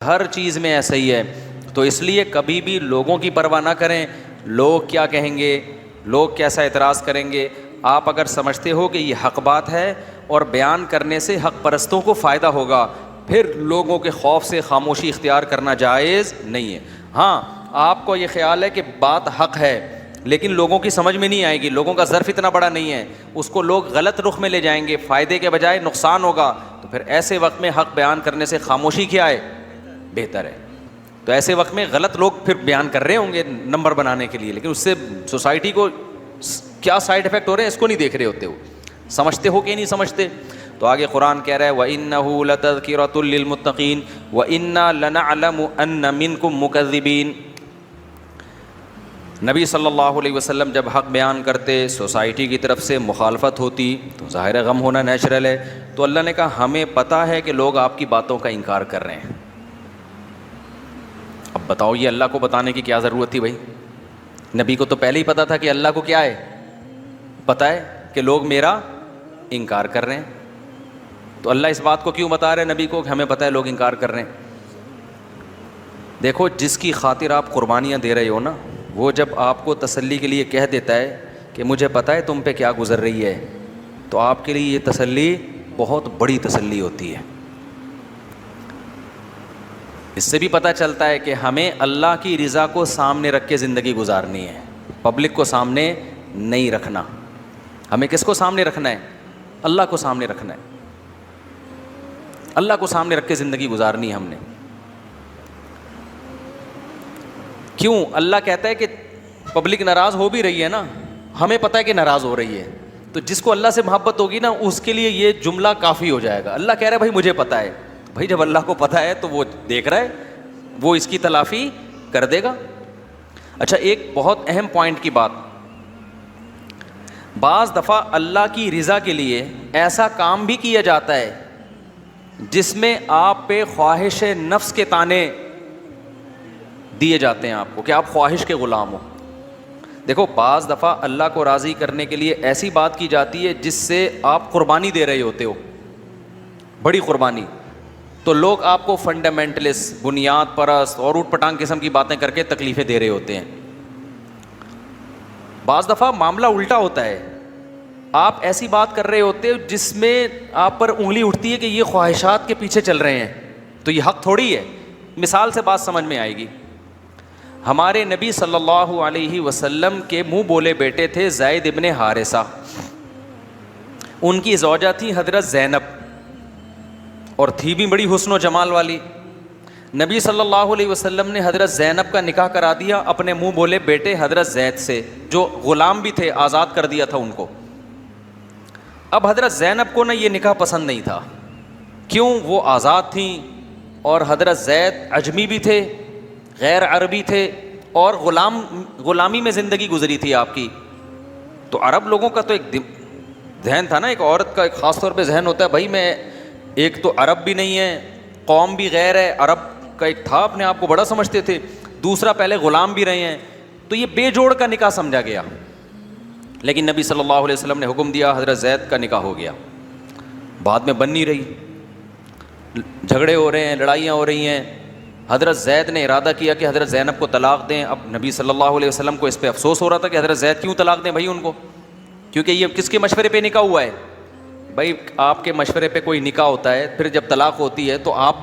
ہر چیز میں ایسا ہی ہے. تو اس لیے کبھی بھی لوگوں کی پرواہ نہ کریں. لوگ کیا کہیں گے, لوگ کیسا اعتراض کریں گے. آپ اگر سمجھتے ہو کہ یہ حق بات ہے اور بیان کرنے سے حق پرستوں کو فائدہ ہوگا, پھر لوگوں کے خوف سے خاموشی اختیار کرنا جائز نہیں ہے. ہاں, آپ کو یہ خیال ہے کہ بات حق ہے لیکن لوگوں کی سمجھ میں نہیں آئے گی, لوگوں کا ظرف اتنا بڑا نہیں ہے, اس کو لوگ غلط رخ میں لے جائیں گے, فائدے کے بجائے نقصان ہوگا, تو پھر ایسے وقت میں حق بیان کرنے سے خاموشی کیا ہے, بہتر ہے. تو ایسے وقت میں غلط لوگ پھر بیان کر رہے ہوں گے نمبر بنانے کے لیے, لیکن اس سے سوسائٹی کو کیا سائیڈ افیکٹ ہو رہے ہیں اس کو نہیں دیکھ رہے ہوتے ہو. سمجھتے ہو کہ نہیں سمجھتے؟ تو آگے قرآن کہہ رہا ہے وَإِنَّهُ لَتَذْكِرَةٌ لِّلْمُتَّقِينَ وَإِنَّا لَنَعْلَمُ أَنَّ مِنكُم مُّكَذِّبِينَ. نبی صلی اللہ علیہ وسلم جب حق بیان کرتے, سوسائٹی کی طرف سے مخالفت ہوتی تو ظاہر ہے غم ہونا نیچرل ہے. تو اللہ نے کہا ہمیں پتہ ہے کہ لوگ آپ کی باتوں کا انکار کر رہے ہیں. اب بتاؤ یہ اللہ کو بتانے کی کیا ضرورت تھی بھائی؟ نبی کو تو پہلے ہی پتہ تھا کہ اللہ کو کیا ہے, پتہ ہے کہ لوگ میرا انکار کر رہے ہیں. تو اللہ اس بات کو کیوں بتا رہے ہیں نبی کو کہ ہمیں پتہ ہے لوگ انکار کر رہے ہیں؟ دیکھو, جس کی خاطر آپ قربانیاں دے رہے ہو نا, وہ جب آپ کو تسلی کے لیے کہہ دیتا ہے کہ مجھے پتہ ہے تم پہ کیا گزر رہی ہے, تو آپ کے لیے یہ تسلی بہت بڑی تسلی ہوتی ہے. اس سے بھی پتہ چلتا ہے کہ ہمیں اللہ کی رضا کو سامنے رکھ کے زندگی گزارنی ہے, پبلک کو سامنے نہیں رکھنا. ہمیں کس کو سامنے رکھنا ہے؟ اللہ کو سامنے رکھنا ہے. اللہ کو سامنے رکھ کے زندگی گزارنی ہے ہم نے. کیوں؟ اللہ کہتا ہے کہ پبلک ناراض ہو بھی رہی ہے نا, ہمیں پتہ ہے کہ ناراض ہو رہی ہے, تو جس کو اللہ سے محبت ہوگی نا اس کے لیے یہ جملہ کافی ہو جائے گا. اللہ کہہ رہا ہے بھائی مجھے پتہ ہے. بھائی جب اللہ کو پتہ ہے تو وہ دیکھ رہا ہے, وہ اس کی تلافی کر دے گا. اچھا, ایک بہت اہم پوائنٹ کی بات, بعض دفعہ اللہ کی رضا کے لیے ایسا کام بھی کیا جاتا ہے جس میں آپ پہ خواہش نفس کے طعنے دیے جاتے ہیں آپ کو کہ آپ خواہش کے غلام ہو. دیکھو, بعض دفعہ اللہ کو راضی کرنے کے لیے ایسی بات کی جاتی ہے جس سے آپ قربانی دے رہے ہوتے ہو, بڑی قربانی, تو لوگ آپ کو فنڈامنٹلسٹ, بنیاد پرست اور اوٹ پٹانگ قسم کی باتیں کر کے تکلیفیں دے رہے ہوتے ہیں. بعض دفعہ معاملہ الٹا ہوتا ہے, آپ ایسی بات کر رہے ہوتے ہو جس میں آپ پر انگلی اٹھتی ہے کہ یہ خواہشات کے پیچھے چل رہے ہیں, تو یہ حق تھوڑی ہے. مثال سے بات سمجھ میں آئے گی. ہمارے نبی صلی اللہ علیہ وسلم کے منہ بولے بیٹے تھے زید ابن حارثہ, ان کی زوجہ تھی حضرت زینب, اور تھی بھی بڑی حسن و جمال والی. نبی صلی اللہ علیہ وسلم نے حضرت زینب کا نکاح کرا دیا اپنے منہ بولے بیٹے حضرت زید سے, جو غلام بھی تھے, آزاد کر دیا تھا ان کو. اب حضرت زینب کو نا یہ نکاح پسند نہیں تھا. کیوں؟ وہ آزاد تھیں اور حضرت زید عجمی بھی تھے, غیر عربی تھے, اور غلامی میں زندگی گزری تھی آپ کی. تو عرب لوگوں کا تو ایک ذہن تھا نا, ایک عورت کا ایک خاص طور پہ ذہن ہوتا ہے, بھائی میں ایک تو عرب بھی نہیں ہے, قوم بھی غیر ہے, عرب کا ایک تھا, اپنے آپ کو بڑا سمجھتے تھے, دوسرا پہلے غلام بھی رہے ہیں, تو یہ بے جوڑ کا نکاح سمجھا گیا. لیکن نبی صلی اللہ علیہ وسلم نے حکم دیا, حضرت زید کا نکاح ہو گیا. بعد میں بن نہیں رہی, جھگڑے ہو رہے ہیں, لڑائیاں ہو رہی ہیں. حضرت زید نے ارادہ کیا کہ حضرت زینب کو طلاق دیں. اب نبی صلی اللہ علیہ وسلم کو اس پہ افسوس ہو رہا تھا کہ حضرت زید کیوں طلاق دیں بھائی ان کو, کیونکہ یہ کس کے مشورے پہ نکاح ہوا ہے؟ بھائی آپ کے مشورے پہ کوئی نکاح ہوتا ہے, پھر جب طلاق ہوتی ہے تو آپ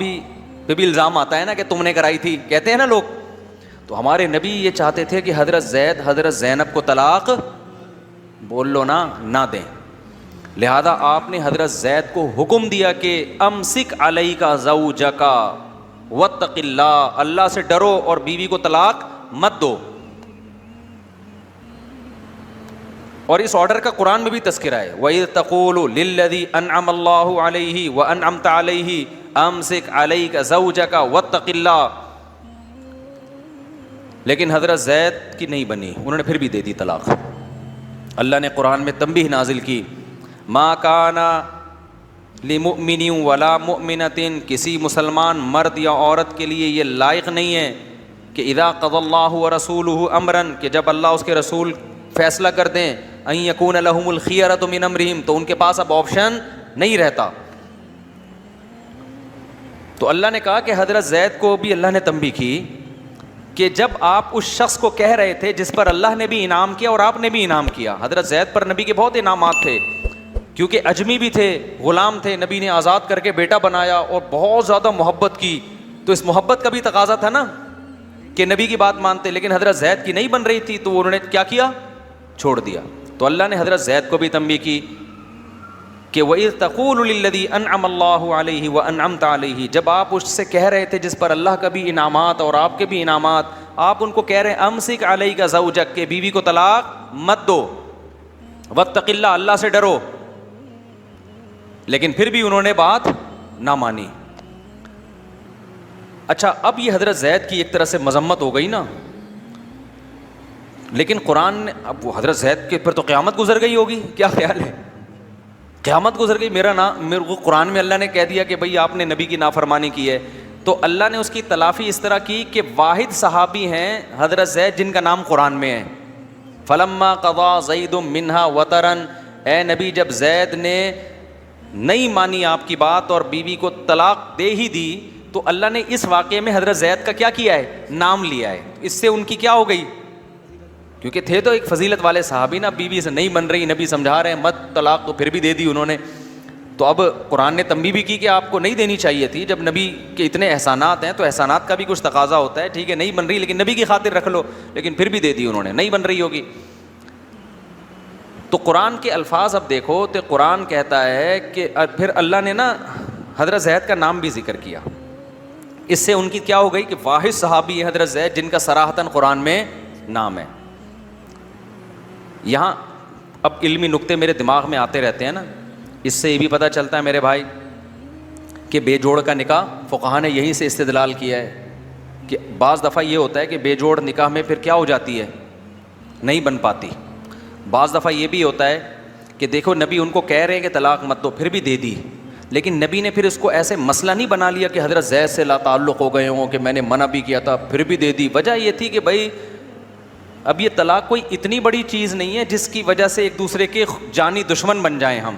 پہ بھی الزام آتا ہے نا کہ تم نے کرائی تھی, کہتے ہیں نا لوگ. تو ہمارے نبی یہ چاہتے تھے کہ حضرت زید حضرت زینب کو طلاق بول لو نا, نہ دیں. لہذا آپ نے حضرت زید کو حکم دیا کہ امسک علیک زوجک واتق اللہ, اللہ سے ڈرو اور بیوی کو طلاق مت دو. اور اس آرڈر کا قرآن میں بھی تذکرہ ہے, وَإِذْ تَقُولُ لِلَّذِي أَنْعَمَ اللَّهُ عَلَيْهِ وَأَنْعَمْتَ عَلَيْهِ أَمْسِكْ عَلَيْكَ زَوْجَكَ وَاتَّقِ اللَّهِ. لیکن حضرت زید کی نہیں بنی, انہوں نے پھر بھی دے دی طلاق. اللہ نے قرآن میں تنبیہ نازل کی, مَا كَانَ لِمُؤْمِنٍ وَلَا مُؤْمِنَةٍ, کسی مسلمان مرد یا عورت کے لیے یہ لائق نہیں ہے کہ اذا قضى اللہ ورسولہ امرا, کہ جب اللہ اس کے رسول فیصلہ کر دیں, ان یکون لہم الخیرۃ من امرہم, تو ان کے پاس اب آپشن نہیں رہتا. تو اللہ نے کہا کہ حضرت زید کو بھی اللہ نے تنبیہ کی کہ جب آپ اس شخص کو کہہ رہے تھے جس پر اللہ نے بھی انعام کیا اور آپ نے بھی انعام کیا. حضرت زید پر نبی کے بہت انعامات تھے کیونکہ اجمی بھی تھے, غلام تھے, نبی نے آزاد کر کے بیٹا بنایا اور بہت زیادہ محبت کی. تو اس محبت کا بھی تقاضا تھا نا کہ نبی کی بات مانتے, لیکن حضرت زید کی نہیں بن رہی تھی تو انہوں نے کیا کیا, چھوڑ دیا. تو اللہ نے حضرت زید کو بھی تنبیہ کی کہ وَإِذْ تَقُولُ لِلَّذِي أَنْعَمَ اللَّهُ عَلَيْهِ وَأَنْعَمْتَ عَلَيْهِ, جب آپ اس سے کہہ رہے تھے جس پر اللہ کا بھی انعامات اور آپ کے بھی انعامات, آپ ان کو کہہ رہے ہیں امسک علیک زوجک, کہ بیوی کو طلاق مت دو, واتق اللہ, اللہ سے ڈرو, لیکن پھر بھی انہوں نے بات نہ مانی. اچھا اب یہ حضرت زید کی ایک طرح سے مذمت ہو گئی نا, لیکن قرآن نے, اب وہ حضرت زید کے پر تو قیامت گزر گئی ہوگی, کیا خیال ہے, قیامت گزر گئی, میرے کو قرآن میں اللہ نے کہہ دیا کہ بھئی آپ نے نبی کی نافرمانی کی ہے. تو اللہ نے اس کی تلافی اس طرح کی کہ واحد صحابی ہیں حضرت زید جن کا نام قرآن میں ہے. فلما قضا زید منہا وطرن, اے نبی جب زید نے نہیں مانی آپ کی بات اور بیوی کو طلاق دے ہی دی, تو اللہ نے اس واقعے میں حضرت زید کا کیا کیا ہے, نام لیا ہے. اس سے ان کی کیا ہو گئی, کیونکہ تھے تو ایک فضیلت والے صحابی نا, بیوی سے نہیں بن رہی, نبی سمجھا رہے ہیں مت طلاق, تو پھر بھی دے دی انہوں نے. تو اب قرآن نے تنبیہ بھی کی کہ آپ کو نہیں دینی چاہیے تھی, جب نبی کے اتنے احسانات ہیں تو احسانات کا بھی کچھ تقاضا ہوتا ہے. ٹھیک ہے نہیں بن رہی لیکن نبی کی خاطر رکھ لو, لیکن پھر بھی دے دی انہوں نے, نہیں بن رہی ہوگی. تو قرآن کے الفاظ اب دیکھو تو قرآن کہتا ہے کہ پھر اللہ نے نا حضرت زید کا نام بھی ذکر کیا. اس سے ان کی کیا ہو گئی کہ واحد صحابی ہے حضرت زید جن کا صراحتاً قرآن میں نام ہے. یہاں اب علمی نکتے میرے دماغ میں آتے رہتے ہیں نا, اس سے یہ بھی پتہ چلتا ہے میرے بھائی کہ بے جوڑ کا نکاح فقہا نے یہیں سے استدلال کیا ہے کہ بعض دفعہ یہ ہوتا ہے کہ بے جوڑ نکاح میں پھر کیا ہو جاتی ہے, نہیں بن پاتی. بعض دفعہ یہ بھی ہوتا ہے کہ دیکھو نبی ان کو کہہ رہے ہیں کہ طلاق مت دو, پھر بھی دے دی, لیکن نبی نے پھر اس کو ایسے مسئلہ نہیں بنا لیا کہ حضرت زید سے لا تعلق ہو گئے ہوں کہ میں نے منع بھی کیا تھا پھر بھی دے دی. وجہ یہ تھی کہ بھائی اب یہ طلاق کوئی اتنی بڑی چیز نہیں ہے جس کی وجہ سے ایک دوسرے کے جانی دشمن بن جائیں ہم.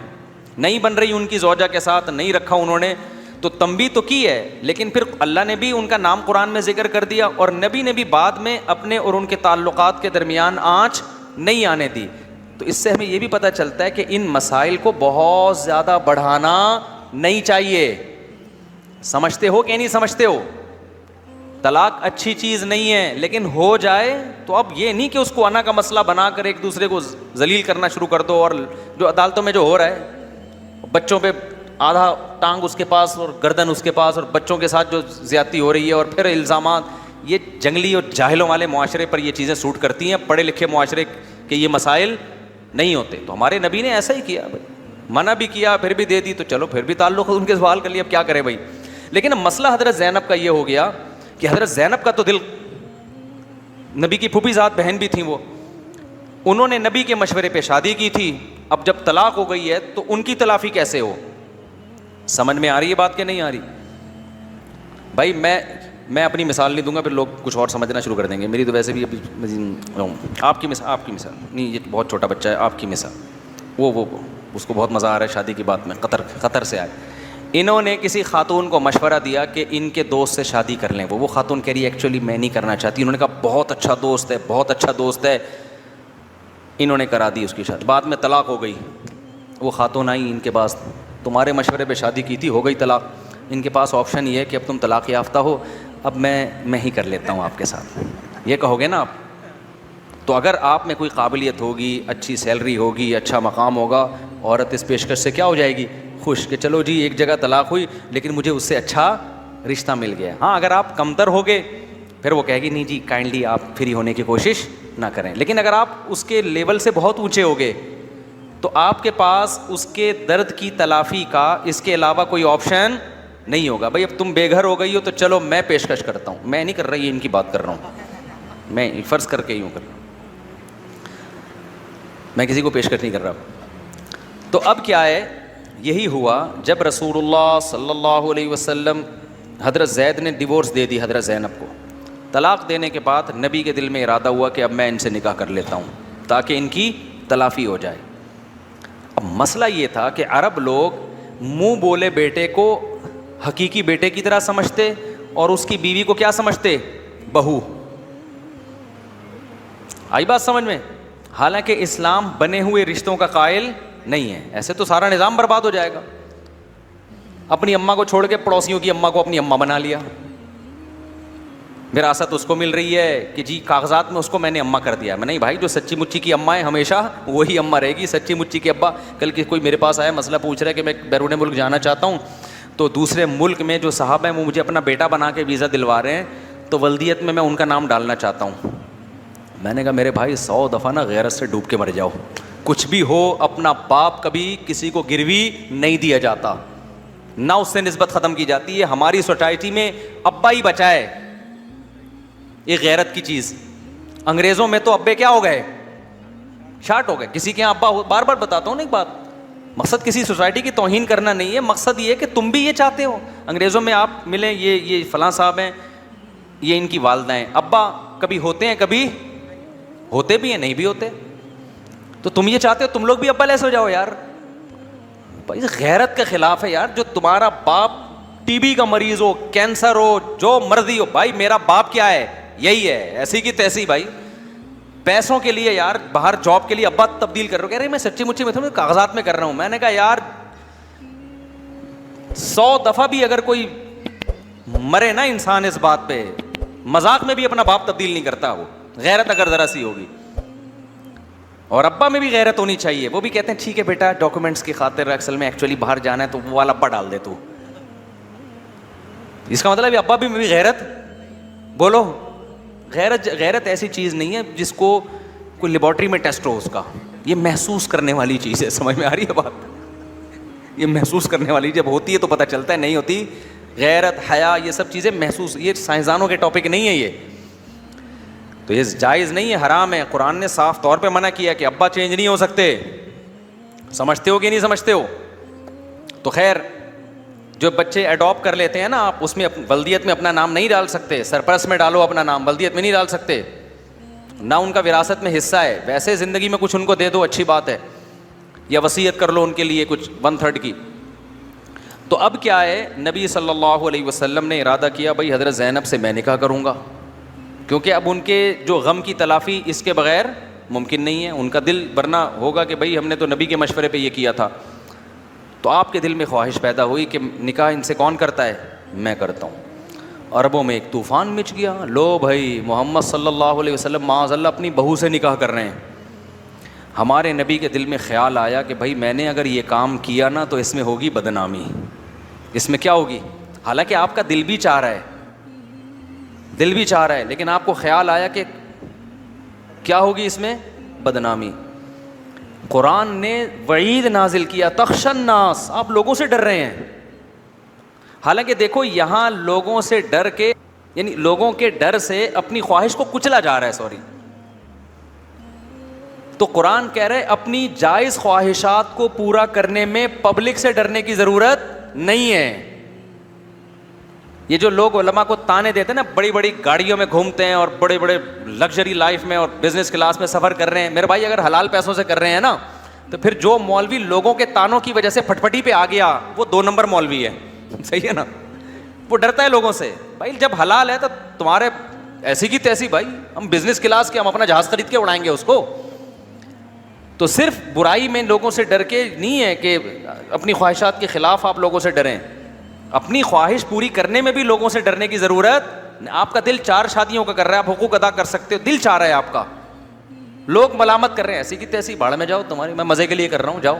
نہیں بن رہی ان کی زوجہ کے ساتھ, نہیں رکھا انہوں نے, تو تنبیہ تو کی ہے, لیکن پھر اللہ نے بھی ان کا نام قرآن میں ذکر کر دیا اور نبی نے بھی بعد میں اپنے اور ان کے تعلقات کے درمیان آنچ نہیں آنے دی. تو اس سے ہمیں یہ بھی پتہ چلتا ہے کہ ان مسائل کو بہت زیادہ بڑھانا نہیں چاہیے. سمجھتے ہو کہ نہیں سمجھتے ہو, طلاق اچھی چیز نہیں ہے, لیکن ہو جائے تو اب یہ نہیں کہ اس کو انا کا مسئلہ بنا کر ایک دوسرے کو ذلیل کرنا شروع کر دو. اور جو عدالتوں میں جو ہو رہا ہے, بچوں پہ آدھا ٹانگ اس کے پاس اور گردن اس کے پاس, اور بچوں کے ساتھ جو زیادتی ہو رہی ہے اور پھر الزامات, یہ جنگلی اور جاہلوں والے معاشرے پر یہ چیزیں سوٹ کرتی ہیں. پڑھے لکھے معاشرے کے یہ مسائل نہیں ہوتے. تو ہمارے نبی نے ایسا ہی کیا, منع بھی کیا پھر بھی دے دی, تو چلو پھر بھی تعلق ان کے سوال کر لیا, اب کیا کرے بھائی. لیکن اب مسئلہ حضرت زینب کا یہ ہو گیا کہ حضرت زینب کا تو دل, نبی کی پھوپھی ذات بہن بھی تھیں وہ, انہوں نے نبی کے مشورے پہ شادی کی تھی. اب جب طلاق ہو گئی ہے تو ان کی تلافی کیسے ہو, سمجھ میں آ رہی ہے بات کہ نہیں آ رہی بھائی. میں اپنی مثال نہیں دوں گا, پھر لوگ کچھ اور سمجھنا شروع کر دیں گے. میری تو ویسے بھی آپ کی مثال نہیں, یہ بہت چھوٹا بچہ ہے, آپ کی مثال, وہ اس کو بہت مزہ آ رہا ہے شادی کی بات میں, قطر سے آئے. انہوں نے کسی خاتون کو مشورہ دیا کہ ان کے دوست سے شادی کر لیں. وہ خاتون کہہ رہی ہے ایکچولی میں نہیں کرنا چاہتی. انہوں نے کہا بہت اچھا دوست ہے, بہت اچھا دوست ہے. انہوں نے کرا دی اس کی شادی. بعد میں طلاق ہو گئی. وہ خاتون آئی ان کے پاس, تمہارے مشورے پہ شادی کی تھی, ہو گئی طلاق. ان کے پاس آپشن یہ ہے کہ اب تم طلاق یافتہ ہو, اب میں ہی کر لیتا ہوں آپ کے ساتھ. یہ کہو گے نا آپ, تو اگر آپ میں کوئی قابلیت ہوگی, اچھی سیلری ہوگی, اچھا مقام ہوگا, عورت اس پیشکش سے کیا ہو جائے گی, خوش, کہ چلو جی ایک جگہ طلاق ہوئی لیکن مجھے اس سے اچھا رشتہ مل گیا. ہاں اگر آپ کمتر ہوگے پھر وہ کہے گی نہیں جی کائنڈلی آپ فری ہونے کی کوشش نہ کریں. لیکن اگر آپ اس کے لیول سے بہت اونچے ہوگے تو آپ کے پاس اس کے درد کی تلافی کا اس کے علاوہ کوئی آپشن نہیں ہوگا. بھائی اب تم بے گھر ہو گئی ہو تو چلو میں پیشکش کرتا ہوں. میں نہیں کر رہا, یہ ان کی بات کر رہا ہوں, میں فرض کر کے یوں کر رہا ہوں, میں کسی کو پیشکش نہیں کر رہا. تو اب کیا ہے, یہی ہوا جب رسول اللہ صلی اللہ علیہ وسلم, حضرت زید نے ڈیورس دے دی حضرت زینب کو. طلاق دینے کے بعد نبی کے دل میں ارادہ ہوا کہ اب میں ان سے نکاح کر لیتا ہوں تاکہ ان کی تلافی ہو جائے. اب مسئلہ یہ تھا کہ عرب لوگ منہ بولے بیٹے کو حقیقی بیٹے کی طرح سمجھتے اور اس کی بیوی کو کیا سمجھتے؟ بہو. آئی بات سمجھ میں؟ حالانکہ اسلام بنے ہوئے رشتوں کا قائل نہیں ہے. ایسے تو سارا نظام برباد ہو جائے گا. اپنی اماں کو چھوڑ کے پڑوسیوں کی اماں کو اپنی اماں بنا لیا, وراثت اس کو مل رہی ہے کہ جی کاغذات میں اس کو میں نے اماں کر دیا. میں نہیں بھائی, جو سچی مچی کی اماں ہے ہمیشہ وہی اماں رہے گی. سچی مچی کے ابا, کل کے کوئی میرے پاس آیا مسئلہ پوچھ رہا ہے کہ میں بیرون ملک جانا چاہتا ہوں, تو دوسرے ملک میں جو صاحب ہیں وہ مجھے اپنا بیٹا بنا کے ویزا دلوا رہے ہیں, تو ولدیت میں ان کا نام ڈالنا چاہتا ہوں. میں نے کہا میرے بھائی 100 دفعہ نا غیرت سے ڈوب کے مر جاؤ. کچھ بھی ہو اپنا باپ کبھی کسی کو گروی نہیں دیا جاتا, نہ اس سے نسبت ختم کی جاتی ہے. ہماری سوسائٹی میں ابا ہی بچا ہے یہ غیرت کی چیز. انگریزوں میں تو ابے کیا ہو گئے؟ شارٹ ہو گئے. کسی کے یہاں ابا, بار بار بتاتا ہوں نا ایک بات, مقصد کسی سوسائٹی کی توہین کرنا نہیں ہے, مقصد یہ کہ تم بھی یہ چاہتے ہو. انگریزوں میں آپ ملیں, یہ فلاں صاحب ہیں, یہ ان کی والدہ ہیں, ابا کبھی ہوتے ہیں, کبھی ہوتے بھی ہیں, نہیں بھی ہوتے. تو تم یہ چاہتے ہو تم لوگ بھی ابا لیس ہو جاؤ یار. بھائی غیرت کے خلاف ہے یار. جو تمہارا باپ ٹی بی کا مریض ہو, کینسر ہو, جو مرضی ہو, بھائی میرا باپ کیا ہے, یہی ہے, ایسی کی تیسی. بھائی پیسوں کے لیے یار باہر جاب کے لیے ابا تبدیل کر رہا ہوں, کہہ رہے میں سچی مچی میں کاغذات میں کر رہا ہوں. میں نے کہا یار 100 دفعہ بھی اگر کوئی مرے نا انسان اس بات پہ, مذاق میں بھی اپنا باپ تبدیل نہیں کرتا. وہ غیرت اگر ذرا سی ہوگی, اور ابا میں بھی غیرت ہونی چاہیے. وہ بھی کہتے ہیں ٹھیک ہے بیٹا ڈاکومنٹس کی خاطر, اصل میں ایکچولی باہر جانا ہے تو وہ والا ابا ڈال دے تو. اس کا مطلب ابا بھی میں بھی غیرت. بولو غیرت ایسی چیز نہیں ہے جس کو کوئی لیبارٹری میں ٹیسٹ ہو اس کا. یہ محسوس کرنے والی چیز ہے. سمجھ میں آ رہی ہے بات؟ یہ محسوس کرنے والی, جب ہوتی ہے تو پتہ چلتا ہے, نہیں ہوتی. غیرت, حیا, یہ سب چیزیں محسوس, یہ سائنسدانوں کے ٹاپک نہیں ہے یہ. تو یہ جائز نہیں ہے, حرام ہے. قرآن نے صاف طور پہ منع کیا کہ ابا چینج نہیں ہو سکتے. سمجھتے ہو کہ نہیں سمجھتے ہو؟ تو خیر, جو بچے اڈاپٹ کر لیتے ہیں نا, آپ اس میں ولدیت میں اپنا نام نہیں ڈال سکتے. سرپرست میں ڈالو اپنا نام, ولدیت میں نہیں ڈال سکتے. نہ ان کا وراثت میں حصہ ہے. ویسے زندگی میں کچھ ان کو دے دو, اچھی بات ہے, یا وصیت کر لو ان کے لیے کچھ 1/3 کی. تو اب کیا ہے, نبی صلی اللہ علیہ وسلم نے ارادہ کیا بھائی حضرت زینب سے میں نکاح کروں گا, کیونکہ اب ان کے جو غم کی تلافی اس کے بغیر ممکن نہیں ہے. ان کا دل ورنہ ہوگا کہ بھائی ہم نے تو نبی کے مشورے پہ یہ کیا تھا. تو آپ کے دل میں خواہش پیدا ہوئی کہ نکاح ان سے کون کرتا ہے؟ میں کرتا ہوں. عربوں میں ایک طوفان مچ گیا. لو بھائی محمد صلی اللہ علیہ وسلم معاذ اللہ اپنی بہو سے نکاح کر رہے ہیں. ہمارے نبی کے دل میں خیال آیا کہ بھائی میں نے اگر یہ کام کیا نا تو اس میں ہوگی بدنامی. اس میں کیا ہوگی؟ حالانکہ آپ کا دل بھی چاہ رہا ہے, دل بھی چاہ رہا ہے, لیکن آپ کو خیال آیا کہ کیا ہوگی اس میں؟ بدنامی. قرآن نے وعید نازل کیا, تخشى الناس, آپ لوگوں سے ڈر رہے ہیں. حالانکہ دیکھو یہاں لوگوں سے ڈر کے, یعنی لوگوں کے ڈر سے اپنی خواہش کو کچلا جا رہا ہے, سوری. تو قرآن کہہ رہے اپنی جائز خواہشات کو پورا کرنے میں پبلک سے ڈرنے کی ضرورت نہیں ہے. یہ جو لوگ علماء کو تانے دیتے ہیں نا, بڑی بڑی گاڑیوں میں گھومتے ہیں اور بڑے بڑے لگژری لائف میں اور بزنس کلاس میں سفر کر رہے ہیں, میرے بھائی اگر حلال پیسوں سے کر رہے ہیں نا, تو پھر جو مولوی لوگوں کے تانوں کی وجہ سے پھٹپٹی پہ آ گیا وہ 2 نمبر مولوی ہے. صحیح ہے نا؟ وہ ڈرتا ہے لوگوں سے. بھائی جب حلال ہے تو تمہارے ایسی کی تیسی, بھائی ہم بزنس کلاس کے, ہم اپنا جہاز خرید کے اڑائیں گے اس کو. تو صرف برائی میں لوگوں سے ڈر کے نہیں ہے کہ اپنی خواہشات کے خلاف آپ لوگوں سے ڈریں. اپنی خواہش پوری کرنے میں بھی لوگوں سے ڈرنے کی ضرورت. آپ کا دل 4 شادیوں کا کر رہا ہے, آپ حقوق ادا کر سکتے ہو, دل چاہ رہا ہے آپ کا, لوگ ملامت کر رہے ہیں ایسی کی تیسی, بھاڑ میں جاؤ تمہاری, میں مزے کے لیے کر رہا ہوں, جاؤ.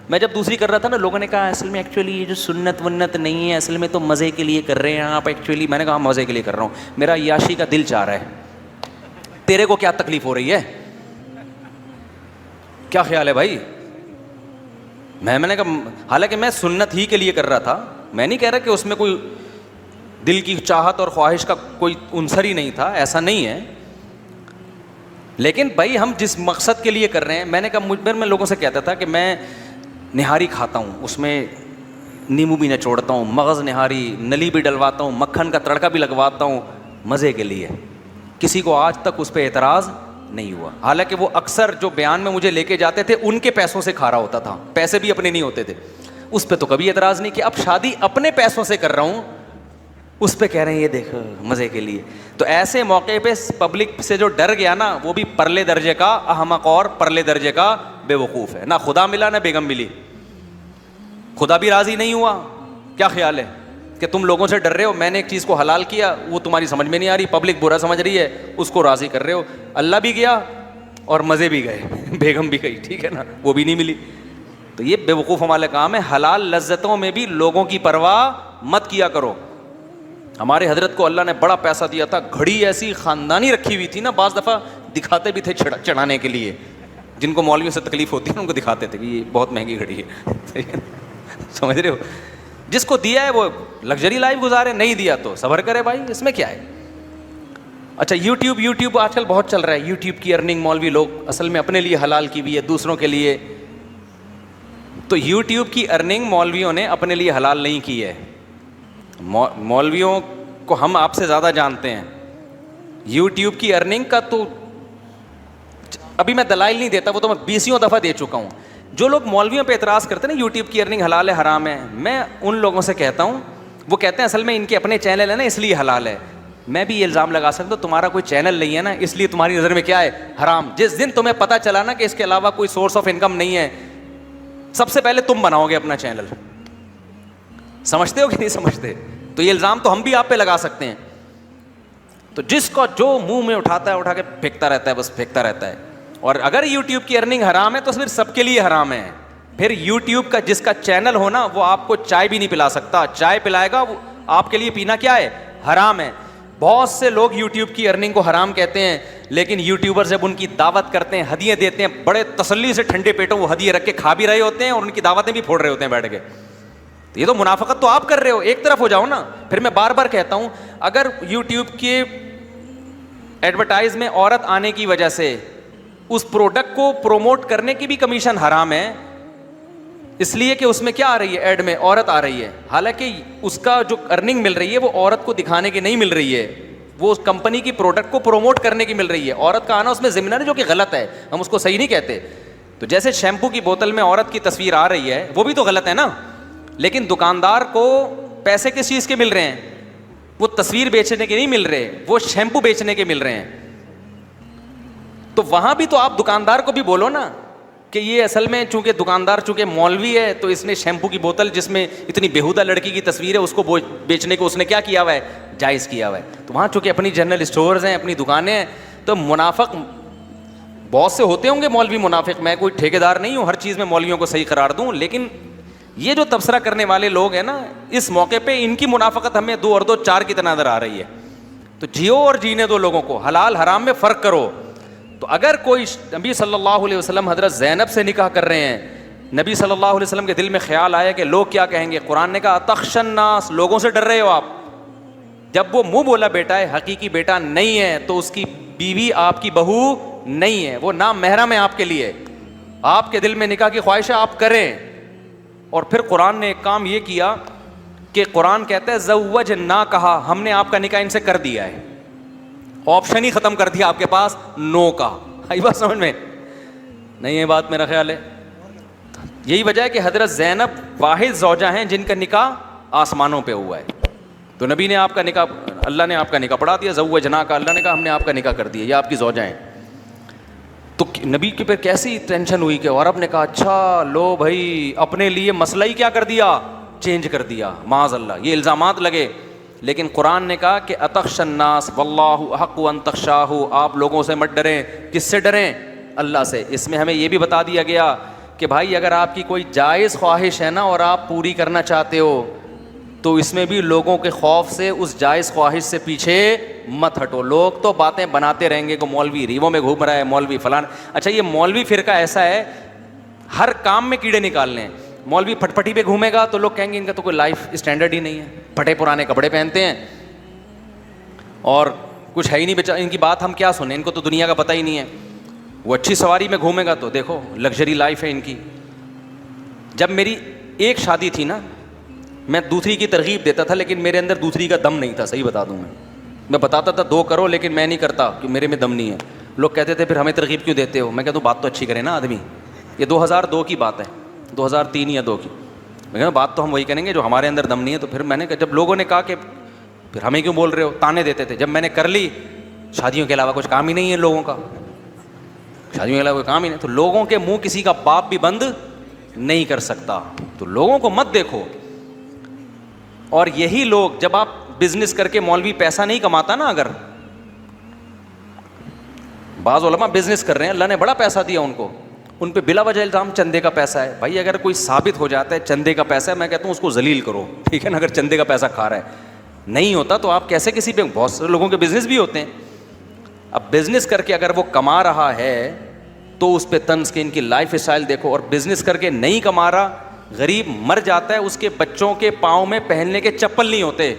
میں جب دوسری کر رہا تھا نا, لوگوں نے کہا اصل میں ایکچولی یہ جو سنت ونت نہیں ہے, اصل میں تو مزے کے لیے کر رہے ہیں آپ ایکچولی. میں نے کہا مزے کے لیے کر رہا ہوں, میرا عیاشی کا دل چاہ رہا ہے. تیرے کو کیا تکلیف ہو رہی ہے؟ کیا خیال ہے بھائی؟ میں نے کہا حالانکہ میں سنت ہی کے لیے کر رہا تھا, میں نہیں کہہ رہا کہ اس میں کوئی دل کی چاہت اور خواہش کا کوئی عنصر ہی نہیں تھا, ایسا نہیں ہے. لیکن بھائی ہم جس مقصد کے لیے کر رہے ہیں, میں نے کہا میں لوگوں سے کہتا تھا کہ میں نہاری کھاتا ہوں, اس میں نیمبو بھی نچوڑتا ہوں, مغز نہاری, نلی بھی ڈلواتا ہوں, مکھن کا تڑکا بھی لگواتا ہوں, مزے کے لیے. کسی کو آج تک اس پہ اعتراض نہیں ہوا. حالانکہ وہ اکثر جو بیان میں مجھے لے کے جاتے تھے ان کے پیسوں سے کھا رہا ہوتا تھا, پیسے بھی اپنے نہیں ہوتے تھے. اس پہ تو کبھی اعتراض نہیں کیا. اب شادی اپنے پیسوں سے کر رہا ہوں, اس پہ کہہ رہے ہیں یہ دیکھ مزے کے لیے. تو ایسے موقع پہ پبلک سے جو ڈر گیا نا, وہ بھی پرلے درجے کا احمق اور پرلے درجے کا بے وقوف ہے. نہ خدا ملا نہ بیگم ملی, خدا بھی راضی نہیں ہوا. کیا خیال ہے کہ تم لوگوں سے ڈر رہے ہو, میں نے ایک چیز کو حلال کیا, وہ تمہاری سمجھ میں نہیں آ رہی, پبلک برا سمجھ رہی ہے, اس کو راضی کر رہے ہو. اللہ بھی گیا اور مزے بھی گئے, بیگم بھی گئی, ٹھیک ہے نا, وہ بھی نہیں ملی. تو یہ بے وقوفوں والا کام ہے. حلال لذتوں میں بھی لوگوں کی پرواہ مت کیا کرو. ہمارے حضرت کو اللہ نے بڑا پیسہ دیا تھا, گھڑی ایسی خاندانی رکھی ہوئی تھی نا, بعض دفعہ دکھاتے بھی تھے چڑھانے کے لیے, جن کو مولویوں سے تکلیف ہوتی ہے ان کو دکھاتے تھے کہ یہ بہت مہنگی گھڑی ہے. سمجھ رہے ہو, جس کو دیا ہے وہ لگژری لائف گزارے, نہیں دیا تو صبر کرے بھائی, اس میں کیا ہے. اچھا یوٹیوب آج کل بہت چل رہا ہے. یوٹیوب کی ارننگ مولوی لوگ اصل میں اپنے لیے حلال کی ہوئی ہے, دوسروں کے لیے. تو یوٹیوب کی ارننگ مولویوں نے اپنے لیے حلال نہیں کی ہے. مولویوں کو ہم آپ سے زیادہ جانتے ہیں. یوٹیوب کی ارننگ کا تو ابھی میں دلائل نہیں دیتا, وہ تو میں 20 دفعہ دے چکا ہوں. جو لوگ مولویوں پہ اعتراض کرتے ہیں نا یوٹیوب کی ارننگ حلال ہے حرام ہے, میں ان لوگوں سے کہتا ہوں, وہ کہتے ہیں اصل میں ان کے اپنے چینل ہے نا اس لیے حلال ہے. میں بھی یہ الزام لگا سکتا ہوں, تمہارا کوئی چینل نہیں ہے نا اس لیے تمہاری نظر میں کیا ہے, حرام. جس دن تمہیں پتہ چلا نا کہ اس کے علاوہ کوئی سورس آف انکم نہیں ہے, سب سے پہلے تم بناؤ گے اپنا چینل. سمجھتے ہو کہ نہیں سمجھتے؟ تو یہ الزام تو ہم بھی آپ پہ لگا سکتے ہیں. تو جس کو جو منہ میں اٹھاتا ہے اٹھا کے پھینکتا رہتا ہے, بس پھینکتا رہتا ہے. اور اگر یوٹیوب کی ارننگ حرام ہے تو پھر سب کے لیے حرام ہے. پھر یوٹیوب کا جس کا چینل ہو نا, وہ آپ کو چائے بھی نہیں پلا سکتا. چائے پلائے گا وہ آپ کے لیے پینا کیا ہے, حرام ہے. بہت سے لوگ یوٹیوب کی ارننگ کو حرام کہتے ہیں, لیکن یوٹیوبر جب ان کی دعوت کرتے ہیں, ہدیے دیتے ہیں, بڑے تسلی سے ٹھنڈے پیٹوں وہ ہدیے رکھ کے کھا بھی رہے ہوتے ہیں اور ان کی دعوتیں بھی پھوڑ رہے ہوتے ہیں بیٹھ کے. یہ تو منافقت تو آپ کر رہے ہو, ایک طرف ہو جاؤ نا. پھر میں بار بار کہتا ہوں, اگر یوٹیوب کے ایڈورٹائز میں عورت آنے کی وجہ سے اس پروڈکٹ کو پروموٹ کرنے کی بھی کمیشن حرام ہے, اس لیے کہ اس میں کیا آ رہی ہے, ایڈ میں عورت آ رہی ہے, حالانکہ اس کا جو ارننگ مل رہی ہے وہ عورت کو دکھانے کی نہیں مل رہی ہے, وہ اس کمپنی کی پروڈکٹ کو پروموٹ کرنے کی مل رہی ہے. عورت کا آنا اس میں ضمن ہے جو کہ غلط ہے, ہم اس کو صحیح نہیں کہتے. تو جیسے شیمپو کی بوتل میں عورت کی تصویر آ رہی ہے, وہ بھی تو غلط ہے نا, لیکن دکاندار کو پیسے کس چیز کے مل رہے ہیں, وہ تصویر بیچنے کے نہیں مل رہے, وہ شیمپو بیچنے کے مل رہے ہیں. تو وہاں بھی تو آپ دکاندار کو بھی بولو نا کہ یہ اصل میں چونکہ دکاندار چونکہ مولوی ہے تو اس نے شیمپو کی بوتل جس میں اتنی بےہودہ لڑکی کی تصویر ہے اس کو بیچنے کو اس نے کیا کیا ہوا ہے, جائز کیا ہوا ہے. تو وہاں چونکہ اپنی جنرل اسٹورز ہیں, اپنی دکانیں ہیں, تو منافق بہت سے ہوتے ہوں گے مولوی منافق. میں کوئی ٹھیکیدار نہیں ہوں ہر چیز میں مولویوں کو صحیح قرار دوں, لیکن یہ جو تبصرہ کرنے والے لوگ ہیں نا, اس موقع پہ ان کی منافقت ہمیں 2 اور 2 4 کی طرح نظر آ رہی ہے. تو جیو اور جینے دو لوگوں کو, حلال حرام میں فرق کرو. تو اگر کوئی نبی صلی اللہ علیہ وسلم حضرت زینب سے نکاح کر رہے ہیں, نبی صلی اللہ علیہ وسلم کے دل میں خیال آیا کہ لوگ کیا کہیں گے, قرآن نے کہا تخشى الناس, لوگوں سے ڈر رہے ہو آپ. جب وہ منہ بولا بیٹا ہے, حقیقی بیٹا نہیں ہے, تو اس کی بیوی آپ کی بہو نہیں ہے, وہ نام محرم ہے آپ کے لیے. آپ کے دل میں نکاح کی خواہش ہے آپ کریں. اور پھر قرآن نے ایک کام یہ کیا کہ قرآن کہتا ہے زوجنا, کہا ہم نے آپ کا نکاح ان سے کر دیا ہے, آپشن ہی ختم کر دیا آپ کے پاس نو کا. آئی بات سمجھ میں نہیں ہے بات, میرا خیال ہے. یہی وجہ ہے کہ حضرت زینب واحد زوجہ ہیں جن کا نکاح آسمانوں پہ ہوا ہے. تو نبی نے آپ کا نکاح, اللہ نے آپ کا نکاح پڑھا دیا, زوجنا کا, اللہ نے کہا ہم نے آپ کا نکاح کر دیا, یہ آپ کی زوجہ ہیں. تو نبی کے پھر کیسی ٹینشن ہوئی کہ عرب نے کہا اچھا لو بھائی اپنے لیے مسئلہ ہی کیا کر دیا, چینج کر دیا, معاذ اللہ, یہ الزامات لگے. لیکن قرآن نے کہا کہ اتخشى الناس واللہ احق ان تخشاہ, آپ لوگوں سے مت ڈریں. کس سے ڈریں؟ اللہ سے. اس میں ہمیں یہ بھی بتا دیا گیا کہ بھائی اگر آپ کی کوئی جائز خواہش ہے نا اور آپ پوری کرنا چاہتے ہو تو اس میں بھی لوگوں کے خوف سے اس جائز خواہش سے پیچھے مت ہٹو. لوگ تو باتیں بناتے رہیں گے کہ مولوی ریووں میں گھوم رہا ہے, مولوی فلان. اچھا یہ مولوی فرقہ ایسا ہے ہر کام میں کیڑے نکالنے ہیں. مولوی پھٹ پھٹی پہ گھومے گا تو لوگ کہیں گے ان کا تو کوئی لائف اسٹینڈرڈ ہی نہیں ہے, پھٹے پرانے کپڑے پہنتے ہیں اور کچھ ہے ہی نہیں بیچارے, ان کی بات ہم کیا سنیں, ان کو تو دنیا کا پتہ ہی نہیں ہے. وہ اچھی سواری میں گھومے گا تو دیکھو لگژری لائف ہے ان کی. جب میری ایک شادی تھی نا, میں دوسری کی ترغیب دیتا تھا لیکن میرے اندر دوسری کا دم نہیں تھا, صحیح بتا دوں میں بتاتا تھا 2 کرو لیکن میں نہیں کرتا کہ میرے میں دم نہیں ہے. لوگ کہتے تھے پھر ہمیں ترغیب کیوں دیتے ہو, میں کہتا ہوں بات تو اچھی کرے نا آدمی. یہ 2002 کی بات ہے, 2003 یا 2 کی. لیکن بات تو ہم وہی کریں گے جو ہمارے اندر دم نہیں ہے. تو پھر میں نے کہا, جب لوگوں نے کہا کہ پھر ہمیں کیوں بول رہے ہو, تانے دیتے تھے. جب میں نے کر لی, شادیوں کے علاوہ کچھ کام ہی نہیں ہے لوگوں کا, شادیوں کے علاوہ کوئی کام ہی نہیں, تو لوگوں کے منہ کسی کا باپ بھی بند نہیں کر سکتا. تو لوگوں کو مت دیکھو. اور یہی لوگ, جب آپ بزنس کر کے, مولوی پیسہ نہیں کماتا نا, اگر بعض علماء بزنس کر رہے ہیں, اللہ نے بڑا پیسہ دیا ان کو, ان پہ بلا وجہ الزام چندے کا پیسہ ہے. بھائی اگر کوئی ثابت ہو جاتا ہے چندے کا پیسہ ہے, میں کہتا ہوں اس کو ذلیل کرو, ٹھیک ہے نا. اگر چندے کا پیسہ کھا رہا ہے, نہیں ہوتا تو آپ کیسے کسی پہ, بہت سے لوگوں کے بزنس بھی ہوتے ہیں. اب بزنس کر کے اگر وہ کما رہا ہے تو اس پہ طنز کے, ان کی لائف اسٹائل دیکھو. اور بزنس کر کے نہیں کما رہا, غریب مر جاتا ہے, اس کے بچوں کے پاؤں میں پہننے کے چپل نہیں ہوتے,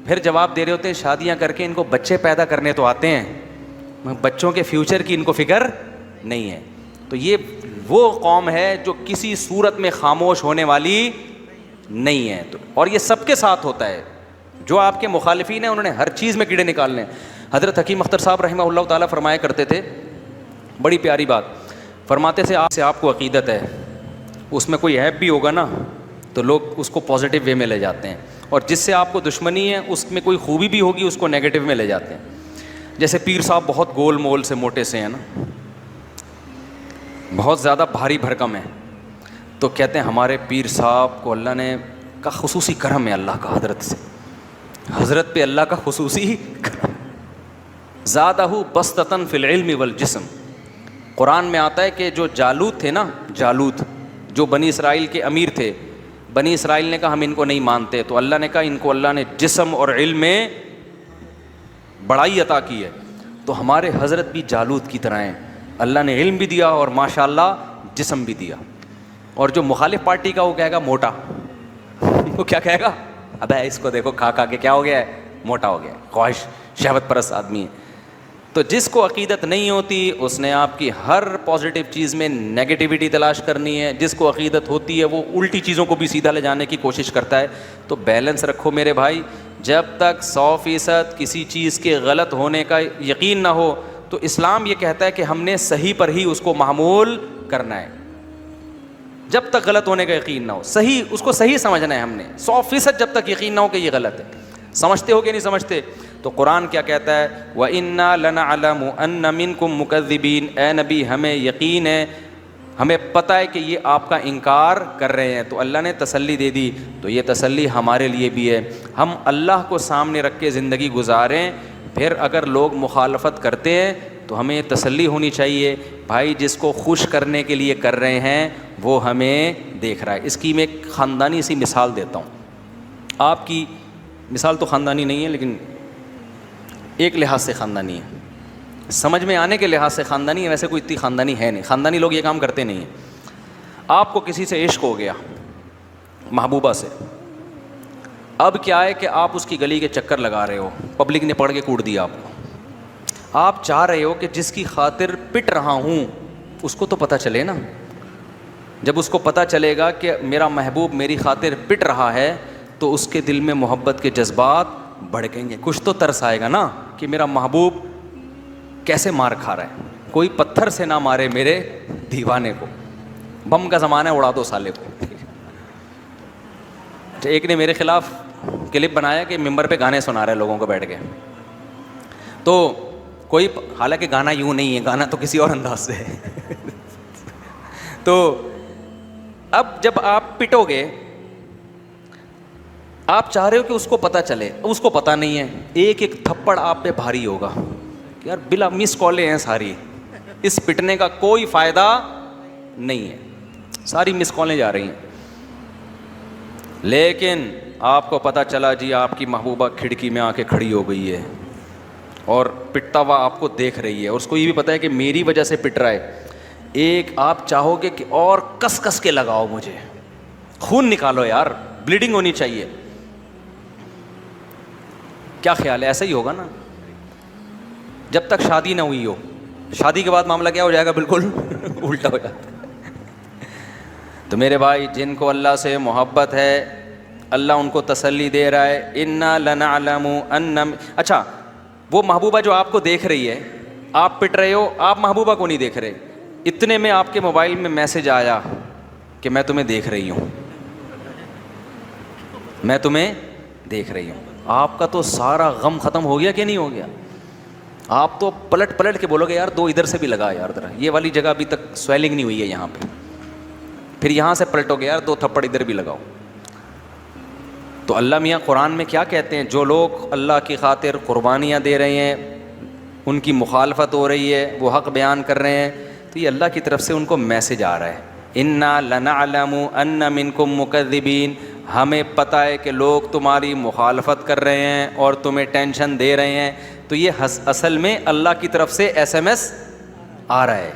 پھر جواب دے رہے ہوتے ہیں شادیاں کر کے ان کو بچے پیدا کرنے تو آتے ہیں, بچوں کے فیوچر کی ان کو فکر نہیں ہے. تو یہ وہ قوم ہے جو کسی صورت میں خاموش ہونے والی نہیں ہے. اور یہ سب کے ساتھ ہوتا ہے. جو آپ کے مخالفین ہیں انہوں نے ہر چیز میں کیڑے نکالنے ہیں. حضرت حکیم اختر صاحب رحمہ اللہ تعالیٰ فرمایا کرتے تھے, بڑی پیاری بات فرماتے تھے, آپ کو عقیدت ہے, اس میں کوئی عیب بھی ہوگا نا تو لوگ اس کو پازیٹیو وے میں لے جاتے ہیں, اور جس سے آپ کو دشمنی ہے اس میں کوئی خوبی بھی ہوگی اس کو نیگیٹو میں لے جاتے ہیں. جیسے پیر صاحب بہت گول مول سے موٹے سے ہیں نا, بہت زیادہ بھاری بھرکم ہے, تو کہتے ہیں ہمارے پیر صاحب کو اللہ نے کا خصوصی کرم ہے, اللہ کا حضرت سے, حضرت پہ اللہ کا خصوصی کرم. زادہ بسطتاً فی العلم والجسم. قرآن میں آتا ہے کہ جو جالوت تھے نا, جالوت جو بنی اسرائیل کے امیر تھے, بنی اسرائیل نے کہا ہم ان کو نہیں مانتے, تو اللہ نے کہا ان کو اللہ نے جسم اور علم میں بڑائی عطا کی ہے. تو ہمارے حضرت بھی جالوت کی طرح ہیں, اللہ نے علم بھی دیا اور ماشاءاللہ جسم بھی دیا. اور جو مخالف پارٹی کا وہ کہے گا موٹا, وہ کیا کہے گا, ابے اس کو دیکھو کھا کھا کے کیا ہو گیا ہے, موٹا ہو گیا ہے, خواہش شہوت پرست آدمی ہے. تو جس کو عقیدت نہیں ہوتی اس نے آپ کی ہر پازیٹیو چیز میں نیگیٹیوٹی تلاش کرنی ہے, جس کو عقیدت ہوتی ہے وہ الٹی چیزوں کو بھی سیدھا لے جانے کی کوشش کرتا ہے. تو بیلنس رکھو میرے بھائی, جب تک 100% کسی چیز کے غلط ہونے کا یقین نہ ہو تو اسلام یہ کہتا ہے کہ ہم نے صحیح پر ہی اس کو معمول کرنا ہے. جب تک غلط ہونے کا یقین نہ ہو, صحیح اس کو صحیح سمجھنا ہے ہم نے, 100% جب تک یقین نہ ہو کہ یہ غلط ہے. سمجھتے ہو کہ نہیں سمجھتے؟ تو قرآن کیا کہتا ہے, وَإِنَّا لَنَعْلَمُ أَنَّ مِنْكُمْ مُكَذِّبِينَ. اے نبی ہمیں یقین ہے, ہمیں پتہ ہے کہ یہ آپ کا انکار کر رہے ہیں. تو اللہ نے تسلی دے دی, تو یہ تسلی ہمارے لیے بھی ہے. ہم اللہ کو سامنے رکھ کے زندگی گزاریں, پھر اگر لوگ مخالفت کرتے ہیں تو ہمیں تسلی ہونی چاہیے, بھائی جس کو خوش کرنے کے لیے کر رہے ہیں وہ ہمیں دیکھ رہا ہے. اس کی میں ایک خاندانی سی مثال دیتا ہوں. آپ کی مثال تو خاندانی نہیں ہے لیکن ایک لحاظ سے خاندانی ہے, سمجھ میں آنے کے لحاظ سے خاندانی ہے, ویسے کوئی اتنی خاندانی ہے نہیں, خاندانی لوگ یہ کام کرتے نہیں ہیں. آپ کو کسی سے عشق ہو گیا, محبوبہ سے, اب کیا ہے کہ آپ اس کی گلی کے چکر لگا رہے ہو, پبلک نے پڑھ کے کوٹ دیا آپ کو. آپ چاہ رہے ہو کہ جس کی خاطر پٹ رہا ہوں اس کو تو پتہ چلے نا. جب اس کو پتہ چلے گا کہ میرا محبوب میری خاطر پٹ رہا ہے تو اس کے دل میں محبت کے جذبات بڑھیں گے, کچھ تو ترس آئے گا نا کہ میرا محبوب کیسے مار کھا رہا ہے, کوئی پتھر سے نہ مارے میرے دیوانے کو, بم کا زمانہ اڑا دو سالے کو. ایک نے میرے خلاف کلپ بنایا کہ ممبر پہ گانے سنا رہے لوگوں کو بیٹھ کے, تو کوئی, حالانکہ گانا یوں نہیں ہے, گانا تو کسی اور انداز سے ہے. تو اب جب آپ پٹو گے, آپ چاہ رہے ہو کہ اس کو پتہ چلے, اس کو پتہ نہیں ہے, ایک ایک تھپڑ آپ پہ بھاری ہوگا کہ یار بلا مس کالیں ہیں ساری, اس پٹنے کا کوئی فائدہ نہیں ہے, ساری مس کالیں جا رہی ہیں. لیکن آپ کو پتہ چلا جی آپ کی محبوبہ کھڑکی میں آ کے کھڑی ہو گئی ہے اور پٹتا ہوا آپ کو دیکھ رہی ہے, اور اس کو یہ بھی پتہ ہے کہ میری وجہ سے پٹ رہا ہے. ایک آپ چاہو گے کہ اور کس کس کے لگاؤ, مجھے خون نکالو یار, بلیڈنگ ہونی چاہیے. کیا خیال ہے, ایسا ہی ہوگا نا جب تک شادی نہ ہوئی ہو. شادی کے بعد معاملہ کیا ہو جائے گا, بالکل الٹا ہو جاتا ہے. تو میرے بھائی جن کو اللہ سے محبت ہے اللہ ان کو تسلی دے رہا ہے, انا لنعلم ان. اچھا وہ محبوبہ جو آپ کو دیکھ رہی ہے, آپ پٹ رہے ہو, آپ محبوبہ کو نہیں دیکھ رہے, اتنے میں آپ کے موبائل میں میسج آیا کہ میں تمہیں دیکھ رہی ہوں. میں تمہیں دیکھ رہی ہوں. آپ کا تو سارا غم ختم ہو گیا کہ نہیں ہو گیا؟ آپ تو پلٹ پلٹ کے بولو گے یار 2 ادھر سے بھی لگا یار, ذرا یہ والی جگہ ابھی تک سویلنگ نہیں ہوئی ہے یہاں پہ, پھر یہاں سے پلٹو گے یار 2 تھپڑ ادھر بھی لگاؤ. تو اللہ میاں قرآن میں کیا کہتے ہیں؟ جو لوگ اللہ کی خاطر قربانیاں دے رہے ہیں, ان کی مخالفت ہو رہی ہے, وہ حق بیان کر رہے ہیں, تو یہ اللہ کی طرف سے ان کو میسج آ رہا ہے, انا لنعلم ان منکم مکذبین, ہمیں پتہ ہے کہ لوگ تمہاری مخالفت کر رہے ہیں اور تمہیں ٹینشن دے رہے ہیں. تو یہ اصل میں اللہ کی طرف سے SMS آ رہا ہے.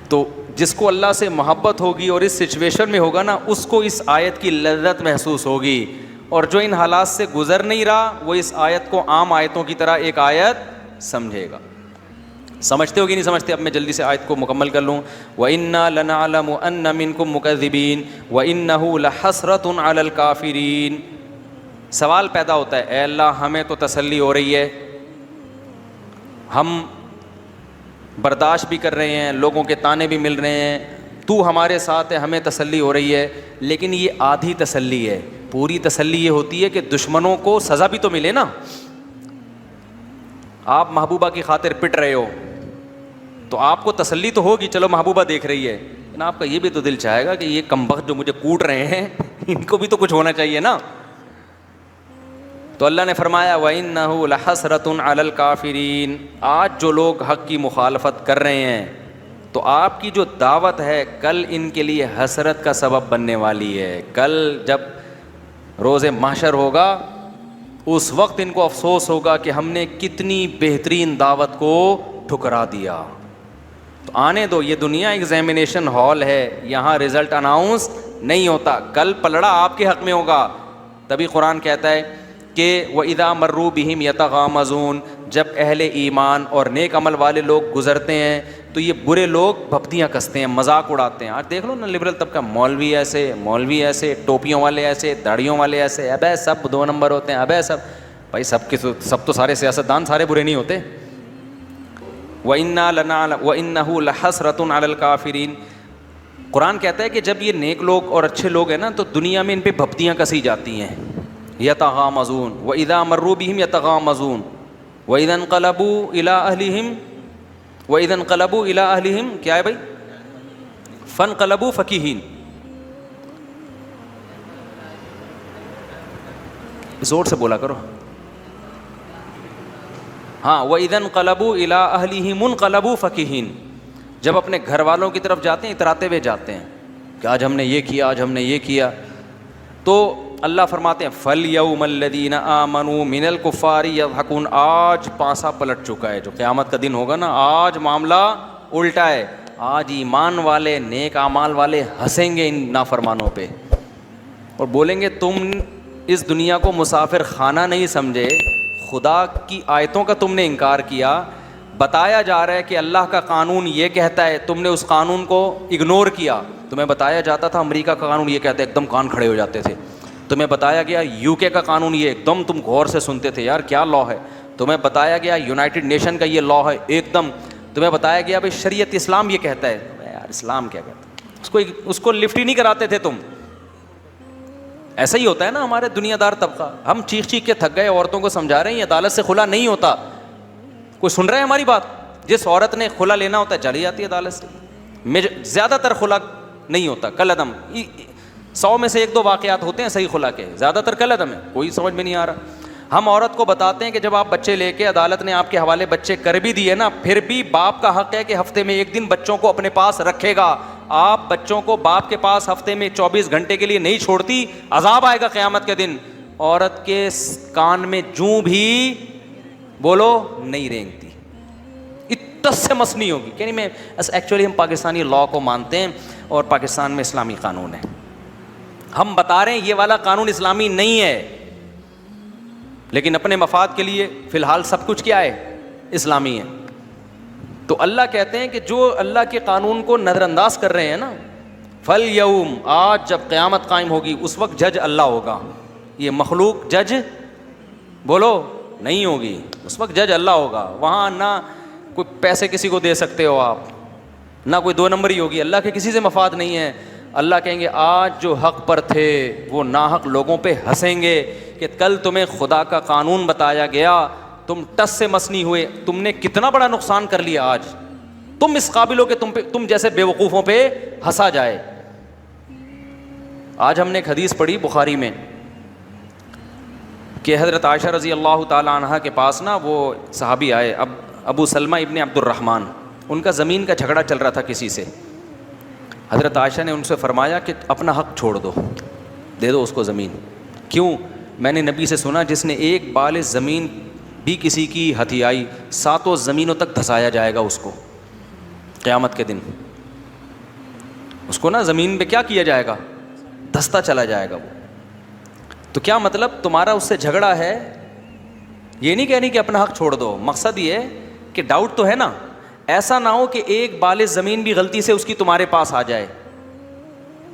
تو جس کو اللہ سے محبت ہوگی اور اس سچویشن میں ہوگا نا, اس کو اس آیت کی لذت محسوس ہوگی, اور جو ان حالات سے گزر نہیں رہا وہ اس آیت کو عام آیتوں کی طرح ایک آیت سمجھے گا. سمجھتے ہو کہ نہیں سمجھتے؟ اب میں جلدی سے آیت کو مکمل کر لوں. وَإِنَّا لَنَعْلَمُ أَنَّ مِنْكُمْ مُكَذِّبِينَ وَإِنَّهُ لَحَسْرَةٌ عَلَى الْكَافِرِينَ. سوال پیدا ہوتا ہے, اے اللہ ہمیں تو تسلی ہو رہی ہے, ہم برداشت بھی کر رہے ہیں, لوگوں کے طعنے بھی مل رہے ہیں, تو ہمارے ساتھ ہے, ہمیں تسلی ہو رہی ہے, لیکن یہ آدھی تسلی ہے. پوری تسلی یہ ہوتی ہے کہ دشمنوں کو سزا بھی تو ملے نا. آپ محبوبہ کی خاطر پٹ رہے ہو تو آپ کو تسلی تو ہوگی, چلو محبوبہ دیکھ رہی ہے, لیکن آپ کا یہ بھی تو دل چاہے گا کہ یہ کمبخت جو مجھے کوٹ رہے ہیں ان کو بھی تو کچھ ہونا چاہیے نا. تو اللہ نے فرمایا وَإِنَّهُ لَحَسْرَةٌ عَلَى الْكَافِرِينَ. آج جو لوگ حق کی مخالفت کر رہے ہیں تو آپ کی جو دعوت ہے کل ان کے لیے حسرت کا سبب بننے والی ہے. کل جب روز محشر ہوگا اس وقت ان کو افسوس ہوگا کہ ہم نے کتنی بہترین دعوت کو ٹھکرا دیا. تو آنے دو, یہ دنیا ایگزامینیشن ہال ہے, یہاں رزلٹ اناؤنس نہیں ہوتا, کل پلڑا آپ کے حق میں ہوگا. تبھی قرآن کہتا ہے کہ وَإِذَا مَرُّوا بِهِمْ يَتَغَامَزُونَ, جب اہل ایمان اور نیک عمل والے لوگ گزرتے ہیں تو یہ برے لوگ بھپتیاں کستے ہیں, مذاق اڑاتے ہیں. آج دیکھ لو نا لبرل طبقہ, مولوی ایسے, ٹوپیوں والے ایسے, داڑھیوں والے ایسے, ابے سب 2 نمبر ہوتے ہیں, ابے سب بھائی سب تو سارے سیاستدان سارے برے نہیں ہوتے. وَإِنَّهُ لَحَسْرَةٌ عَلَى الْكَافِرِينَ. قرآن کہتا ہے کہ جب یہ نیک لوگ اور اچھے لوگ ہیں نا تو دنیا میں ان پہ بھپتیاں کسی جاتی ہیں. یتغامزون وَإِذَا مَرُّوا بِهِمْ یتغامزون وَإِذَا انقلبوا إِلَىٰ أَهْلِهِمْ کیا ہے بھائی, فانقلبوا فَكِهِينَ. زور سے بولا کرو. ہاں وَإِذَا انقلبوا إِلَىٰ أَهْلِهِمْ انقلبوا فَكِهِينَ. جب اپنے گھر والوں کی طرف جاتے ہیں اتراتے ہوئے جاتے ہیں کہ آج ہم نے یہ کیا, آج ہم نے یہ کیا. تو اللہ فرماتے ہیں فَالْيَوْمَ الَّذِينَ آمَنُوا مِنَ الْكُفَّارِ يَضْحَكُونَ. آج پانسا پلٹ چکا ہے, جو قیامت کا دن ہوگا نا, آج معاملہ الٹا ہے. آج ایمان والے نیک اعمال والے ہنسیں گے ان نافرمانوں پہ اور بولیں گے تم اس دنیا کو مسافر خانہ نہیں سمجھے, خدا کی آیتوں کا تم نے انکار کیا. بتایا جا رہا ہے کہ اللہ کا قانون یہ کہتا ہے, تم نے اس قانون کو اگنور کیا. تمہیں بتایا جاتا تھا امریکہ کا قانون یہ کہتا ہے, ایک دم کان کھڑے ہو جاتے تھے. تمہیں بتایا گیا UK کا قانون یہ, ایک دم تم غور سے سنتے تھے یار کیا لا ہے. تمہیں بتایا گیا یونائٹڈ نیشن کا یہ لا ہے, ایک دم. تمہیں بتایا گیا بھائی شریعت اسلام یہ کہتا ہے, یار اسلام کیا کہتا ہے, اس کو لفٹ ہی نہیں کراتے تھے تم. ایسا ہی ہوتا ہے نا ہمارے دنیا دار طبقہ, ہم چیخ چیخ کے تھک گئے, عورتوں کو سمجھا رہے ہیں عدالت سے خلا نہیں ہوتا. کوئی سن رہا ہے ہماری بات؟ جس عورت نے خلا لینا ہوتا ہے چلی جاتی ہے عدالت سے. زیادہ تر خلا نہیں ہوتا, کل عدم. 100 میں سے 1-2 واقعات ہوتے ہیں صحیح خلا کے, زیادہ تر کل عدم ہے, کوئی سمجھ میں نہیں آ رہا. ہم عورت کو بتاتے ہیں کہ جب آپ بچے لے کے عدالت نے آپ کے حوالے بچے کر بھی دیے نا, پھر بھی باپ کا حق ہے کہ ہفتے میں 1 دن بچوں کو اپنے پاس رکھے گا. آپ بچوں کو باپ کے پاس ہفتے میں 24 گھنٹے کے لیے نہیں چھوڑتی, عذاب آئے گا قیامت کے دن. عورت کے کان میں جوں بھی بولو نہیں رینگتی, اتس سے مس نہیں ہوگی. کہ نہیں, میں ایکچولی ہم پاکستانی لا کو مانتے ہیں اور پاکستان میں اسلامی قانون ہے. ہم بتا رہے ہیں یہ والا قانون اسلامی نہیں ہے, لیکن اپنے مفاد کے لیے فی الحال سب کچھ کیا ہے, اسلامی ہے. تو اللہ کہتے ہیں کہ جو اللہ کے قانون کو نظر انداز کر رہے ہیں نا, فَالْيَوْمَ, آج جب قیامت قائم ہوگی اس وقت جج اللہ ہوگا. یہ مخلوق جج بولو نہیں ہوگی, اس وقت جج اللہ ہوگا. وہاں نہ کوئی پیسے کسی کو دے سکتے ہو آپ, نہ کوئی 2 نمبری ہوگی. اللہ کے کسی سے مفاد نہیں ہے. اللہ کہیں گے آج جو حق پر تھے وہ ناحق لوگوں پہ ہنسیں گے کہ کل تمہیں خدا کا قانون بتایا گیا، تم ٹس سے مس نہیں ہوئے، تم نے کتنا بڑا نقصان کر لیا، آج تم اس قابل ہو کہ تم جیسے بے وقوفوں پہ ہنسا جائے۔ آج ہم نے ایک حدیث پڑھی بخاری میں کہ حضرت عائشہ رضی اللہ تعالی عنہ کے پاس نا وہ صحابی آئے، ابو سلمہ ابن عبد الرحمن، ان کا زمین کا جھگڑا چل رہا تھا کسی سے۔ حضرت عائشہ نے ان سے فرمایا کہ اپنا حق چھوڑ دو، دے دو اس کو زمین۔ کیوں؟ میں نے نبی سے سنا جس نے ایک بال زمین بھی کسی کی ہتھیائی، ساتوں زمینوں تک دھسایا جائے گا اس کو قیامت کے دن۔ اس کو نا زمین پہ کیا کیا جائے گا؟ دھستا چلا جائے گا وہ۔ تو کیا مطلب تمہارا اس سے جھگڑا ہے، یہ نہیں کہنی کہ اپنا حق چھوڑ دو، مقصد یہ ہے کہ ڈاؤٹ تو ہے نا، ایسا نہ ہو کہ ایک بالغ زمین بھی غلطی سے اس کی تمہارے پاس آ جائے۔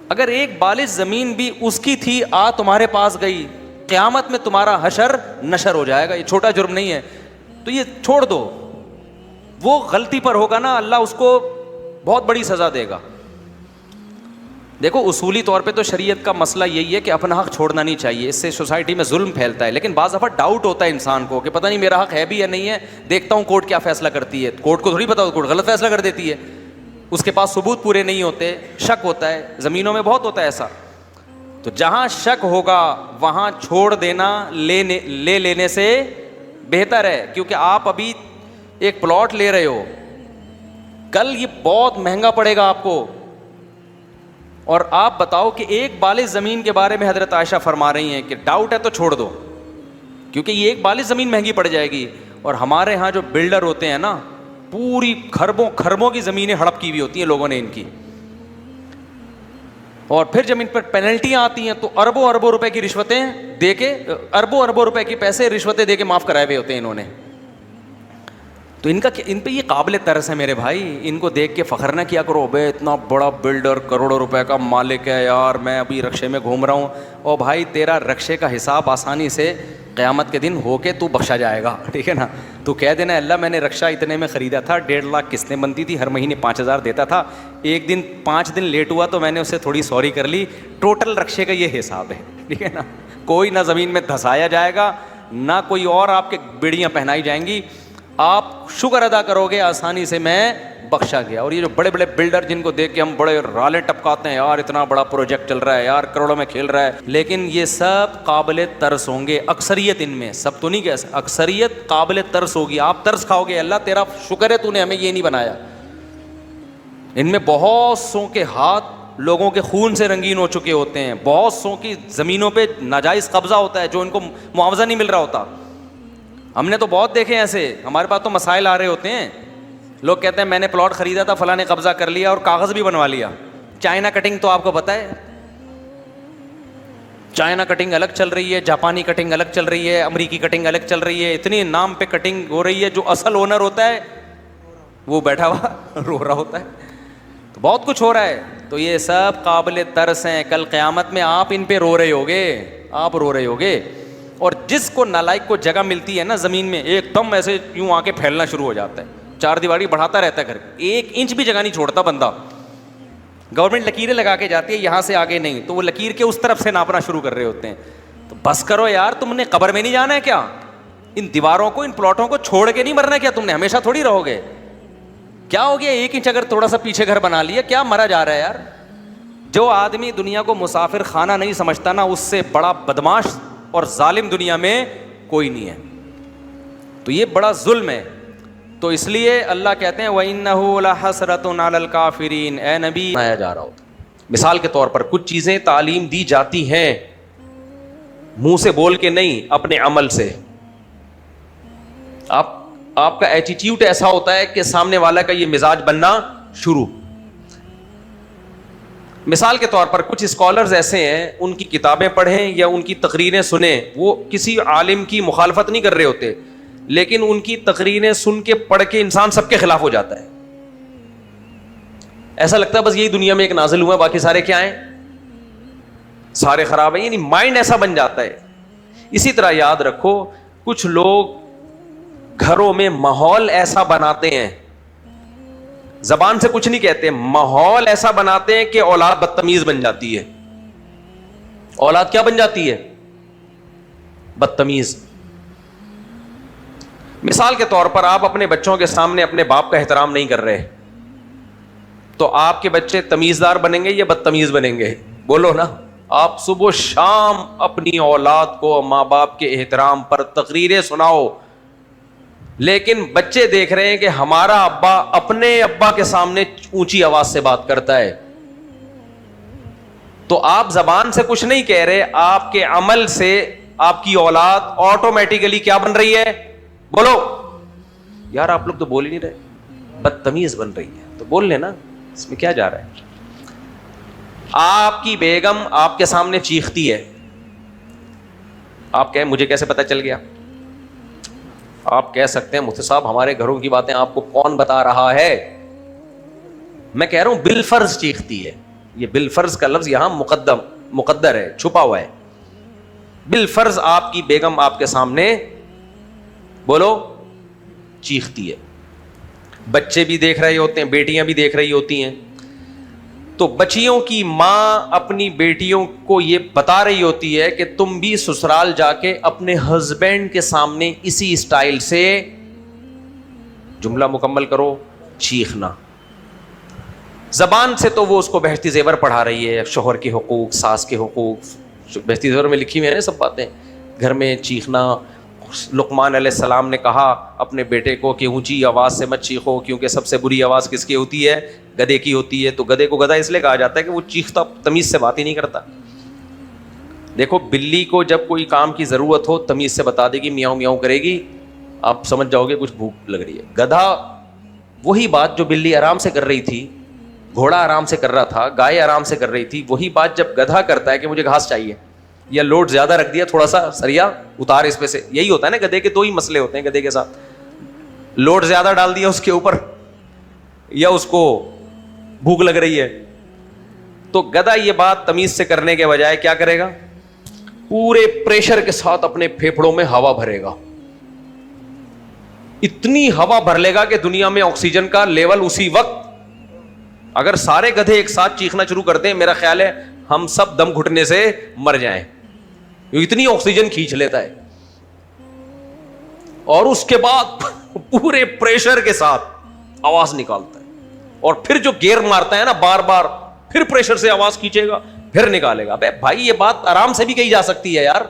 اگر ایک بالغ زمین بھی اس کی تھی تمہارے پاس گئی، قیامت میں تمہارا حشر نشر ہو جائے گا۔ یہ چھوٹا جرم نہیں ہے، تو یہ چھوڑ دو۔ وہ غلطی پر ہوگا نا، اللہ اس کو بہت بڑی سزا دے گا۔ دیکھو اصولی طور پہ تو شریعت کا مسئلہ یہی ہے کہ اپنا حق چھوڑنا نہیں چاہیے، اس سے سوسائٹی میں ظلم پھیلتا ہے، لیکن بعض دفعہ ڈاؤٹ ہوتا ہے انسان کو کہ پتہ نہیں میرا حق ہے بھی یا نہیں ہے، دیکھتا ہوں کورٹ کیا فیصلہ کرتی ہے۔ کورٹ کو تھوڑی پتا ہو، کورٹ غلط فیصلہ کر دیتی ہے، اس کے پاس ثبوت پورے نہیں ہوتے، شک ہوتا ہے، زمینوں میں بہت ہوتا ہے ایسا۔ تو جہاں شک ہوگا وہاں چھوڑ دینا لے لینے سے بہتر ہے، کیونکہ آپ ابھی ایک پلاٹ لے رہے ہو، کل یہ بہت مہنگا پڑے گا آپ کو۔ اور آپ بتاؤ کہ ایک بالغ زمین کے بارے میں حضرت عائشہ فرما رہی ہیں کہ ڈاؤٹ ہے تو چھوڑ دو، کیونکہ یہ ایک بالغ زمین مہنگی پڑ جائے گی۔ اور ہمارے ہاں جو بلڈر ہوتے ہیں نا، پوری خربوں کی زمینیں ہڑپ کی ہوئی ہوتی ہیں لوگوں نے ان کی، اور پھر جب ان پر پینلٹیاں آتی ہیں تو اربوں روپے کی رشوتیں دے کے، اربوں روپے کے پیسے رشوتیں دے کے معاف کرائے ہوئے ہوتے ہیں انہوں نے۔ تو ان پہ یہ قابل ترس ہے میرے بھائی، ان کو دیکھ کے فخر نہ کیا کرو، بے اتنا بڑا بلڈر کروڑوں روپے کا مالک ہے یار، میں ابھی رکشے میں گھوم رہا ہوں۔ اور بھائی تیرا رکشے کا حساب آسانی سے قیامت کے دن ہو کے تو بخشا جائے گا، ٹھیک ہے نا۔ تو کہہ دینا اللہ میں نے رکشہ اتنے میں خریدا تھا، 1.5 لاکھ قسطیں بنتی تھی، ہر مہینے 5,000 دیتا تھا، ایک دن 5 دن لیٹ ہوا تو میں نے اسے تھوڑی سوری کر لی، ٹوٹل رکشے کا یہ حساب ہے، ٹھیک ہے نا۔ کوئی نہ زمین میں دھسایا جائے گا، نہ کوئی اور آپ کے بیڑیاں پہنائی جائیں گی، آپ شکر ادا کرو گے آسانی سے میں بخشا گیا۔ اور یہ جو بڑے بڑے بلڈر جن کو دیکھ کے ہم بڑے رالے ٹپکاتے ہیں، یار اتنا بڑا پروجیکٹ چل رہا ہے یار، کروڑوں میں کھیل رہا ہے، لیکن یہ سب قابل ترس ہوں گے، اکثریت ان میں، سب تو نہیں کہہ، اکثریت قابل ترس ہوگی، آپ ترس کھاؤ گے، اللہ تیرا شکر ہے تو نے ہمیں یہ نہیں بنایا۔ ان میں بہت سوں کے ہاتھ لوگوں کے خون سے رنگین ہو چکے ہوتے ہیں، بہت سوں کی زمینوں پہ ناجائز قبضہ ہوتا ہے جو ان کو معاوضہ نہیں مل رہا ہوتا۔ ہم نے تو بہت دیکھے ایسے، ہمارے پاس تو مسائل آ رہے ہوتے ہیں، لوگ کہتے ہیں میں نے پلاٹ خریدا تھا، فلاں نے قبضہ کر لیا اور کاغذ بھی بنوا لیا۔ چائنا کٹنگ تو آپ کو پتہ ہے، چائنا کٹنگ الگ چل رہی ہے، جاپانی کٹنگ الگ چل رہی ہے، امریکی کٹنگ الگ چل رہی ہے، اتنی نام پہ کٹنگ ہو رہی ہے، جو اصل اونر ہوتا ہے وہ بیٹھا ہوا رو رہا ہوتا ہے۔ تو بہت کچھ ہو رہا ہے، تو یہ سب قابل ترس ہیں، کل قیامت میں آپ ان پہ رو رہے ہوگے، آپ رو رہے ہوگے۔ اور جس کو نالائق کو جگہ ملتی ہے نا زمین میں، ایک دم ایسے یوں آ کے پھیلنا شروع ہو جاتا ہے، 4 دیواری بڑھاتا رہتا ہے گھر، 1 انچ بھی جگہ نہیں چھوڑتا بندہ۔ گورنمنٹ لکیریں لگا کے جاتی ہے یہاں سے آگے نہیں، تو وہ لکیر کے اس طرف سے ناپنا شروع کر رہے ہوتے ہیں۔ تو بس کرو یار، تم نے قبر میں نہیں جانا ہے کیا؟ ان دیواروں کو، ان پلاٹوں کو چھوڑ کے نہیں مرنا ہے کیا؟ تم نے ہمیشہ تھوڑی رہو گے۔ کیا ہو گیا 1 انچ اگر تھوڑا سا پیچھے گھر بنا لیا، کیا مرا جا رہا ہے یار؟ جو آدمی دنیا کو مسافر خانہ نہیں سمجھتا نا، اس سے بڑا بدماش اور ظالم دنیا میں کوئی نہیں ہے۔ تو یہ بڑا ظلم ہے۔ تو اس لیے اللہ کہتے ہیں وَإِنَّهُ لَحَسْرَةٌ عَلَى الْكَافِرِينَ، اے نبی آیا جا رہا ہوتا۔ مثال کے طور پر کچھ چیزیں تعلیم دی جاتی ہیں، منہ سے بول کے نہیں، اپنے عمل سے۔ آپ کا ایٹیٹیوڈ ایسا ہوتا ہے کہ سامنے والا کا یہ مزاج بننا شروع۔ مثال کے طور پر کچھ اسکالرز ایسے ہیں، ان کی کتابیں پڑھیں یا ان کی تقریریں سنیں، وہ کسی عالم کی مخالفت نہیں کر رہے ہوتے، لیکن ان کی تقریریں سن کے پڑھ کے انسان سب کے خلاف ہو جاتا ہے۔ ایسا لگتا ہے بس یہی دنیا میں ایک نازل ہوا ہے، باقی سارے کیا ہیں؟ سارے خراب ہیں، یعنی مائنڈ ایسا بن جاتا ہے۔ اسی طرح یاد رکھو، کچھ لوگ گھروں میں ماحول ایسا بناتے ہیں زبان سے کچھ نہیں کہتے, ماحول ایسا بناتے ہیں کہ اولاد بدتمیز بن جاتی ہے. اولاد کیا بن جاتی ہے؟ بدتمیز. مثال کے طور پر آپ اپنے بچوں کے سامنے اپنے باپ کا احترام نہیں کر رہے, تو آپ کے بچے تمیزدار بنیں گے یا بدتمیز بنیں گے؟ بولو نا. آپ صبح و شام اپنی اولاد کو ماں باپ کے احترام پر تقریریں سناؤ, لیکن بچے دیکھ رہے ہیں کہ ہمارا ابا اپنے ابا کے سامنے اونچی آواز سے بات کرتا ہے. تو آپ زبان سے کچھ نہیں کہہ رہے, آپ کے عمل سے آپ کی اولاد آٹومیٹیکلی کیا بن رہی ہے؟ بولو یار, آپ لوگ تو بول ہی نہیں رہے, بدتمیز بن رہی ہے. تو بول لینا, اس میں کیا جا رہا ہے؟ آپ کی بیگم آپ کے سامنے چیختی ہے, آپ کہیں مجھے کیسے پتا چل گیا؟ آپ کہہ سکتے ہیں مفتی صاحب ہمارے گھروں کی باتیں آپ کو کون بتا رہا ہے؟ میں کہہ رہا ہوں بالفرض چیختی ہے. یہ بالفرض کا لفظ یہاں مقدر ہے, چھپا ہوا ہے. بالفرض آپ کی بیگم آپ کے سامنے بولو چیختی ہے. بچے بھی دیکھ رہے ہوتے ہیں, بیٹیاں بھی دیکھ رہی ہوتی ہیں. تو بچیوں کی ماں اپنی بیٹیوں کو یہ بتا رہی ہوتی ہے کہ تم بھی سسرال جا کے اپنے ہسبینڈ کے سامنے اسی اسٹائل سے جملہ مکمل کرو, چیخنا. زبان سے تو وہ اس کو بہشتی زیور پڑھا رہی ہے, شوہر کے حقوق, ساس کے حقوق, بہشتی زیور میں لکھی ہوئی ہیں سب باتیں. گھر میں چیخنا, لقمان علیہ السلام نے کہا اپنے بیٹے کو کہ اونچی آواز سے مت چیخو, کیونکہ سب سے بری آواز کس کی ہوتی ہے؟ گدھے کی ہوتی ہے. تو گدھے کو گدھا اس لیے کہا جاتا ہے کہ وہ چیختا تمیز سے بات ہی نہیں کرتا. دیکھو بلی کو جب کوئی کام کی ضرورت ہو تمیز سے بتا دے گی, میاؤں میاؤں کرے گی, آپ سمجھ جاؤ گے کچھ بھوک لگ رہی ہے. گدھا وہی بات جو بلی آرام سے کر رہی تھی, گھوڑا آرام سے کر رہا تھا, گائے آرام سے کر رہی تھی, وہی بات جب گدھا کرتا ہے کہ مجھے گھاس چاہیے, یا لوڈ زیادہ رکھ دیا, تھوڑا سا سریا اتار اس پہ سے. یہی ہوتا ہے نا گدھے کے دو ہی مسئلے ہوتے ہیں گدھے کے ساتھ, لوڈ زیادہ ڈال دیا اس کے اوپر, یا اس کو بھوک لگ رہی ہے. تو گدھا یہ بات تمیز سے کرنے کے بجائے کیا کرے گا؟ پورے پریشر کے ساتھ اپنے پھیپھڑوں میں ہوا بھرے گا. اتنی ہوا بھر لے گا کہ دنیا میں آکسیجن کا لیول اسی وقت, اگر سارے گدھے ایک ساتھ چیخنا شروع کرتے ہیں میرا خیال ہے ہم سب دم گھٹنے سے مر جائیں, اتنی آکسیجن کھینچ لیتا ہے. اور اس کے بعد پورے پریشر کے ساتھ آواز نکالتا ہے, اور پھر جو گیئر مارتا ہے نا بار بار, پھر پریشر سے آواز کھینچے گا, پھر نکالے گا. بھائی یہ بات آرام سے بھی کہی جا سکتی ہے یار.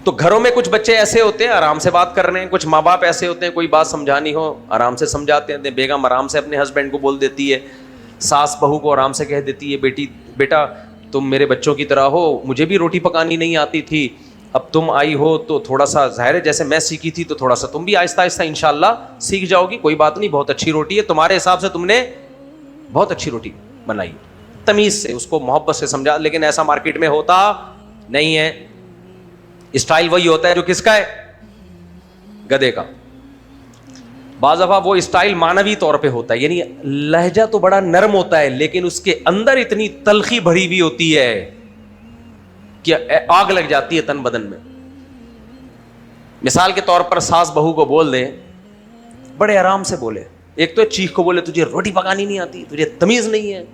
تو گھروں میں کچھ بچے ایسے ہوتے ہیں آرام سے بات کر رہے ہیں, کچھ ماں باپ ایسے ہوتے ہیں کوئی بات سمجھانی ہو آرام سے سمجھاتے ہیں. بیگم آرام سے اپنے ہسبینڈ کو بول دیتی ہے, ساس بہو کو آرام سے کہہ دیتی ہے بیٹا تم میرے بچوں کی طرح ہو, مجھے بھی روٹی پکانی نہیں آتی تھی, اب تم آئی ہو تو تھوڑا سا ظاہر ہے جیسے میں سیکھی تھی تو تھوڑا سا تم بھی آہستہ آہستہ انشاءاللہ سیکھ جاؤ گی, کوئی بات نہیں, بہت اچھی روٹی ہے, تمہارے حساب سے تم نے بہت اچھی روٹی بنائی. تمیز سے اس کو محبت سے سمجھا. لیکن ایسا مارکیٹ میں ہوتا نہیں ہے. اسٹائل وہی ہوتا ہے جو کس کا ہے؟ گدھے کا. بعض دفعہ وہ اسٹائل مانوی طور پہ ہوتا ہے, یعنی لہجہ تو بڑا نرم ہوتا ہے لیکن اس کے اندر اتنی تلخی بھری ہوئی ہوتی ہے کہ آگ لگ جاتی ہے تن بدن میں. مثال کے طور پر ساس بہو کو بول دیں, بڑے آرام سے بولے, ایک تو چیخ کو بولے تجھے روٹی پکانی نہیں آتی, تجھے تمیز نہیں ہے.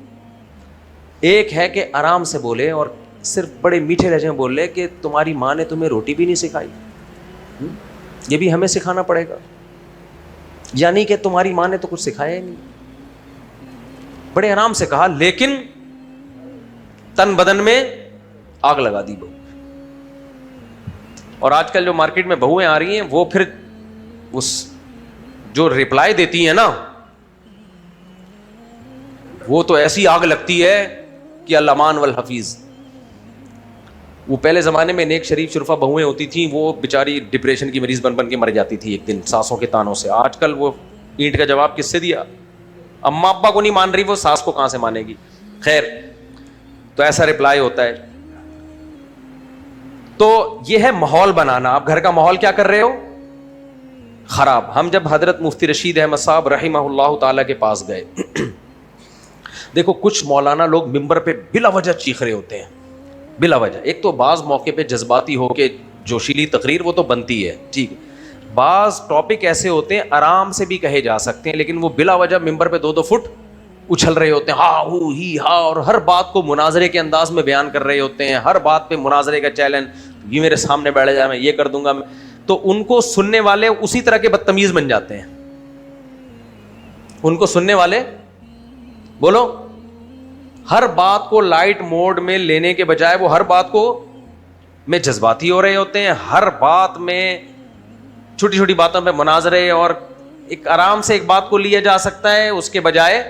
ایک ہے کہ آرام سے بولے اور صرف بڑے میٹھے لہجے میں بول لے کہ تمہاری ماں نے تمہیں روٹی بھی نہیں سکھائی, یہ بھی ہمیں سکھانا پڑے گا, یعنی کہ تمہاری ماں نے تو کچھ سکھایا ہی نہیں. بڑے آرام سے کہا لیکن تن بدن میں آگ لگا دی بہو. اور آج کل جو مارکیٹ میں بہویں آ رہی ہیں وہ پھر اس جو ریپلائی دیتی ہیں نا وہ تو ایسی آگ لگتی ہے کہ الامان والحفیظ. وہ پہلے زمانے میں نیک شریف شرفا بہویں ہوتی تھیں, وہ بیچاری ڈپریشن کی مریض بن کے مر جاتی تھی ایک دن ساسوں کے تانوں سے. آج کل وہ اینٹ کا جواب کس سے دیا؟ اماں ابا کو نہیں مان رہی, وہ ساس کو کہاں سے مانے گی؟ خیر, تو ایسا رپلائی ہوتا ہے. تو یہ ہے ماحول بنانا. آپ گھر کا ماحول کیا کر رہے ہو؟ خراب. ہم جب حضرت مفتی رشید احمد صاحب رحمہ اللہ تعالی کے پاس گئے, دیکھو کچھ مولانا لوگ ممبر پہ بلا وجہ چیخ رہے ہوتے ہیں, بلا وجہ. ایک تو بعض موقع پہ جذباتی ہو کے جوشیلی تقریر وہ تو بنتی ہے, ٹھیک, بعض ٹاپک ایسے ہوتے ہیں آرام سے بھی کہے جا سکتے ہیں, لیکن وہ بلا وجہ ممبر پہ 2-2 فٹ اچھل رہے ہوتے ہیں, ہاں ہو ہی ہاں, اور ہر بات کو مناظرے کے انداز میں بیان کر رہے ہوتے ہیں, ہر بات پہ مناظرے کا چیلنج, یہ میرے سامنے بیٹھ جائے میں یہ کر دوں گا. تو ان کو سننے والے اسی طرح کے بدتمیز بن جاتے ہیں. ان کو سننے والے بولو ہر بات کو لائٹ موڈ میں لینے کے بجائے وہ ہر بات کو میں جذباتی ہو رہے ہوتے ہیں, ہر بات میں چھوٹی چھوٹی باتوں پہ مناظرے, اور ایک آرام سے ایک بات کو لیا جا سکتا ہے اس کے بجائے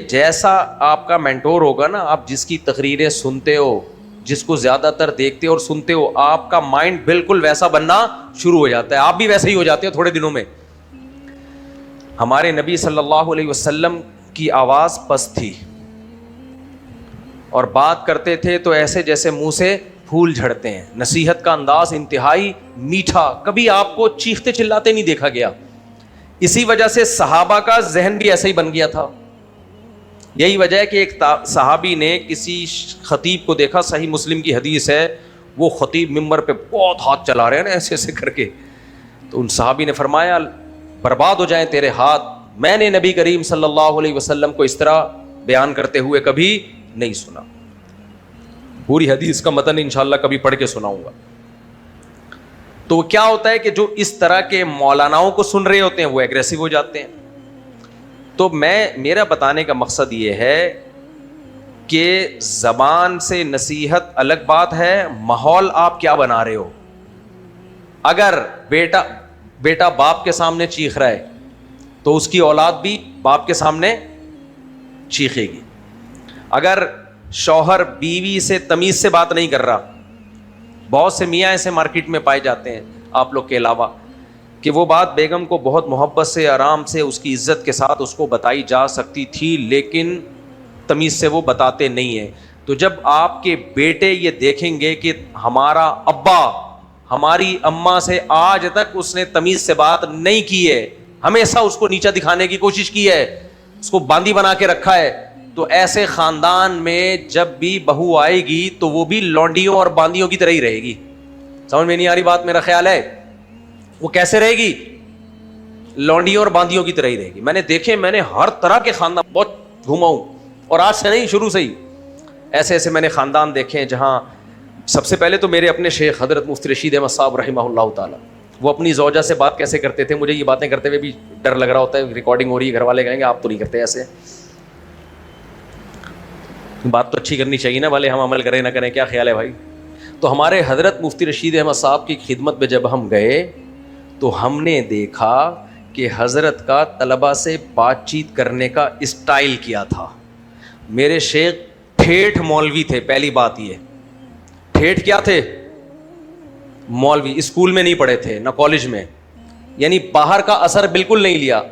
جیسا آپ کا مینٹور ہوگا نا, آپ جس کی تقریریں سنتے ہو, جس کو زیادہ تر دیکھتے اور سنتے ہو, آپ کا مائنڈ بالکل ویسا بننا شروع ہو جاتا ہے, آپ بھی ویسے ہی ہو جاتے ہو تھوڑے دنوں میں. ہمارے نبی صلی اللہ علیہ وسلم کی آواز پست تھی اور بات کرتے تھے تو ایسے جیسے منہ سے پھول جھڑتے ہیں. نصیحت کا انداز انتہائی میٹھا, کبھی آپ کو چیختے چلاتے نہیں دیکھا گیا. اسی وجہ سے صحابہ کا ذہن بھی ایسا ہی بن گیا تھا. یہی وجہ ہے کہ ایک صحابی نے کسی خطیب کو دیکھا, صحیح مسلم کی حدیث ہے, وہ خطیب ممبر پہ بہت ہاتھ چلا رہے ہیں نا ایسے ایسے کر کے, تو ان صحابی نے فرمایا برباد ہو جائیں تیرے ہاتھ, میں نے نبی کریم صلی اللہ علیہ وسلم کو اس طرح بیان کرتے ہوئے کبھی نہیں سنا. پوری حدیث کا متن انشاءاللہ کبھی پڑھ کے سناؤں گا. تو کیا ہوتا ہے کہ جو اس طرح کے مولاناؤں کو سن رہے ہوتے ہیں وہ ایگریسو ہو جاتے ہیں. تو میرا بتانے کا مقصد یہ ہے کہ زبان سے نصیحت الگ بات ہے, ماحول آپ کیا بنا رہے ہو. اگر بیٹا باپ کے سامنے چیخ رہا ہے تو اس کی اولاد بھی باپ کے سامنے چیخے گی. اگر شوہر بیوی سے تمیز سے بات نہیں کر رہا, بہت سے میاں ایسے مارکیٹ میں پائے جاتے ہیں آپ لوگ کے علاوہ, کہ وہ بات بیگم کو بہت محبت سے آرام سے اس کی عزت کے ساتھ اس کو بتائی جا سکتی تھی, لیکن تمیز سے وہ بتاتے نہیں ہیں. تو جب آپ کے بیٹے یہ دیکھیں گے کہ ہمارا ابا ہماری اماں سے آج تک اس نے تمیز سے بات نہیں کی ہے, ہمیشہ اس کو نیچا دکھانے کی کوشش کی ہے, اس کو باندی بنا کے رکھا ہے, تو ایسے خاندان میں جب بھی بہو آئے گی تو وہ بھی لونڈیوں اور باندیوں کی طرح ہی رہے گی. سمجھ میں نہیں آ رہی بات؟ میرا خیال ہے وہ کیسے رہے گی, لونڈیوں اور باندیوں کی طرح ہی رہے گی. میں نے دیکھے, میں نے ہر طرح کے خاندان بہت گھوما ہوں, اور آج سے نہیں شروع سے ہی ایسے ایسے میں نے خاندان دیکھے ہیں جہاں سب سے پہلے تو میرے اپنے شیخ حضرت مفتی رشید احمد صاحب رحمہ اللہ تعالیٰ, وہ اپنی زوجہ سے بات کیسے کرتے تھے. مجھے یہ باتیں کرتے ہوئے بھی ڈر لگ رہا ہوتا ہے, ریکارڈنگ ہو رہی ہے, گھر والے کہیں گے آپ تو نہیں کرتے ایسے. بات تو اچھی کرنی چاہیے نا, بھلے ہم عمل کریں نہ کریں, کیا خیال ہے بھائی. تو ہمارے حضرت مفتی رشید احمد صاحب کی خدمت میں جب ہم گئے تو ہم نے دیکھا کہ حضرت کا طلبہ سے بات چیت کرنے کا اسٹائل کیا تھا. میرے شیخ ٹھیٹھ مولوی تھے. پہلی بات یہ, ٹھیٹھ کیا تھے؟ مولوی. اسکول میں نہیں پڑھے تھے نہ کالج میں, یعنی باہر کا اثر بالکل نہیں لیا.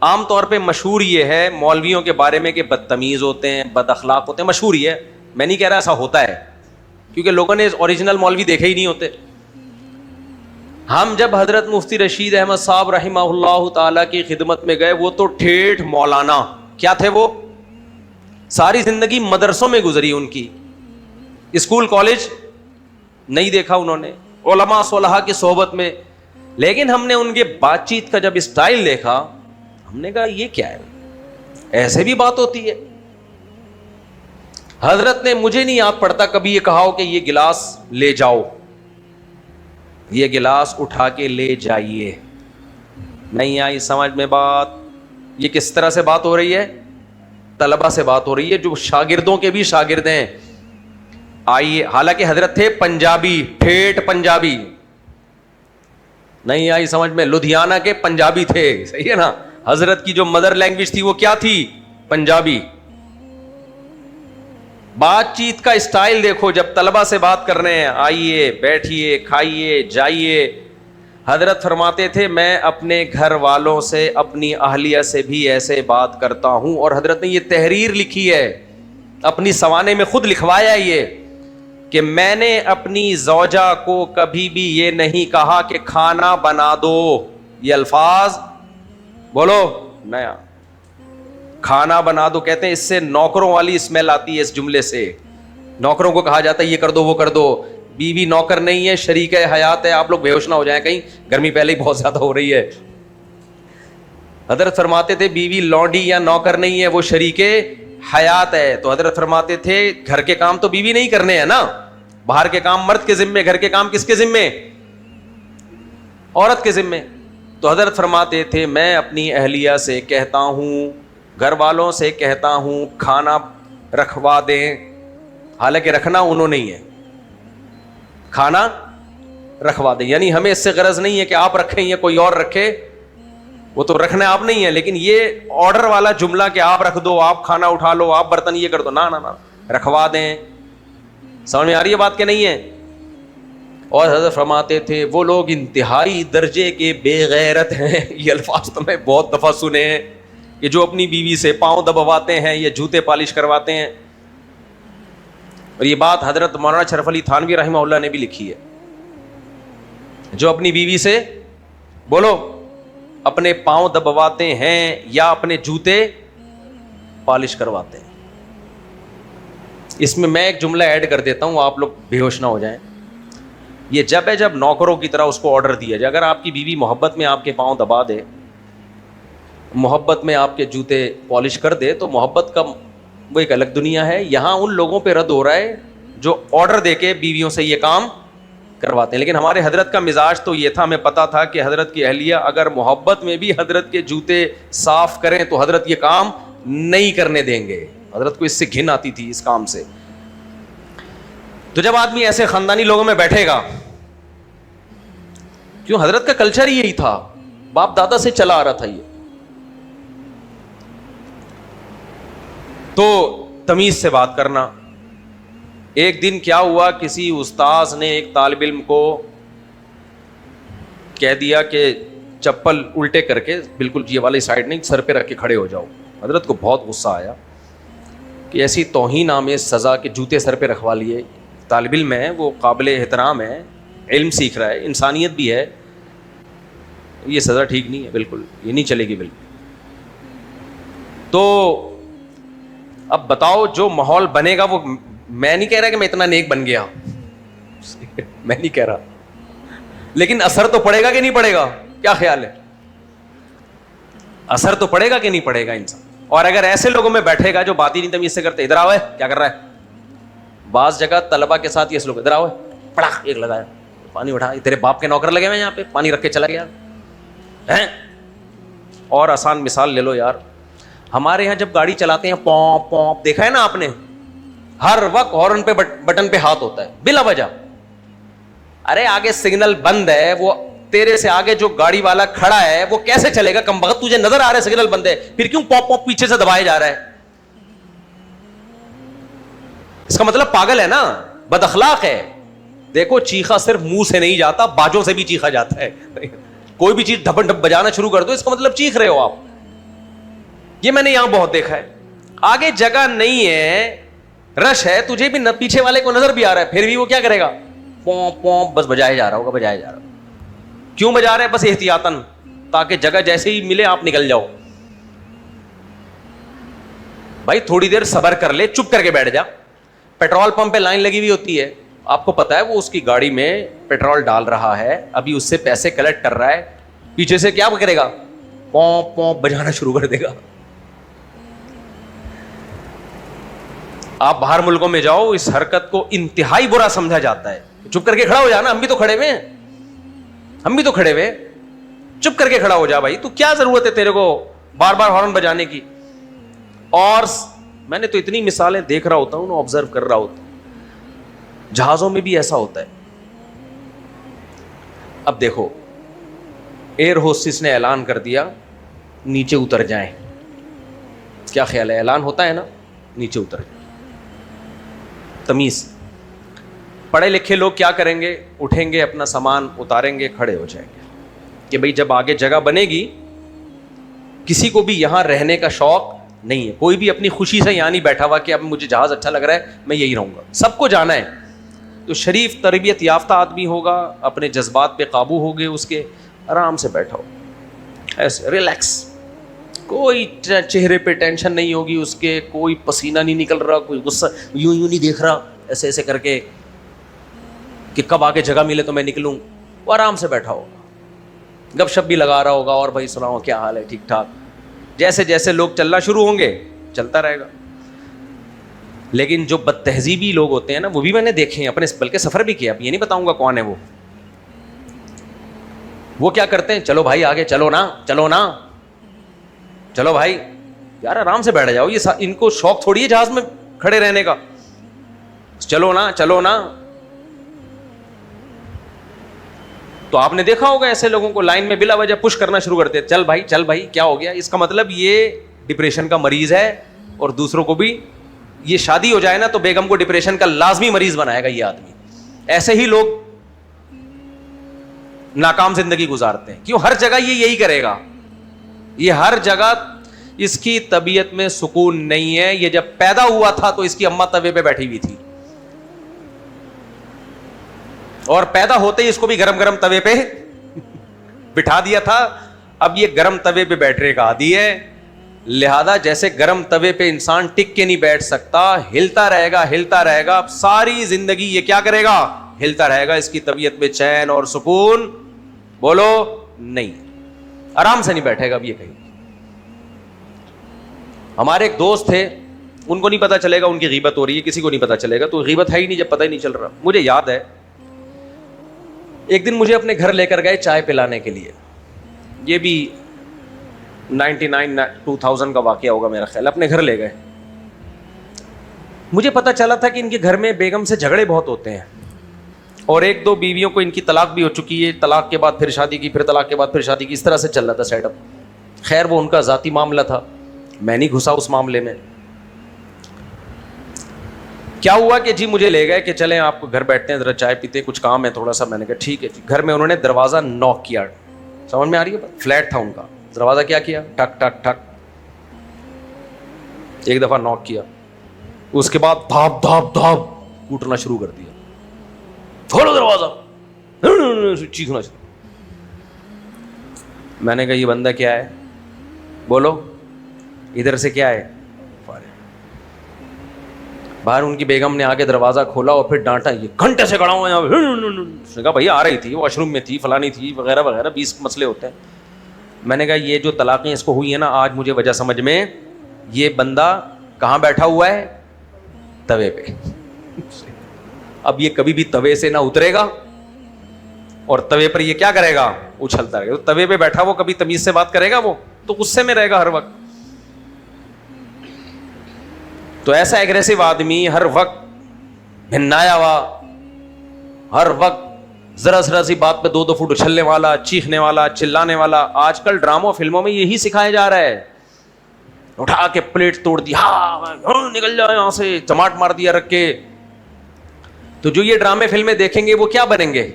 عام طور پہ مشہور یہ ہے مولویوں کے بارے میں کہ بدتمیز ہوتے ہیں, بد اخلاق ہوتے ہیں, مشہور یہ ہے. میں نہیں کہہ رہا ایسا ہوتا ہے, کیونکہ لوگوں نے اوریجنل مولوی دیکھے ہی نہیں ہوتے. ہم جب حضرت مفتی رشید احمد صاحب رحمہ اللہ تعالیٰ کی خدمت میں گئے, وہ تو ٹھیٹھ مولانا. کیا تھے وہ؟ ساری زندگی مدرسوں میں گزری ان کی, اسکول کالج نہیں دیکھا انہوں نے, علماء صلحاء کی صحبت میں. لیکن ہم نے ان کے بات چیت کا جب اسٹائل دیکھا, ہم نے کہا یہ کیا ہے, ایسے بھی بات ہوتی ہے. حضرت نے, مجھے نہیں یاد پڑتا کبھی یہ کہا ہو کہ یہ گلاس لے جاؤ, یہ گلاس اٹھا کے لے جائیے. نہیں آئی سمجھ میں بات؟ یہ کس طرح سے بات ہو رہی ہے؟ طلبہ سے بات ہو رہی ہے جو شاگردوں کے بھی شاگرد ہیں. آئیے, حالانکہ حضرت تھے پنجابی, ٹھیٹھ پنجابی. نہیں آئی سمجھ میں؟ لدھیانہ کے پنجابی تھے, صحیح ہے نا. حضرت کی جو مدر لینگویج تھی وہ کیا تھی؟ پنجابی. بات چیت کا اسٹائل دیکھو, جب طلبہ سے بات کر رہے ہیں, آئیے بیٹھیے کھائیے جائیے. حضرت فرماتے تھے میں اپنے گھر والوں سے, اپنی اہلیہ سے بھی ایسے بات کرتا ہوں. اور حضرت نے یہ تحریر لکھی ہے, اپنی سوانے میں خود لکھوایا یہ, کہ میں نے اپنی زوجہ کو کبھی بھی یہ نہیں کہا کہ کھانا بنا دو. یہ الفاظ بولو نیا, کھانا بنا دو کہتے ہیں, اس سے نوکروں والی اسمیل آتی ہے. اس جملے سے نوکروں کو کہا جاتا ہے یہ کر دو وہ کر دو. بیوی نوکر نہیں ہے, شریک حیات ہے. آپ لوگ بے ہوش نہ ہو جائیں کہیں, گرمی پہلے ہی بہت زیادہ ہو رہی ہے. حضرت فرماتے تھے بیوی لونڈی یا نوکر نہیں ہے, وہ شریک حیات ہے. تو حضرت فرماتے تھے گھر کے کام تو بیوی نہیں کرنے ہیں نا, باہر کے کام مرد کے ذمے, گھر کے کام کس کے ذمے؟ عورت کے ذمے. تو حضرت فرماتے تھے میں اپنی اہلیہ سے کہتا ہوں, گھر والوں سے کہتا ہوں کھانا رکھوا دیں, حالانکہ رکھنا انہوں نہیں ہے, کھانا رکھوا دیں. یعنی ہمیں اس سے غرض نہیں ہے کہ آپ رکھیں یا کوئی اور رکھے, وہ تو رکھنا آپ نہیں ہے, لیکن یہ آرڈر والا جملہ کہ آپ رکھ دو, آپ کھانا اٹھا لو, آپ برتن یہ کر دو, نا نا نا, رکھوا دیں. سمجھ میں آ رہی ہے بات کہ نہیں ہے؟ اور حضرت فرماتے تھے وہ لوگ انتہائی درجے کے بے غیرت ہیں. یہ الفاظ تو میں بہت دفعہ سنے ہیں کہ جو اپنی بیوی سے پاؤں دبواتے ہیں یا جوتے پالش کرواتے ہیں. اور یہ بات حضرت مولانا شرف علی تھانوی رحمہ اللہ نے بھی لکھی ہے. جو اپنی بیوی سے بولو اپنے پاؤں دبواتے ہیں یا اپنے جوتے پالش کرواتے ہیں. اس میں میں ایک جملہ ایڈ کر دیتا ہوں, آپ لوگ بے ہوش نہ ہو جائیں. یہ جب ہے جب نوکروں کی طرح اس کو آرڈر دیا جائے. اگر آپ کی بیوی محبت میں آپ کے پاؤں دبا دے, محبت میں آپ کے جوتے پالش کر دے, تو محبت کا وہ ایک الگ دنیا ہے. یہاں ان لوگوں پہ رد ہو رہا ہے جو آرڈر دے کے بیویوں سے یہ کام کرواتے ہیں. لیکن ہمارے حضرت کا مزاج تو یہ تھا, ہمیں پتا تھا کہ حضرت کی اہلیہ اگر محبت میں بھی حضرت کے جوتے صاف کریں تو حضرت یہ کام نہیں کرنے دیں گے. حضرت کو اس سے گھن آتی تھی اس کام سے. تو جب آدمی ایسے خاندانی لوگوں میں بیٹھے گا, کیوں حضرت کا کلچر ہی یہی تھا, باپ دادا سے چلا آ رہا تھا یہ, تو تمیز سے بات کرنا. ایک دن کیا ہوا, کسی استاذ نے ایک طالب علم کو کہہ دیا کہ چپل الٹے کر کے, بالکل یہ والی سائڈ نہیں, سر پہ رکھ کے کھڑے ہو جاؤ. حضرت کو بہت غصہ آیا کہ ایسی توہین آمیز سزا کے جوتے سر پہ رکھوا لیے. طالب علم ہے, وہ قابل احترام ہے, علم سیکھ رہا ہے, انسانیت بھی ہے, یہ سزا ٹھیک نہیں ہے, بالکل یہ نہیں چلے گی بالکل. تو اب بتاؤ جو ماحول بنے گا, وہ میں نہیں کہہ رہا کہ میں اتنا نیک بن گیا, میں نہیں کہہ رہا, لیکن اثر تو پڑے گا کہ نہیں پڑے گا؟ کیا خیال ہے؟ اثر تو پڑے گا کہ نہیں پڑے گا انسان. اور اگر ایسے لوگوں میں بیٹھے گا جو بات ہی نہیں تمیز سے کرتے, ادھر آؤ کیا کر رہا ہے. بعض جگہ طلبا کے ساتھ یہ سلوک, ادھر آؤ, پڑا ایک لگایا, پانی اٹھا, تیرے باپ کے نوکر لگے ہوئے یہاں پہ, پانی رکھ کے چلا گیا ہیں. اور آسان مثال لے لو یار, ہمارے یہاں جب گاڑی چلاتے ہیں پوپ پوپ, دیکھا ہے نا آپ نے, ہر وقت ہارن پہ بٹن پہ ہاتھ ہوتا ہے بلا وجہ. ارے آگے سگنل بند ہے, وہ تیرے سے آگے جو گاڑی والا کھڑا ہے وہ کیسے چلے گا؟ کم وقت تجھے نظر آ رہا ہے سگنل بند ہے, پھر کیوں پوپ پوپ پیچھے سے دبائے جا رہا ہے؟ اس کا مطلب پاگل ہے نا, بد اخلاق ہے. دیکھو چیخا صرف منہ سے نہیں جاتا, باجوں سے بھی چیخا جاتا ہے. کوئی بھی چیز ڈھپن ڈھپ بجانا شروع کر دو, اس کا مطلب چیخ رہے ہو آپ. یہ میں نے یہاں بہت دیکھا ہے. آگے جگہ نہیں ہے, رش ہے, تجھے بھی پیچھے والے کو نظر بھی آ رہا ہے, پھر بھی وہ کیا کرے گا؟ پوم پوم بس بجائے جا رہا ہوگا, بجائے جا رہا. کیوں بجا رہے ہیں؟ بس احتیاطاً, تاکہ جگہ جیسے ہی ملے آپ نکل جاؤ. بھائی تھوڑی دیر صبر کر لے, چپ کر کے بیٹھ جا. پیٹرول پمپ پہ لائن لگی ہوئی ہوتی ہے, آپ کو پتا ہے وہ اس کی گاڑی میں پیٹرول ڈال رہا ہے, ابھی اس سے پیسے کلیکٹ کر رہا ہے, پیچھے سے کیا کرے گا؟ پوم پوم بجانا شروع کر دے گا. آپ باہر ملکوں میں جاؤ, اس حرکت کو انتہائی برا سمجھا جاتا ہے. چپ کر کے کھڑا ہو جانا, ہم بھی تو کھڑے ہوئے ہیں, ہم بھی تو کھڑے ہوئے, چپ کر کے کھڑا ہو جا بھائی. تو کیا ضرورت ہے تیرے کو بار بار ہارن بجانے کی؟ اور میں نے تو اتنی مثالیں دیکھ رہا ہوتا ہوں, آبزرو کر رہا ہوتا ہوں, جہازوں میں بھی ایسا ہوتا ہے. اب دیکھو ایئر ہوسٹس نے اعلان کر دیا نیچے اتر جائیں, کیا خیال ہے؟ اعلان ہوتا ہے نا, نیچے اتر جائیں. تمیز. پڑھے لکھے لوگ کیا کریں گے؟ اٹھیں گے, اپنا سامان اتاریں گے, کھڑے ہو جائیں گے کہ بھئی جب آگے جگہ بنے گی, کسی کو بھی یہاں رہنے کا شوق نہیں ہے, کوئی بھی اپنی خوشی سے یہاں نہیں بیٹھا ہوا کہ اب مجھے جہاز اچھا لگ رہا ہے میں یہی رہوں گا. سب کو جانا ہے. تو شریف تربیت یافتہ آدمی ہوگا, اپنے جذبات پہ قابو ہوگے, اس کے آرام سے بیٹھا ہو, ایسے ریلیکس, کوئی چہرے پہ ٹینشن نہیں ہوگی اس کے, کوئی پسینہ نہیں نکل رہا, کوئی غصہ یوں نہیں دیکھ رہا ایسے ایسے کر کے. کہ کب آگے جگہ ملے تو میں نکلوں. وہ آرام سے بیٹھا ہوگا, گپ شپ بھی لگا رہا ہوگا, اور بھائی سناؤ کیا حال ہے, ٹھیک ٹھاک. جیسے جیسے لوگ چلنا شروع ہوں گے چلتا رہے گا. لیکن جو بد تہذیبی لوگ ہوتے ہیں نا, وہ بھی میں نے دیکھے ہیں اپنے, بلکہ سفر بھی کیا, اب یہ نہیں بتاؤں گا کون ہے وہ کیا کرتے ہیں, چلو بھائی آگے چلو نا, چلو نا, چلو بھائی یار آرام سے بیٹھ جاؤ, یہ ان کو شوق تھوڑی ہے جہاز میں کھڑے رہنے کا, چلو نا چلو نا. تو آپ نے دیکھا ہوگا ایسے لوگوں کو لائن میں بلا وجہ پش کرنا شروع کرتے, چل بھائی چل بھائی, کیا ہو گیا. اس کا مطلب یہ ڈپریشن کا مریض ہے, اور دوسروں کو بھی. یہ شادی ہو جائے نا تو بیگم کو ڈپریشن کا لازمی مریض بنائے گا یہ آدمی. ایسے ہی لوگ ناکام زندگی گزارتے ہیں. کیوں؟ ہر جگہ یہ یہی کرے گا, یہ ہر جگہ اس کی طبیعت میں سکون نہیں ہے. یہ جب پیدا ہوا تھا تو اس کی اماں توے پہ بیٹھی ہوئی تھی, اور پیدا ہوتے ہی اس کو بھی گرم گرم توے پہ بٹھا دیا تھا. اب یہ گرم توے پہ بیٹھنے کا عادی ہے, لہذا جیسے گرم توے پہ انسان ٹک کے نہیں بیٹھ سکتا, ہلتا رہے گا ہلتا رہے گا, اب ساری زندگی یہ کیا کرے گا, ہلتا رہے گا. اس کی طبیعت میں چین اور سکون بولو نہیں, آرام سے نہیں بیٹھے گا. اب یہ کہیں, ہمارے ایک دوست تھے, ان کو نہیں پتا چلے گا ان کی غیبت ہو رہی ہے, کسی کو نہیں پتا چلے گا, تو غیبت ہے ہی نہیں جب پتہ ہی نہیں چل رہا. مجھے یاد ہے ایک دن مجھے اپنے گھر لے کر گئے چائے پلانے کے لیے, یہ بھی 2000 کا واقعہ ہوگا میرا خیال. اپنے گھر لے گئے, مجھے پتا چلا تھا کہ ان کے گھر میں بیگم سے جھگڑے بہت ہوتے ہیں, اور ایک دو بیویوں کو ان کی طلاق بھی ہو چکی ہے, طلاق کے بعد پھر شادی کی, پھر طلاق کے بعد پھر شادی کی, اس طرح سے چل رہا تھا سیٹ اپ. خیر وہ ان کا ذاتی معاملہ تھا, میں نہیں گھسا اس معاملے میں. کیا ہوا کہ جی مجھے لے گئے کہ چلیں آپ کو گھر بیٹھتے ہیں, ذرا چائے پیتے ہیں, کچھ کام ہے تھوڑا سا. میں نے کہا ٹھیک ہے. گھر میں انہوں نے دروازہ نوک کیا, سمجھ میں آ رہی ہے, فلیٹ تھا ان کا دروازہ, کیا کیا, ٹک ٹک ٹک, ایک دفعہ نوک کیا, اس کے بعد دھاپ دھاپ دھاپ کوٹنا شروع کر دیا, کھولو دروازہ, چیخنا شروع. میں نے کہا یہ بندہ کیا ہے, بولو ادھر سے کیا ہے. باہر ان کی بیگم نے آگے دروازہ کھولا اور پھر ڈانٹا, یہ گھنٹے سے کھڑا ہوا ہے. اس نے کہا بھائی آ رہی تھی, واش روم میں تھی, فلانی تھی, وغیرہ وغیرہ, 20 مسئلے ہوتے ہیں. میں نے کہا یہ جو طلاقیں اس کو ہوئی ہیں نا, آج مجھے وجہ سمجھ میں, یہ بندہ کہاں بیٹھا ہوا ہے, توے پہ. اب یہ کبھی بھی توے سے نہ اترے گا, اور توے پر یہ کیا کرے گا, اچھلتا رہے گا. توے پہ بیٹھا وہ کبھی تمیز سے بات کرے گا, وہ تو غصے میں رہے گا ہر وقت. تو ایسا ایگریسو آدمی ہر وقت بھنایا ہوا, ہر وقت ذرا ذرا سی بات پہ 2 فٹ اچھلنے والا, چیخنے والا, چلانے والا. آج کل ڈراموں فلموں میں یہی سکھایا جا رہا ہے. اٹھا کے پلیٹ توڑ دی, ہاں نکل جاؤ یہاں سے, چماٹ مار دیا رکھ کے. تو جو یہ ڈرامے فلمیں دیکھیں گے وہ کیا بنیں گے.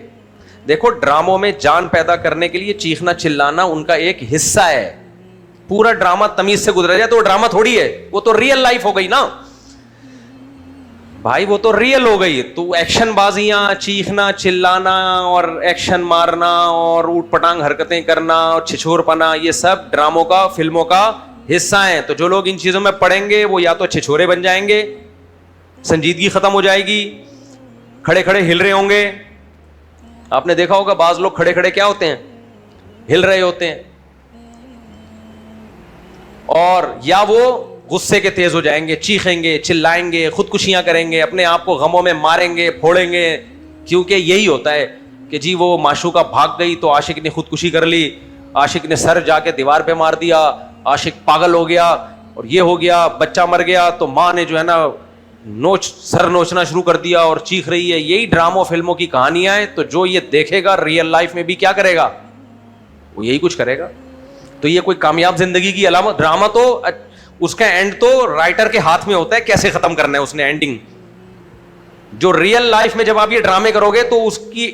دیکھو ڈراموں میں جان پیدا کرنے کے لیے چیخنا چلانا ان کا ایک حصہ ہے. پورا ڈرامہ تمیز سے گزرا جائے تو وہ ڈرامہ تھوڑی ہے, وہ تو ریئل لائف ہو گئی نا بھائی, وہ تو ریئل ہو گئی. تو ایکشن بازیاں, چیخنا چلانا اور ایکشن مارنا اور اوٹ پٹانگ حرکتیں کرنا اور چھچور پنا, یہ سب ڈراموں کا, فلموں کا حصہ ہیں. تو جو لوگ ان چیزوں میں پڑیں گے وہ یا تو چھچورے بن جائیں گے, سنجیدگی ختم ہو جائے گی, کھڑے کھڑے ہل رہے ہوں گے. آپ نے دیکھا ہوگا بعض لوگ کھڑے کھڑے کیا ہوتے ہیں, ہل رہے ہوتے ہیں. اور یا وہ غصے کے تیز ہو جائیں گے, چیخیں گے, چلائیں گے, خودکشیاں کریں گے, اپنے آپ کو غموں میں ماریں گے, پھوڑیں گے. کیونکہ یہی ہوتا ہے کہ جی وہ معشوقہ بھاگ گئی تو عاشق نے خودکشی کر لی, عاشق نے سر جا کے دیوار پہ مار دیا, عاشق پاگل ہو گیا اور یہ ہو گیا, بچہ مر گیا تو ماں نے جو ہے نا سر نوچنا شروع کر دیا اور چیخ رہی ہے. یہی ڈراموں فلموں کی کہانیاں ہیں. تو جو یہ دیکھے گا ریئل لائف میں بھی کیا کرے گا, وہ یہی کچھ کرے گا. تو یہ کوئی کامیاب زندگی کی علامت. ڈرامہ تو اس کا اینڈ تو رائٹر کے ہاتھ میں ہوتا ہے, کیسے ختم کرنا ہے اس نے اینڈنگ. جو ریئل لائف میں جب آپ یہ ڈرامے کرو گے تو اس کی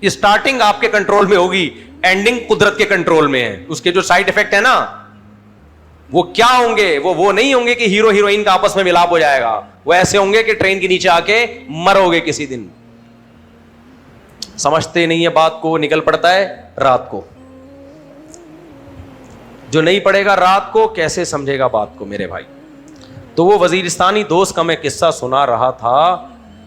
اسٹارٹنگ آپ کے کنٹرول میں ہوگی, اینڈنگ قدرت کے کنٹرول میں ہے. اس کے جو سائڈ افیکٹ ہے نا وہ کیا ہوں گے, وہ نہیں ہوں گے کہ ہیرو ہیروئن کا آپس میں ملاپ ہو جائے گا. وہ ایسے ہوں گے کہ ٹرین کے نیچے آ کے مرو گے کسی دن. سمجھتے نہیں ہے بات کو, نکل پڑتا ہے رات کو. جو نہیں پڑے گا رات کو کیسے سمجھے گا بات کو میرے بھائی. تو وہ وزیرستانی دوست کا میں قصہ سنا رہا تھا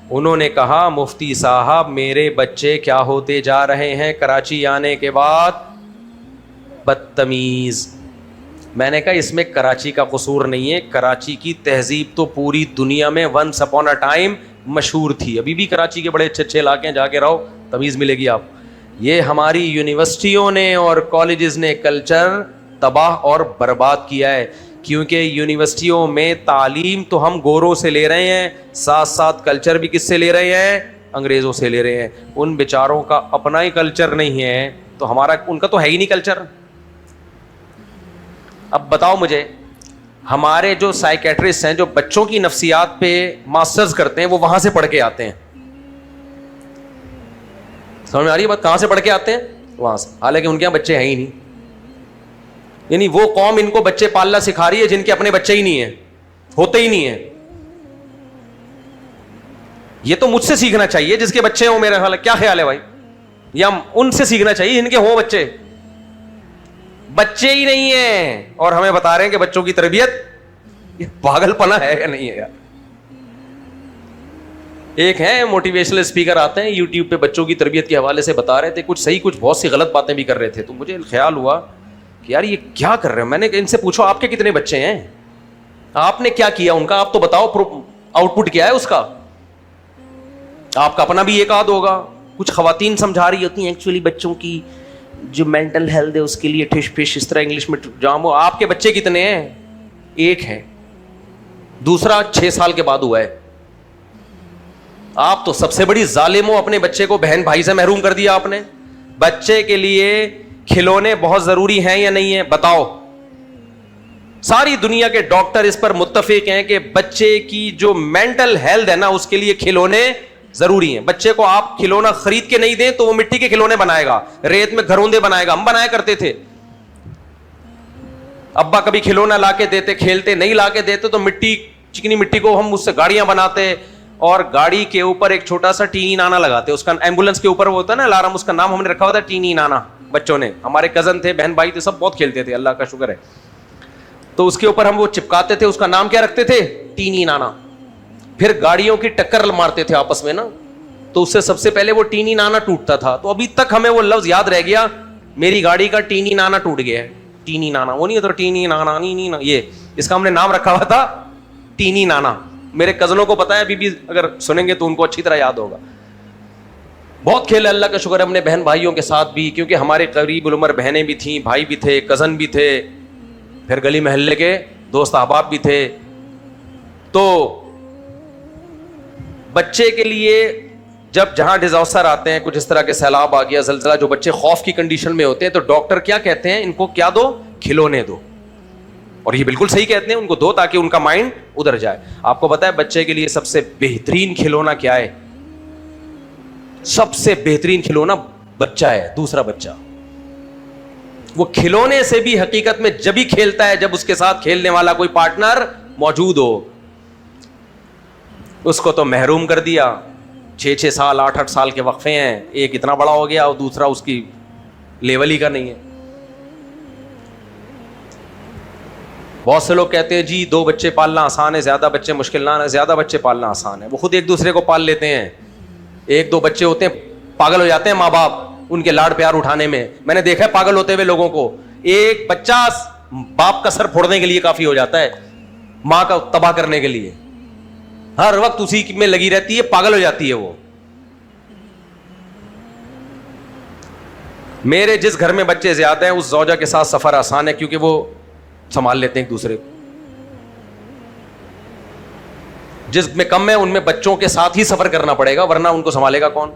انہوں نے کہا مفتی صاحب میرے بچے کیا ہوتے جا رہے ہیں کراچی آنے کے بعد؟ بدتمیز. میں نے کہا اس میں کراچی کا قصور نہیں ہے, کراچی کی تہذیب تو پوری دنیا میں ونس اپون اے ٹائم مشہور تھی. ابھی بھی کراچی کے بڑے اچھے اچھے علاقے ہیں, جا کے رہو تمیز ملے گی آپ. یہ ہماری یونیورسٹیوں نے اور کالجز نے کلچر تباہ اور برباد کیا ہے, کیونکہ یونیورسٹیوں میں تعلیم تو ہم گوروں سے لے رہے ہیں, ساتھ ساتھ کلچر بھی کس سے لے رہے ہیں؟ انگریزوں سے لے رہے ہیں. ان بیچاروں کا اپنا ہی کلچر نہیں ہے تو ہمارا, ان کا تو ہے ہی نہیں کلچر. اب بتاؤ مجھے, ہمارے جو سائیکیٹرسٹ ہیں جو بچوں کی نفسیات پہ ماسٹرز کرتے ہیں وہ وہاں سے پڑھ کے آتے ہیں. سمجھ میں آ رہی ہے بات؟ کہاں سے پڑھ کے آتے ہیں؟ وہاں سے. حالانکہ ان کے یہاں بچے ہیں ہی نہیں. یعنی وہ قوم ان کو بچے پالنا سکھا رہی ہے جن کے اپنے بچے ہی نہیں ہیں, ہوتے ہی نہیں ہیں. یہ تو مجھ سے سیکھنا چاہیے جس کے بچے ہوں. میرا کیا خیال ہے بھائی؟ یا ان سے سیکھنا چاہیے جن کے ہوں بچے. بچے ہی نہیں ہیں اور ہمیں بتا رہے ہیں کہ بچوں کی تربیت. یہ پاگل پنا ہے یا نہیں ہے یار؟ ایک ہے موٹیویشنل اسپیکر آتے ہیں یوٹیوب پہ, بچوں کی تربیت کے حوالے سے بتا رہے تھے, کچھ صحیح کچھ بہت سی غلط باتیں بھی کر رہے تھے. تو مجھے خیال ہوا کہ یار یہ کیا کر رہے ہیں. میں نے ان سے پوچھا آپ کے کتنے بچے ہیں, آپ نے کیا کیا ان کا, آپ تو بتاؤ آؤٹ پٹ کیا ہے اس کا. آپ کا اپنا بھی ایک آدھ ہوگا. کچھ خواتین سمجھا رہی ہوتی ہیں ایکچولی بچوں کی جو مینٹل ہیلتھ ہے اس کے لیے ٹھش پش اس طرح انگلش میں جام ہو. آپ کے بچے کتنے ہیں؟ ایک ہے, دوسرا 6 سال کے بعد ہوا ہے. آپ تو سب سے بڑی ظالم ہو, اپنے بچے کو بہن بھائی سے محروم کر دیا آپ نے. بچے کے لیے کھلونے بہت ضروری ہیں یا نہیں ہیں؟ بتاؤ. ساری دنیا کے ڈاکٹر اس پر متفق ہیں کہ بچے کی جو مینٹل ہیلتھ ہے نا اس کے لیے کھلونے ضروری ہیں. بچے کو آپ کھلونا خرید کے نہیں دیں تو وہ مٹی کے کھلونے بنائے گا, ریت میں گھروندے بنائے گا. ہم بنایا کرتے تھے, ابا کبھی کھلونا لا کے دیتے, کھیلتے, نہیں لا کے دیتے تو مٹی, چکنی مٹی کو ہم اس سے گاڑیاں بناتے, اور گاڑی کے اوپر ایک چھوٹا سا ٹینی نانا لگاتے. اس کا ایمبولینس کے اوپر وہ ہوتا ہے نا الارم, اس کا نام ہم نے رکھا ہوا تھا ٹینی نانا. بچوں نے, ہمارے کزن تھے, بہن بھائی تھے, سب بہت کھیلتے تھے, اللہ کا شکر ہے. تو اس کے اوپر ہم وہ چپکاتے تھے, اس کا نام کیا رکھتے تھے؟ ٹینی نانا. پھر گاڑیوں کی ٹکر مارتے تھے آپس میں نا, تو اس سے سب سے پہلے وہ ٹینی نانا ٹوٹتا تھا. تو ابھی تک ہمیں وہ لفظ یاد رہ گیا, میری گاڑی کا ٹینی نانا ٹوٹ گیا ہے. ٹینی نانا وہ نہیں ہوتا, ٹینی نانا نہیں, یہ اس کا ہم نے نام رکھا ہوا تھا ٹینی نانا. میرے کزنوں کو پتا ہے, ابھی بھی اگر سنیں گے تو ان کو اچھی طرح یاد ہوگا. بہت کھیل ہے, اللہ کا شکر ہے, اپنے بہن بھائیوں کے ساتھ بھی, کیونکہ ہمارے قریب العمر بہنیں بھی تھیں, بھائی بھی تھے, کزن بھی تھے, پھر گلی محلے کے دوست احباب بھی تھے. تو بچے کے لیے جب جہاں ڈیزاسٹر آتے ہیں, کچھ اس طرح کے سیلاب آ گیا, زلزلہ, جو بچے خوف کی کنڈیشن میں ہوتے ہیں تو ڈاکٹر کیا کہتے ہیں, ان کو کیا دو؟ کھلونے دو. اور یہ بالکل صحیح کہتے ہیں, ان کو دو تاکہ ان کا مائنڈ ادھر جائے. آپ کو پتا ہے بچے کے لیے سب سے بہترین کھلونا کیا ہے؟ سب سے بہترین کھلونا بچہ ہے, دوسرا بچہ. وہ کھلونے سے بھی حقیقت میں جب ہی کھیلتا ہے جب اس کے ساتھ کھیلنے والا کوئی پارٹنر موجود ہو. اس کو تو محروم کر دیا. 6 سال 8 سال کے وقفے ہیں, ایک اتنا بڑا ہو گیا اور دوسرا اس کی لیول ہی کا نہیں ہے. بہت سے لوگ کہتے ہیں جی 2 بچے پالنا آسان ہے, زیادہ بچے مشکل نہ ہے. زیادہ بچے پالنا آسان ہے, وہ خود ایک دوسرے کو پال لیتے ہیں. 1-2 بچے ہوتے ہیں, پاگل ہو جاتے ہیں ماں باپ ان کے لاڈ پیار اٹھانے میں. میں نے دیکھا ہے پاگل ہوتے ہوئے لوگوں کو. ایک بچہ باپ کا سر پھوڑنے کے لیے کافی ہو جاتا ہے, ماں کا تباہ کرنے کے لیے. ہر وقت اسی میں لگی رہتی ہے, پاگل ہو جاتی ہے وہ. میرے جس گھر میں بچے زیادہ ہیں اس زوجہ کے ساتھ سفر آسان ہے, کیونکہ وہ سنبھال لیتے ہیں ایک دوسرے کو. جس میں کم ہے ان میں بچوں کے ساتھ ہی سفر کرنا پڑے گا, ورنہ ان کو سنبھالے گا کون؟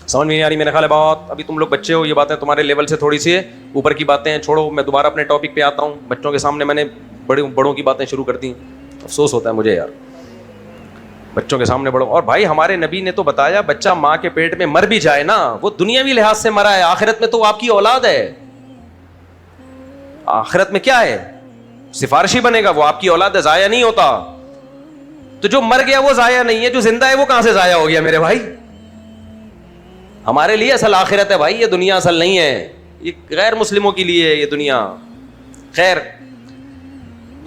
سمجھ میں نہیں آ رہی میرے خیال ہے بات. ابھی تم لوگ بچے ہو, یہ باتیں تمہارے لیول سے تھوڑی سی اوپر کی باتیں ہیں, چھوڑو. میں دوبارہ اپنے ٹاپک پہ آتا ہوں. بچوں کے سامنے میں نے بڑوں کی باتیں شروع کر دی, افسوس ہوتا ہے مجھے یار, بچوں کے سامنے بڑوں. اور بھائی ہمارے نبی نے تو بتایا بچہ ماں کے پیٹ میں مر بھی جائے نا, وہ دنیاوی لحاظ سے مرا ہے, آخرت میں تو آپ کی اولاد ہے. آخرت میں کیا ہے؟ سفارشی بنے گا, وہ آپ کی اولاد ہے, ضائع نہیں ہوتا. تو جو مر گیا وہ ضائع نہیں ہے, جو زندہ ہے وہ کہاں سے ضائع ہو گیا میرے بھائی؟ ہمارے لیے اصل آخرت ہے بھائی, یہ دنیا اصل نہیں ہے, یہ غیر مسلموں کے لیے ہے یہ دنیا. خیر,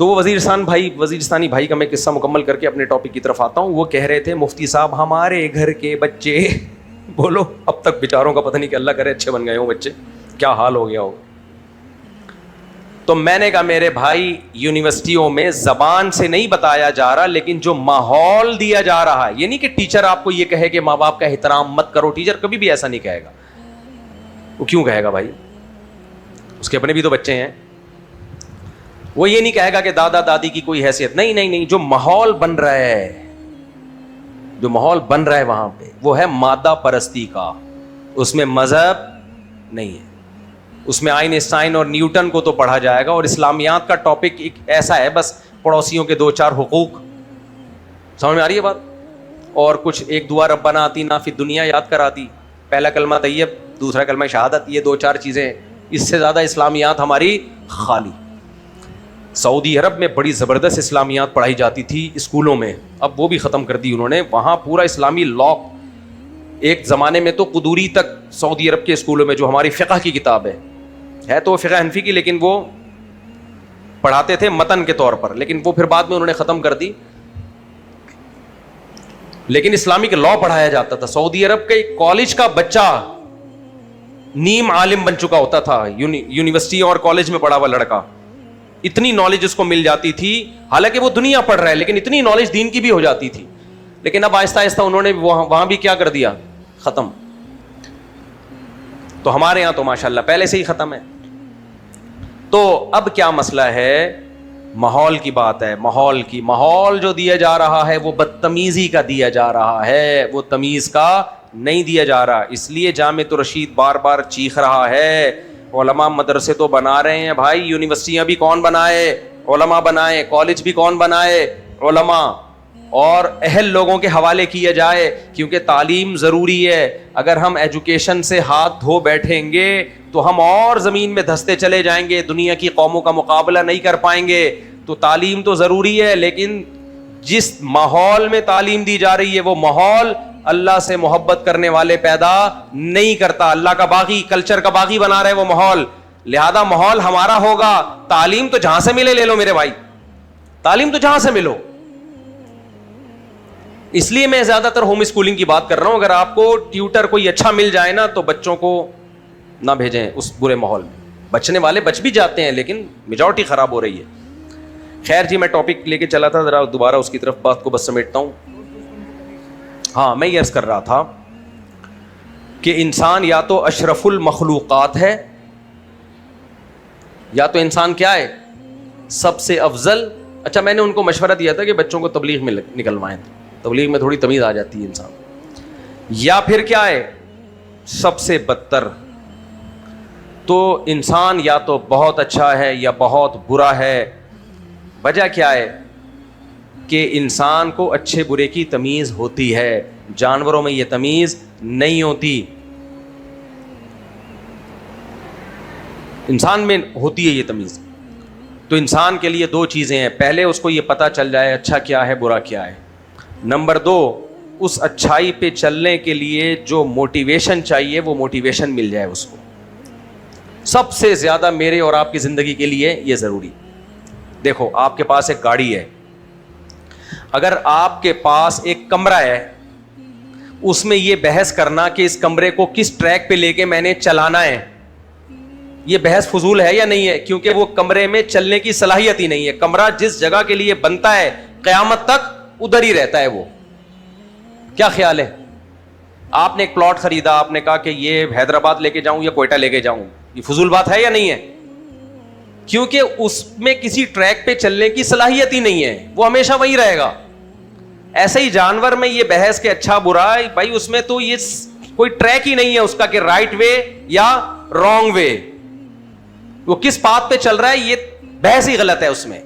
تو وہ وزیرستانی بھائی کا میں قصہ مکمل کر کے اپنے ٹاپک کی طرف آتا ہوں. وہ کہہ رہے تھے مفتی صاحب ہمارے گھر کے بچے بولو اب تک بیچاروں کا پتہ نہیں کہ اللہ کرے اچھے بن گئے ہوں بچے, کیا حال ہو گیا ہوگا. تو میں نے کہا میرے بھائی یونیورسٹیوں میں زبان سے نہیں بتایا جا رہا, لیکن جو ماحول دیا جا رہا ہے, یہ نہیں کہ ٹیچر آپ کو یہ کہے کہ ماں باپ کا احترام مت کرو, ٹیچر کبھی بھی ایسا نہیں کہے گا. وہ کیوں کہے گا بھائی, اس کے اپنے بھی تو بچے ہیں. وہ یہ نہیں کہے گا کہ دادا دادی کی کوئی حیثیت نہیں, نہیں نہیں, جو ماحول بن رہا ہے, جو ماحول بن رہا ہے وہاں پہ وہ ہے مادہ پرستی کا, اس میں مذہب نہیں ہے. اس میں آئنسٹائن اور نیوٹن کو تو پڑھا جائے گا, اور اسلامیات کا ٹاپک ایک ایسا ہے بس پڑوسیوں کے 2-4 حقوق, سمجھ میں آ رہی ہے بات, اور کچھ ایک دعا ربنا آتینا فی الدنیا یاد کراتی, پہلا کلمہ طیب, دوسرا کلمہ شہادت, یہ 2-4 چیزیں. اس سے زیادہ اسلامیات ہماری خالی. سعودی عرب میں بڑی زبردست اسلامیات پڑھائی جاتی تھی اسکولوں میں, اب وہ بھی ختم کر دی انہوں نے. وہاں پورا اسلامی لاء, ایک زمانے میں تو قدوری تک سعودی عرب کے اسکولوں میں, جو ہماری فقہ کی کتاب ہے تو فقہ حنفی کی, لیکن وہ پڑھاتے تھے متن کے طور پر, لیکن وہ پھر بعد میں انہوں نے ختم کر دی. لیکن اسلامک لاء پڑھایا جاتا تھا. سعودی عرب کے کالج کا بچہ نیم عالم بن چکا ہوتا تھا, یونیورسٹی اور کالج میں پڑھا ہوا لڑکا, اتنی نالج اس کو مل جاتی تھی. حالانکہ وہ دنیا پڑھ رہا ہے, لیکن اتنی نالج دین کی بھی ہو جاتی تھی. لیکن اب آہستہ آہستہ انہوں نے وہاں بھی کیا کر دیا, ختم. تو ہمارے یہاں تو ماشاءاللہ پہلے سے ہی ختم ہے. تو اب کیا مسئلہ ہے, ماحول کی بات ہے. ماحول جو دیا جا رہا ہے وہ بدتمیزی کا دیا جا رہا ہے, وہ تمیز کا نہیں دیا جا رہا. اس لیے جامعۃ الرشید بار بار چیخ رہا ہے, علماء مدرسے تو بنا رہے ہیں بھائی, یونیورسٹیاں بھی کون بنائے, علماء بنائے, کالج بھی کون بنائے, علماء, اور اہل لوگوں کے حوالے کیا جائے, کیونکہ تعلیم ضروری ہے. اگر ہم ایجوکیشن سے ہاتھ دھو بیٹھیں گے تو ہم اور زمین میں دھستے چلے جائیں گے, دنیا کی قوموں کا مقابلہ نہیں کر پائیں گے. تو تعلیم تو ضروری ہے, لیکن جس ماحول میں تعلیم دی جا رہی ہے وہ ماحول اللہ سے محبت کرنے والے پیدا نہیں کرتا. اللہ کا باغی, کلچر کا باغی بنا رہے وہ ماحول. لہذا ماحول ہمارا ہوگا. تعلیم تو جہاں سے ملے لے لو میرے بھائی, تعلیم تو جہاں سے ملو. اس لیے میں زیادہ تر ہوم اسکولنگ کی بات کر رہا ہوں. اگر آپ کو ٹیوٹر کوئی اچھا مل جائے نا تو بچوں کو نہ بھیجیں اس برے ماحول میں. بچنے والے بچ بھی جاتے ہیں, لیکن میجورٹی خراب ہو رہی ہے. خیر جی, میں ٹاپک لے کے چلا تھا, ذرا دوبارہ اس کی طرف بات کو بس سمیٹتا ہوں. ہاں, میں یہ عرض کر رہا تھا کہ انسان یا تو اشرف المخلوقات ہے, یا تو انسان کیا ہے, سب سے افضل. اچھا, میں نے ان کو مشورہ دیا تھا کہ بچوں کو تبلیغ میں نکلوائیں, تبلیغ میں تھوڑی تمیز آ جاتی ہے انسان. یا پھر کیا ہے, سب سے بدتر. تو انسان یا تو بہت اچھا ہے یا بہت برا ہے. وجہ کیا ہے کہ انسان کو اچھے برے کی تمیز ہوتی ہے, جانوروں میں یہ تمیز نہیں ہوتی. انسان میں ہوتی ہے یہ تمیز. تو انسان کے لیے 2 چیزیں ہیں. پہلے اس کو یہ پتہ چل جائے اچھا کیا ہے, برا کیا ہے. نمبر 2, اس اچھائی پہ چلنے کے لیے جو موٹیویشن چاہیے وہ موٹیویشن مل جائے اس کو. سب سے زیادہ میرے اور آپ کی زندگی کے لیے یہ ضروری. دیکھو, آپ کے پاس ایک گاڑی ہے, اگر آپ کے پاس ایک کمرہ ہے, اس میں یہ بحث کرنا کہ اس کمرے کو کس ٹریک پہ لے کے میں نے چلانا ہے, یہ بحث فضول ہے یا نہیں ہے؟ کیونکہ وہ کمرے میں چلنے کی صلاحیت ہی نہیں ہے. کمرہ جس جگہ کے لیے بنتا ہے قیامت تک ادھر ہی رہتا ہے وہ. کیا خیال ہے؟ آپ نے ایک پلاٹ خریدا, آپ نے کہا کہ یہ حیدرآباد لے کے جاؤں یا کوئٹہ لے کے جاؤں, یہ فضول بات ہے یا نہیں ہے؟ کیونکہ اس میں کسی ٹریک پہ چلنے کی صلاحیت ہی نہیں ہے, وہ ہمیشہ وہی رہے گا. ایسے ہی جانور میں یہ بحث کہ اچھا برا, بھائی اس میں تو یہ کوئی ٹریک ہی نہیں ہے اس کا کہ رائٹ وے یا رانگ وے, وہ کس پاتھ پہ چل رہا ہے یہ بحث ہی غلط ہے اس میں.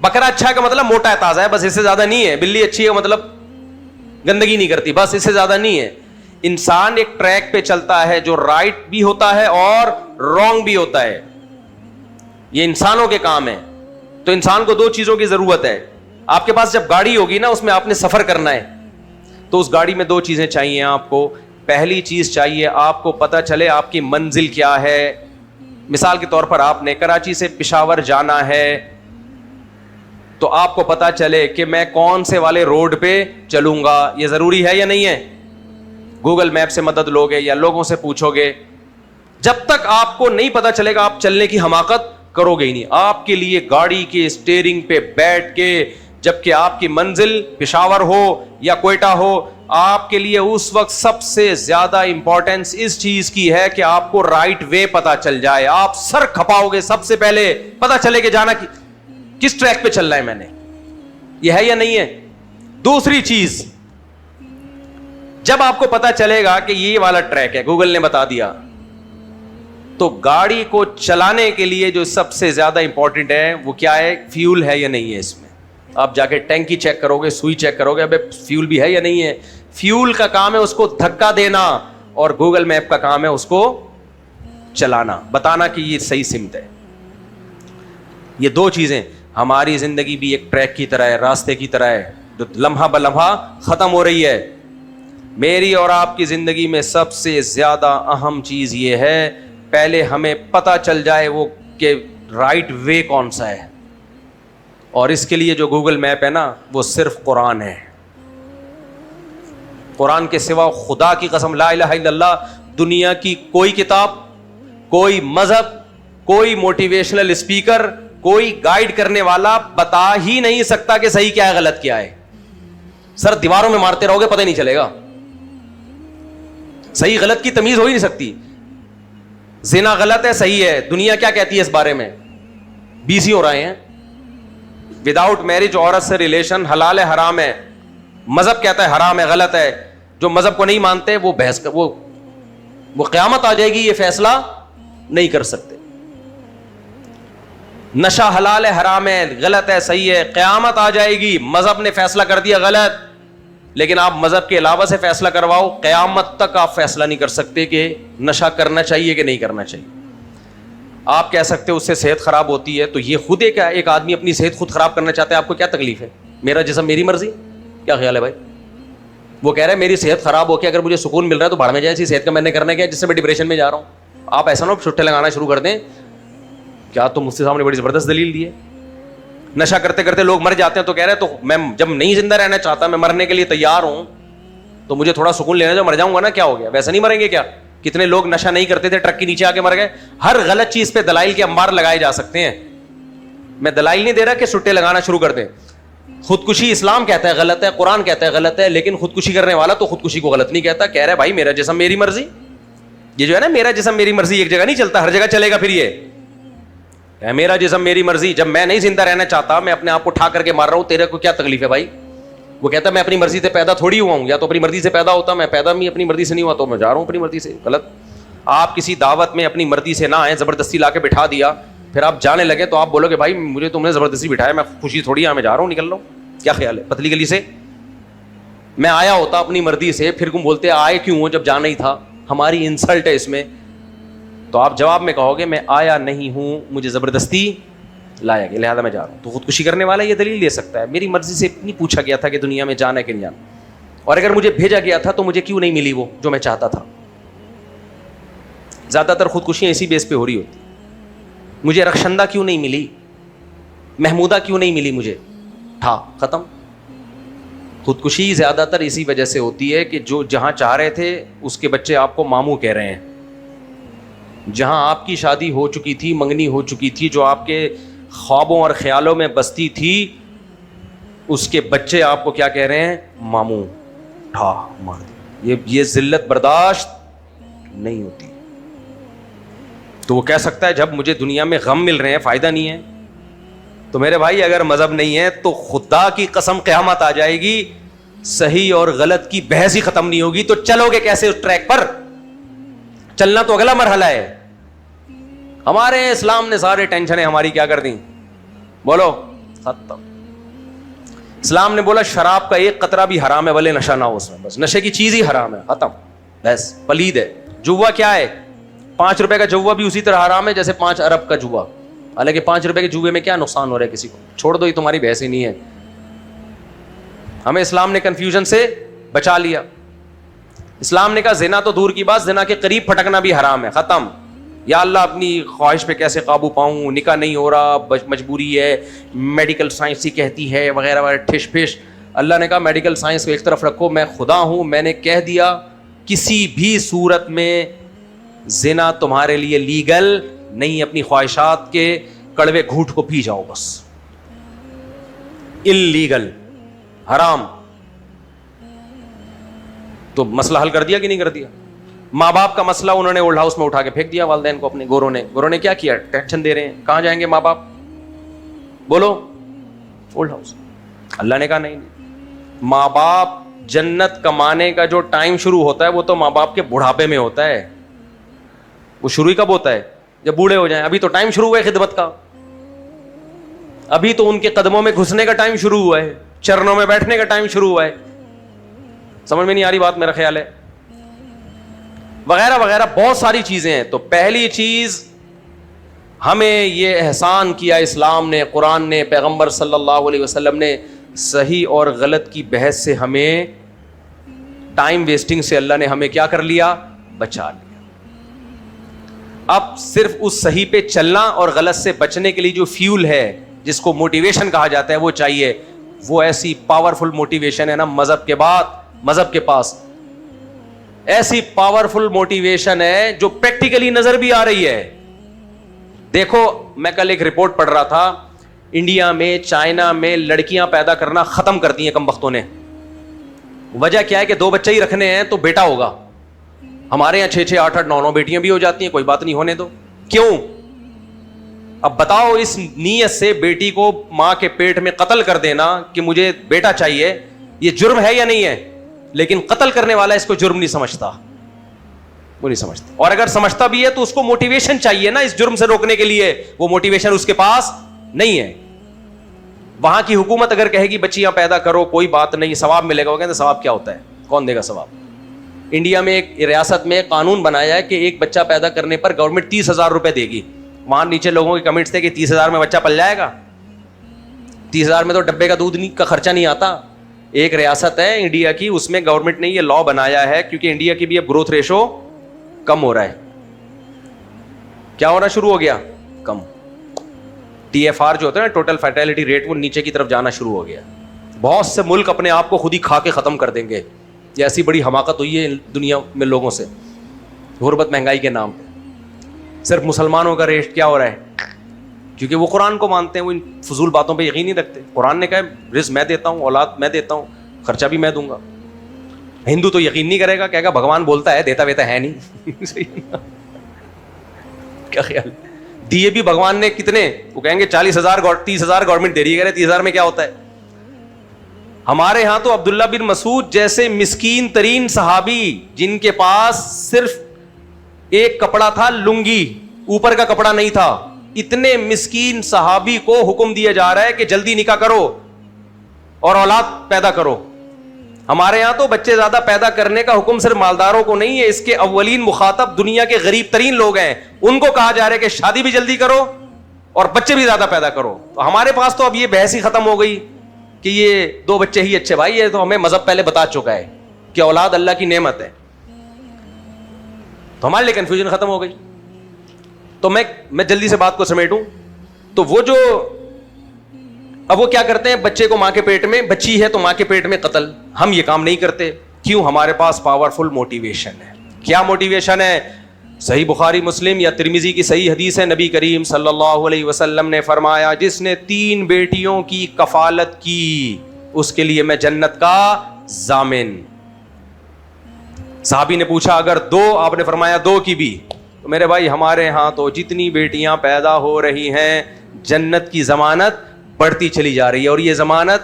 بکرا اچھا کا مطلب موٹا ہے, تازہ ہے, بس اس سے زیادہ نہیں ہے. بلی اچھی ہے مطلب گندگی نہیں کرتی, بس اس سے زیادہ نہیں ہے. انسان ایک ٹریک پہ چلتا ہے جو رائٹ بھی ہوتا ہے اور رانگ بھی ہوتا ہے. یہ انسانوں کے کام ہے. تو انسان کو 2 چیزوں کی ضرورت ہے. آپ کے پاس جب گاڑی ہوگی نا, اس میں آپ نے سفر کرنا ہے, تو اس گاڑی میں 2 چیزیں چاہیے آپ کو. پہلی چیز چاہیے آپ کو پتہ چلے آپ کی منزل کیا ہے. مثال کے طور پر آپ نے کراچی سے پشاور جانا ہے, تو آپ کو پتا چلے کہ میں کون سے والے روڈ پہ چلوں گا. یہ ضروری ہے یا نہیں ہے؟ گوگل میپ سے مدد لوگے یا لوگوں سے پوچھو گے؟ جب تک آپ کو نہیں پتا چلے گا آپ چلنے کی حماقت کرو گے ہی نہیں. آپ کے لیے گاڑی کے اسٹیئرنگ پہ بیٹھ کے جبکہ آپ کی منزل پشاور ہو یا کوئٹہ ہو, آپ کے لیے اس وقت سب سے زیادہ امپورٹنس اس چیز کی ہے کہ آپ کو رائٹ وے پتا چل جائے. آپ سر کھپاؤ گے سب سے پہلے پتا چلے کہ جانا کس ٹریک پہ چلنا ہے میں نے. یہ ہے یا نہیں ہے؟ دوسری چیز, جب آپ کو پتا چلے گا کہ یہ والا ٹریک ہے, گوگل نے بتا دیا, تو گاڑی کو چلانے کے لیے جو سب سے زیادہ امپورٹنٹ ہے وہ کیا ہے؟ فیول ہے یا نہیں ہے اس میں. آپ جا کے ٹینکی چیک کرو گے, سوئی چیک کرو گے, ابے فیول بھی ہے یا نہیں ہے. فیول کا کام ہے اس کو دھکا دینا, اور گوگل میپ کا کام ہے اس کو چلانا, بتانا کہ یہ صحیح سمت ہے. یہ دو چیزیں. ہماری زندگی بھی ایک ٹریک کی طرح ہے, راستے کی طرح ہے, جو لمحہ بلمحہ ختم ہو رہی ہے. میری اور آپ کی زندگی میں سب سے زیادہ اہم چیز یہ ہے, پہلے ہمیں پتا چل جائے وہ کہ رائٹ وے کون سا ہے. اور اس کے لیے جو گوگل میپ ہے نا, وہ صرف قرآن ہے. قرآن کے سوا خدا کی قسم لا الہ الا اللہ, دنیا کی کوئی کتاب, کوئی مذہب, کوئی موٹیویشنل اسپیکر, کوئی گائیڈ کرنے والا بتا ہی نہیں سکتا کہ صحیح کیا ہے غلط کیا ہے. سر دیواروں میں مارتے رہو گے پتہ نہیں چلے گا. صحیح غلط کی تمیز ہو ہی نہیں سکتی. زنا غلط ہے, صحیح ہے, دنیا کیا کہتی ہے اس بارے میں؟ بیسی ہو رہے ہیں. وداؤٹ میرج عورت سے ریلیشن حلال ہے حرام ہے؟ مذہب کہتا ہے حرام ہے, غلط ہے. جو مذہب کو نہیں مانتے وہ بحث کر, وہ قیامت آ جائے گی یہ فیصلہ نہیں کر سکتے. نشہ حلال ہے حرام ہے, غلط ہے صحیح ہے, قیامت آ جائے گی, مذہب نے فیصلہ کر دیا غلط, لیکن آپ مذہب کے علاوہ سے فیصلہ کرواؤ, قیامت تک آپ فیصلہ نہیں کر سکتے کہ نشہ کرنا چاہیے کہ نہیں کرنا چاہیے. آپ کہہ سکتے ہو اس سے صحت خراب ہوتی ہے, تو یہ خود ایک آدمی اپنی صحت خود خراب کرنا چاہتا ہے, آپ کو کیا تکلیف ہے؟ میرا جسم میری مرضی, کیا خیال ہے بھائی؟ وہ کہہ رہے ہیں میری صحت خراب ہو کے اگر مجھے سکون مل رہا ہے تو بھاڑ میں جائے, اسی صحت کا میں نے کرنا کیا جس سے میں ڈپریشن میں جا رہا ہوں. آپ ایسا نہ چھٹے لگانا شروع کر دیں. کیا تو مفتی صاحب نے بڑی زبردست دلیل دی ہے. نشہ کرتے کرتے لوگ مر جاتے ہیں تو کہہ رہے ہیں تو میں جب نہیں زندہ رہنا چاہتا, میں مرنے کے لیے تیار ہوں, تو مجھے تھوڑا سکون لینا, جو مر جاؤں گا نا کیا ہو گیا, ویسا نہیں مریں گے کیا؟ کتنے لوگ نشہ نہیں کرتے تھے, ٹرک کے نیچے آ کے مر گئے. ہر غلط چیز پہ دلائل کے انبار لگائے جا سکتے ہیں. میں دلائل نہیں دے رہا کہ سٹے لگانا شروع کر دیں. خودکشی اسلام کہتا ہے غلط ہے, قرآن کہتا ہے غلط ہے, لیکن خودکشی کرنے والا تو خودکشی کو غلط نہیں کہتا. کہہ رہا ہے بھائی میرا جسم میری مرضی. یہ جو ہے نا میرا جسم میری مرضی ایک جگہ نہیں چلتا, ہر جگہ چلے گا. پھر یہ میرا جسم میری مرضی, جب میں نہیں زندہ رہنا چاہتا, میں اپنے آپ کو ٹھا کر کے مار رہا ہوں, تیرے کو کیا تکلیف ہے بھائی؟ وہ کہتا ہے میں اپنی مرضی سے پیدا تھوڑی ہوا ہوں, یا تو اپنی مرضی سے پیدا ہوتا, میں پیدا بھی اپنی مرضی سے نہیں ہوا تو میں جا رہا ہوں اپنی مرضی سے. غلط. آپ کسی دعوت میں اپنی مرضی سے نہ آئے, زبردستی لا کے بٹھا دیا, پھر آپ جانے لگے تو آپ بولو کہ بھائی مجھے تم نے زبردستی بٹھایا, میں خوشی تھوڑی میں جا رہا ہوں, نکل رہا ہوں. کیا خیال ہے؟ پتلی گلی سے میں آیا ہوتا اپنی مرضی سے, پھر تم بولتے آئے کیوں ہو جب جانا ہی تھا, ہماری انسلٹ ہے اس میں. تو آپ جواب میں کہو گے میں آیا نہیں ہوں, مجھے زبردستی لایا گیا, لہذا میں جا رہا ہوں. تو خودکشی کرنے والا یہ دلیل دے سکتا ہے, میری مرضی سے نہیں پوچھا گیا تھا کہ دنیا میں جانا ہے کہ نہیں جانا, اور اگر مجھے بھیجا گیا تھا تو مجھے کیوں نہیں ملی وہ جو میں چاہتا تھا. زیادہ تر خودکشیاں اسی بیس پہ ہو رہی ہوتی. مجھے رخشندہ کیوں نہیں ملی, محمودہ کیوں نہیں ملی مجھے, تھا ختم. خودکشی زیادہ تر اسی وجہ سے ہوتی ہے کہ جو جہاں چاہ رہے تھے اس کے بچے آپ کو ماموں کہہ رہے ہیں. جہاں آپ کی شادی ہو چکی تھی, منگنی ہو چکی تھی, جو آپ کے خوابوں اور خیالوں میں بستی تھی, اس کے بچے آپ کو کیا کہہ رہے ہیں؟ ماموں. یہ ذلت برداشت نہیں ہوتی. تو وہ کہہ سکتا ہے جب مجھے دنیا میں غم مل رہے ہیں, فائدہ نہیں ہے. تو میرے بھائی اگر مذہب نہیں ہے تو خدا کی قسم قیامت آ جائے گی, صحیح اور غلط کی بحث ہی ختم نہیں ہوگی. تو چلو گے کیسے اس ٹریک پر؟ چلنا تو اگلا مرحلہ ہے. ہمارے اسلام نے سارے ٹینشنیں ہماری کیا کر دیں, بولو ختم. اسلام نے بولا شراب کا ایک قطرہ بھی حرام ہے, بھلے نشہ نہ ہو اس میں, بس نشے کی چیز ہی حرام ہے, ختم, بس پلید ہے. جوا کیا ہے؟ 5 روپے کا جوا بھی اسی طرح حرام ہے جیسے 5 ارب کا جوا. حالانکہ 5 روپے کے جوے میں کیا نقصان ہو رہا ہے کسی کو, چھوڑ دو, یہ تمہاری بحث ہی نہیں ہے. ہمیں اسلام نے کنفیوژن سے بچا لیا. اسلام نے کہا زنا تو دور کی بات, زنا کے قریب پھٹکنا بھی حرام ہے, ختم. یا اللہ اپنی خواہش پہ کیسے قابو پاؤں, نکاح نہیں ہو رہا, مجبوری ہے, میڈیکل سائنس ہی کہتی ہے وغیرہ وغیرہ ٹھش پھش. اللہ نے کہا میڈیکل سائنس کو ایک طرف رکھو, میں خدا ہوں, میں نے کہہ دیا کسی بھی صورت میں زنا تمہارے لیے لیگل نہیں, اپنی خواہشات کے کڑوے گھونٹ کو پی جاؤ بس, انلیگل, حرام. تو مسئلہ حل کر دیا کہ نہیں کر دیا؟ ماں باپ کا مسئلہ انہوں نے اولڈ ہاؤس میں اٹھا کے پھینک دیا والدین کو اپنے. گوروں نے کیا کیا؟ ٹینشن دے رہے ہیں. کہاں جائیں گے ماں باپ؟ بولو, اولڈ ہاؤس. اللہ نے کہا نہیں, ماں باپ جنت کمانے کا جو ٹائم شروع ہوتا ہے وہ تو ماں باپ کے بڑھاپے میں ہوتا ہے. وہ شروع ہی کب ہوتا ہے؟ جب بوڑھے ہو جائیں. ابھی تو ٹائم شروع ہوا ہے خدمت کا, ابھی تو ان کے قدموں میں گھسنے کا ٹائم شروع ہوا ہے, چرنوں میں بیٹھنے کا ٹائم شروع ہوا ہے. سمجھ میں نہیں آ رہی بات؟ میرا خیال ہے وغیرہ وغیرہ بہت ساری چیزیں ہیں. تو پہلی چیز ہمیں یہ احسان کیا اسلام نے, قرآن نے, پیغمبر صلی اللہ علیہ وسلم نے, صحیح اور غلط کی بحث سے ہمیں, ٹائم ویسٹنگ سے اللہ نے ہمیں کیا کر لیا؟ بچا لیا. اب صرف اس صحیح پہ چلنا اور غلط سے بچنے کے لیے جو فیول ہے جس کو موٹیویشن کہا جاتا ہے وہ چاہیے. وہ ایسی پاورفل موٹیویشن ہے نا مذہب کے بعد, مذہب کے پاس ایسی پاورفل موٹیویشن ہے جو پریکٹیکلی نظر بھی آ رہی ہے. دیکھو میں کل ایک رپورٹ پڑھ رہا تھا, انڈیا میں, چائنا میں لڑکیاں پیدا کرنا ختم کر دی ہیں کم بختوں نے. وجہ کیا ہے کہ 2 بچے ہی رکھنے ہیں تو بیٹا ہوگا. ہمارے یہاں 6 8 8 9 بیٹیاں بھی ہو جاتی ہیں, کوئی بات نہیں, ہونے دو. کیوں؟ اب بتاؤ, اس نیت سے بیٹی کو ماں کے پیٹ میں قتل کر دینا کہ مجھے بیٹا چاہیے, یہ جرم ہے یا نہیں ہے؟ لیکن قتل کرنے والا اس کو جرم نہیں سمجھتا, وہ نہیں سمجھتا. اور اگر سمجھتا بھی ہے تو اس کو موٹیویشن چاہیے نا اس جرم سے روکنے کے لیے, وہ موٹیویشن اس کے پاس نہیں ہے. وہاں کی حکومت اگر کہے گی بچیاں پیدا کرو کوئی بات نہیں, ثواب ملے گا, وہ کہتے ہیں ثواب کیا ہوتا ہے, کون دے گا ثواب؟ انڈیا میں ایک ریاست میں قانون بنایا ہے کہ ایک بچہ پیدا کرنے پر گورنمنٹ 30,000 روپے دے گی. وہاں نیچے لوگوں کے کمنٹس تھے کہ 30,000 میں بچہ پل جائے گا. 30,000 میں تو ڈبے کا دودھ کا خرچہ نہیں آتا. ایک ریاست ہے انڈیا کی, اس میں گورنمنٹ نے یہ لا بنایا ہے کیونکہ انڈیا کی بھی اب گروتھ ریشو کم ہو رہا ہے. کیا ہونا شروع ہو گیا؟ کم. TFR جو ہوتا ہے نا, ٹوٹل فرٹیلٹی ریٹ, وہ نیچے کی طرف جانا شروع ہو گیا. بہت سے ملک اپنے آپ کو خود ہی کھا کے ختم کر دیں گے. یہ ایسی بڑی حماقت ہوئی ہے دنیا میں لوگوں سے, غربت مہنگائی کے نام پہ. صرف مسلمانوں کا ریٹ کیا ہو رہا ہے؟ کیونکہ وہ قرآن کو مانتے ہیں, وہ ان فضول باتوں پہ یقین نہیں رکھتے. قرآن نے کہا رزق میں دیتا ہوں, اولاد میں دیتا ہوں, خرچہ بھی میں دوں گا. ہندو تو یقین نہیں کرے گا, کہے گا بھگوان بولتا ہے, دیتا ویتا ہے نہیں. کیا خیال ہے؟ دیے بھی بھگوان نے کتنے؟ وہ کہیں گے 40,000 30,000 گورنمنٹ دے رہی ہے, 30,000 میں کیا ہوتا ہے؟ ہمارے ہاں تو عبداللہ بن مسعود جیسے مسکین ترین صحابی, جن کے پاس صرف ایک کپڑا تھا, لنگی, اوپر کا کپڑا نہیں تھا, اتنے مسکین صحابی کو حکم دیا جا رہا ہے کہ جلدی نکاح کرو اور اولاد پیدا کرو. ہمارے یہاں تو بچے زیادہ پیدا کرنے کا حکم صرف مالداروں کو نہیں ہے, اس کے اولین مخاطب دنیا کے غریب ترین لوگ ہیں, ان کو کہا جا رہا ہے کہ شادی بھی جلدی کرو اور بچے بھی زیادہ پیدا کرو. تو ہمارے پاس تو اب یہ بحث ہی ختم ہو گئی کہ یہ 2 بچے ہی اچھے. بھائی یہ تو ہمیں مذہب پہلے بتا چکا ہے کہ اولاد اللہ کی نعمت ہے, تو ہمارے لیے کنفیوژن ختم ہو گئی. تو میں جلدی سے بات کو سمیٹوں. تو وہ جو اب وہ کیا کرتے ہیں, بچے کو ماں کے پیٹ میں, بچی ہے تو ماں کے پیٹ میں قتل. ہم یہ کام نہیں کرتے. کیوں؟ ہمارے پاس پاورفل موٹیویشن ہے. کیا موٹیویشن ہے؟ صحیح بخاری مسلم یا ترمذی کی صحیح حدیث ہے, نبی کریم صلی اللہ علیہ وسلم نے فرمایا جس نے 3 بیٹیوں کی کفالت کی اس کے لیے میں جنت کا ضامن. صحابی نے پوچھا اگر 2؟ آپ نے فرمایا 2 کی بھی. تو میرے بھائی ہمارے ہاں تو جتنی بیٹیاں پیدا ہو رہی ہیں جنت کی ضمانت بڑھتی چلی جا رہی ہے, اور یہ ضمانت